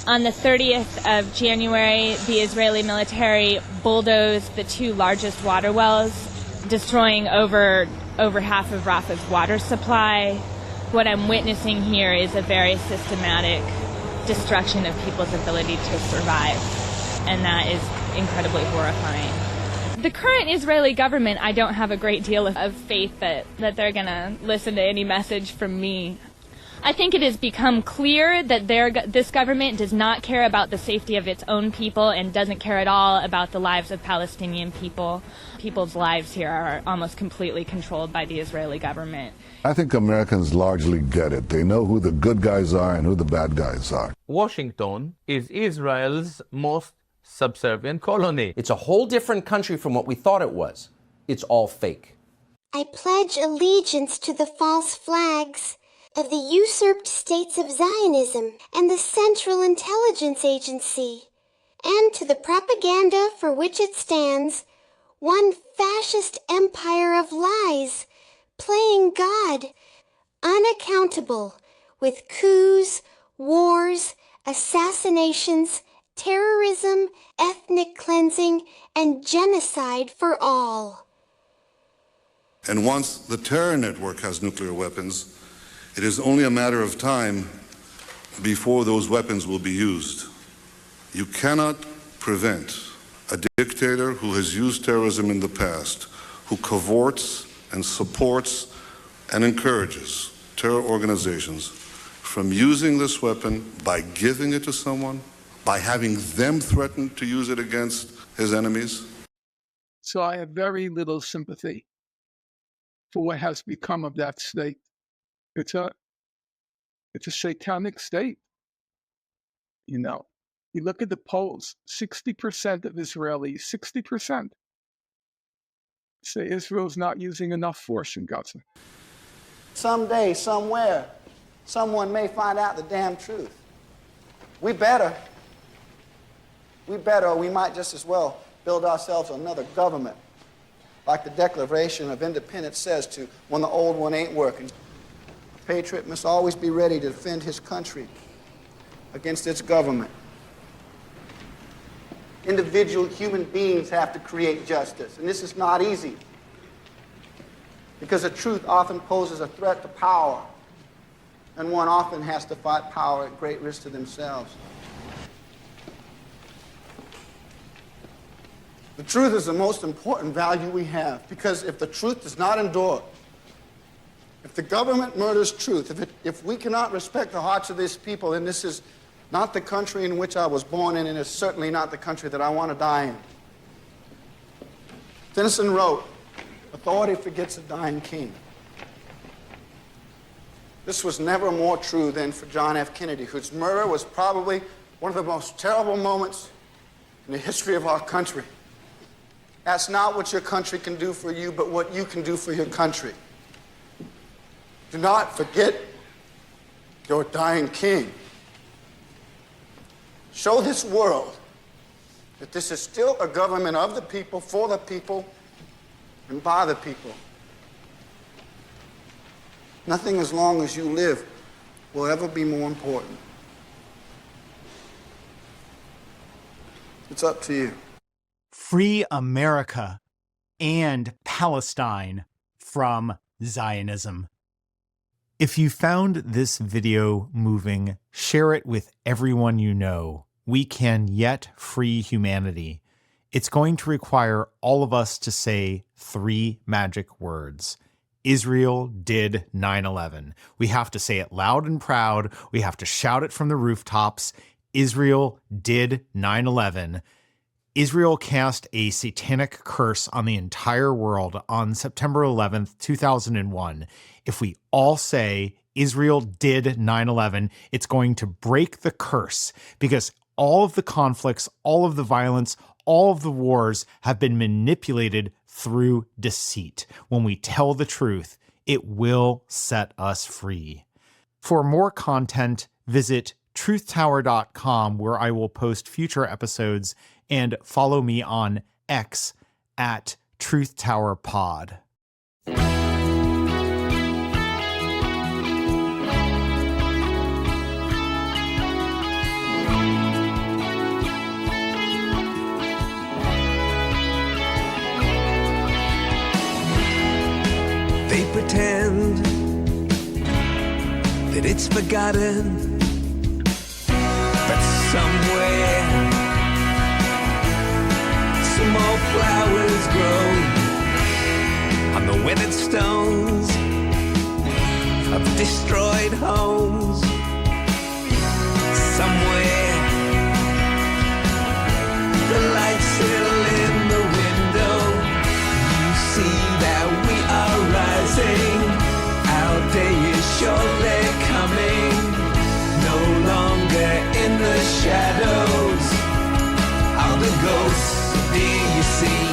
On the 30th of January, the Israeli military bulldozed the two largest water wells, destroying over half of Rafah's water supply. What I'm witnessing here is a very systematic destruction of people's ability to survive, and that is incredibly horrifying. The current Israeli government, I don't have a great deal of faith that they're going to listen to any message from me. I think it has become clear that this government does not care about the safety of its own people and doesn't care at all about the lives of Palestinian people. People's lives here are almost completely controlled by the Israeli government. I think Americans largely get it. They know who the good guys are and who the bad guys are. Washington is Israel's most subservient colony. It's a whole different country from what we thought it was. It's all fake. I pledge allegiance to the false flags of the usurped states of Zionism and the Central Intelligence Agency, and to the propaganda for which it stands, one fascist empire of lies, playing God, unaccountable, with coups, wars, assassinations, terrorism, ethnic cleansing, and genocide for all. And once the terror network has nuclear weapons, it is only a matter of time before those weapons will be used. You cannot prevent a dictator who has used terrorism in the past, who cavorts and supports and encourages terror organizations from using this weapon by giving it to someone, by having them threaten to use it against his enemies. So I have very little sympathy for what has become of that state. It's a satanic state. You know, you look at the polls, 60% of Israelis, 60%, say Israel's not using enough force in Gaza. Someday, somewhere, someone may find out the damn truth. We better, or we might just as well build ourselves another government, like the Declaration of Independence says to when the old one ain't working. A patriot must always be ready to defend his country against its government. Individual human beings have to create justice, and this is not easy. because the truth often poses a threat to power, and one often has to fight power at great risk to themselves. The truth is the most important value we have, because if the truth does not endure, if the government murders truth, if we cannot respect the hearts of these people, then this is not the country in which I was born in, and it's certainly not the country that I want to die in. Tennyson wrote, "Authority forgets a dying king." This was never more true than for John F. Kennedy, whose murder was probably one of the most terrible moments in the history of our country. That's not what your country can do for you, but what you can do for your country. Do not forget your dying king. Show this world that this is still a government of the people, for the people, and by the people. Nothing as long as you live will ever be more important. It's up to you. Free America and Palestine from Zionism. If you found this video moving, share it with everyone you know. We can yet free humanity. It's going to require all of us to say 3 magic words. Israel did 9/11. We have to say it loud and proud. We have to shout it from the rooftops. Israel did 9/11. Israel cast a satanic curse on the entire world on September 11th, 2001. If we all say Israel did 9/11, it's going to break the curse, because all of the conflicts, all of the violence, all of the wars have been manipulated through deceit. When we tell the truth, it will set us free. For more content, visit truthtower.com, where I will post future episodes, and follow me on X at TruthTowerPod. They pretend that it's forgotten, but somewhere some more flowers grow on the weathered stones of destroyed homes. Somewhere the light's still in the window. You see that we are rising. Our day is surely coming. No longer in the shadows are the ghosts. Do you see?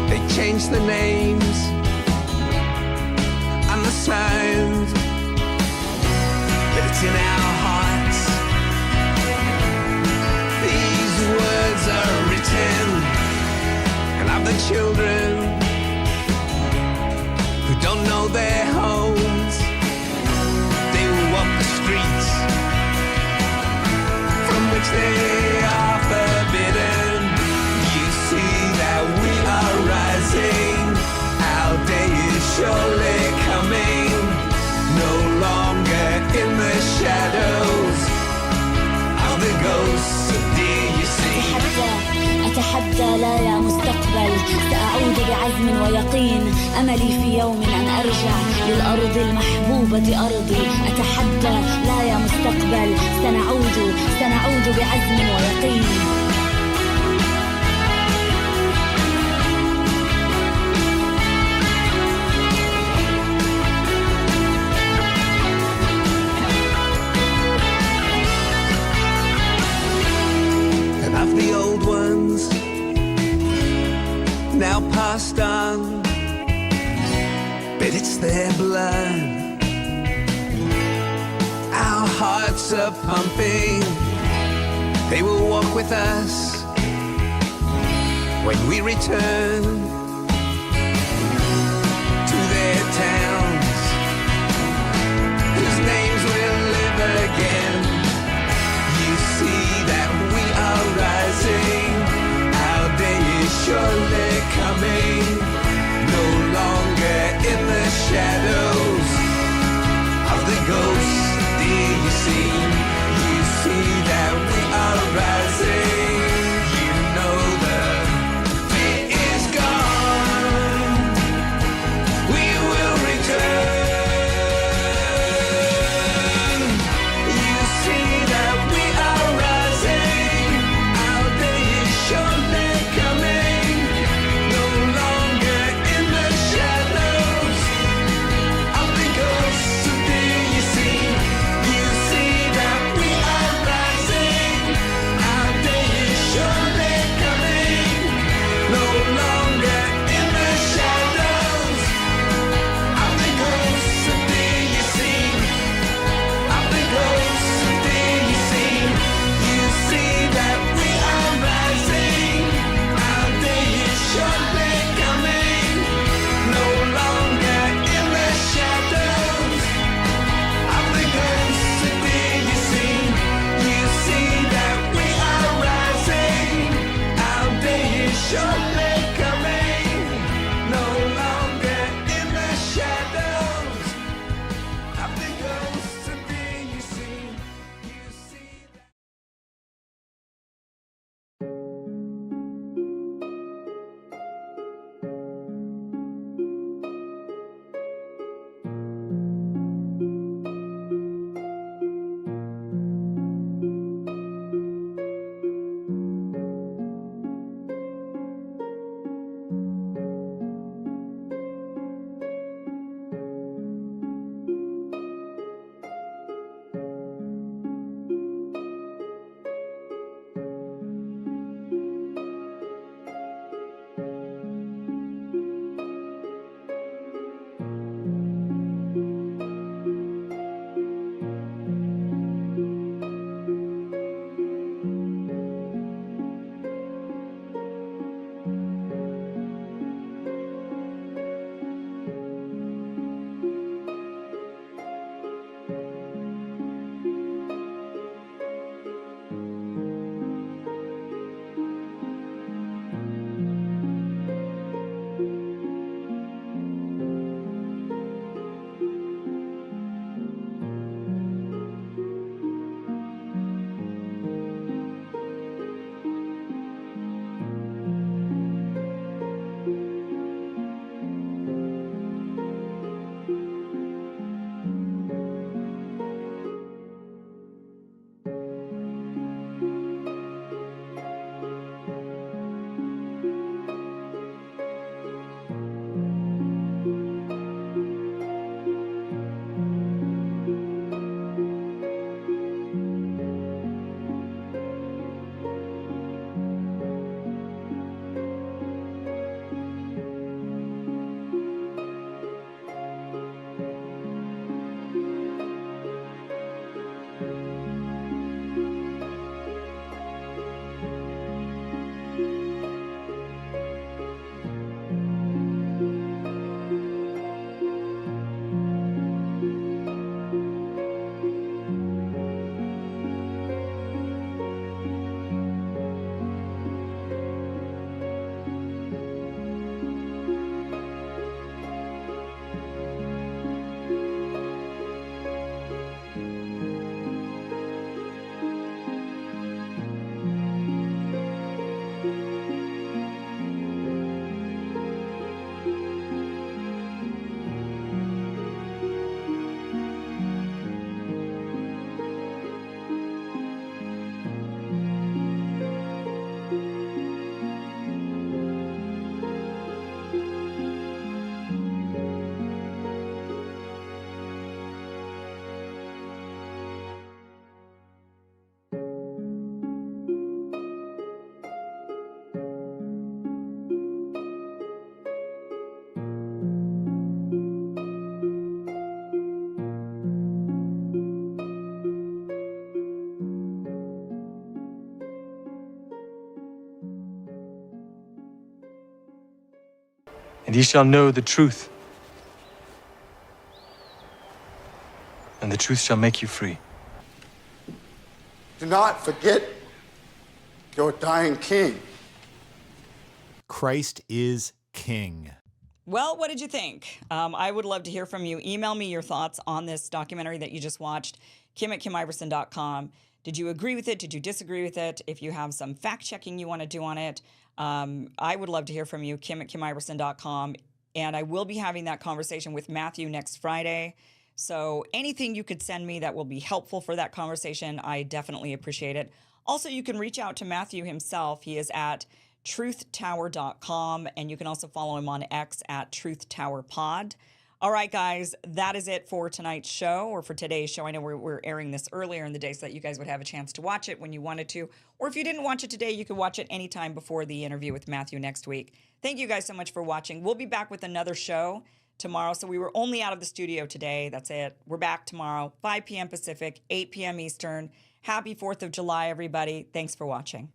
They changed the names and the signs, but it's in our hearts. These words are written, and of the children who don't know their homes, they will walk the streets from which they are forbidden. We are rising, our day is surely coming. No longer in the shadows of the ghosts. Do you see? أتحدى لا يا مستقبل، سأعود بعزم ويقين. أملي في يوم أن أرجع للأرض المحبوبة أرضي. أتحدى لا يا مستقبل، سنعود بعزم ويقين. Of the old ones now passed on, but it's their blood. Our hearts are pumping. They will walk with us when we return to their towns, whose names will live again. You see that we are rising, our day is surely coming. No longer And ye shall know the truth, and the truth shall make you free. Do not forget your dying king. Christ is king. Well, what did you think? I would love to hear from you. Email me your thoughts on this documentary that you just watched, Kim@KimIversen.com. Did you agree with it? Did you disagree with it? If you have some fact-checking you want to do on it, I would love to hear from you, Kim@KimIversen.com. And I will be having that conversation with Matthew next Friday. So anything you could send me that will be helpful for that conversation, I definitely appreciate it. Also, you can reach out to Matthew himself. He is at truthtower.com, and you can also follow him on X at truthtowerpod. All right, guys, that is it for tonight's show, or for today's show. I know we're airing this earlier in the day so that you guys would have a chance to watch it when you wanted to. Or if you didn't watch it today, you could watch it anytime before the interview with Matthew next week. Thank you guys so much for watching. We'll be back with another show tomorrow. So we were only out of the studio today. That's it. We're back tomorrow, 5 p.m. Pacific, 8 p.m. Eastern. Happy 4th of July, everybody. Thanks for watching.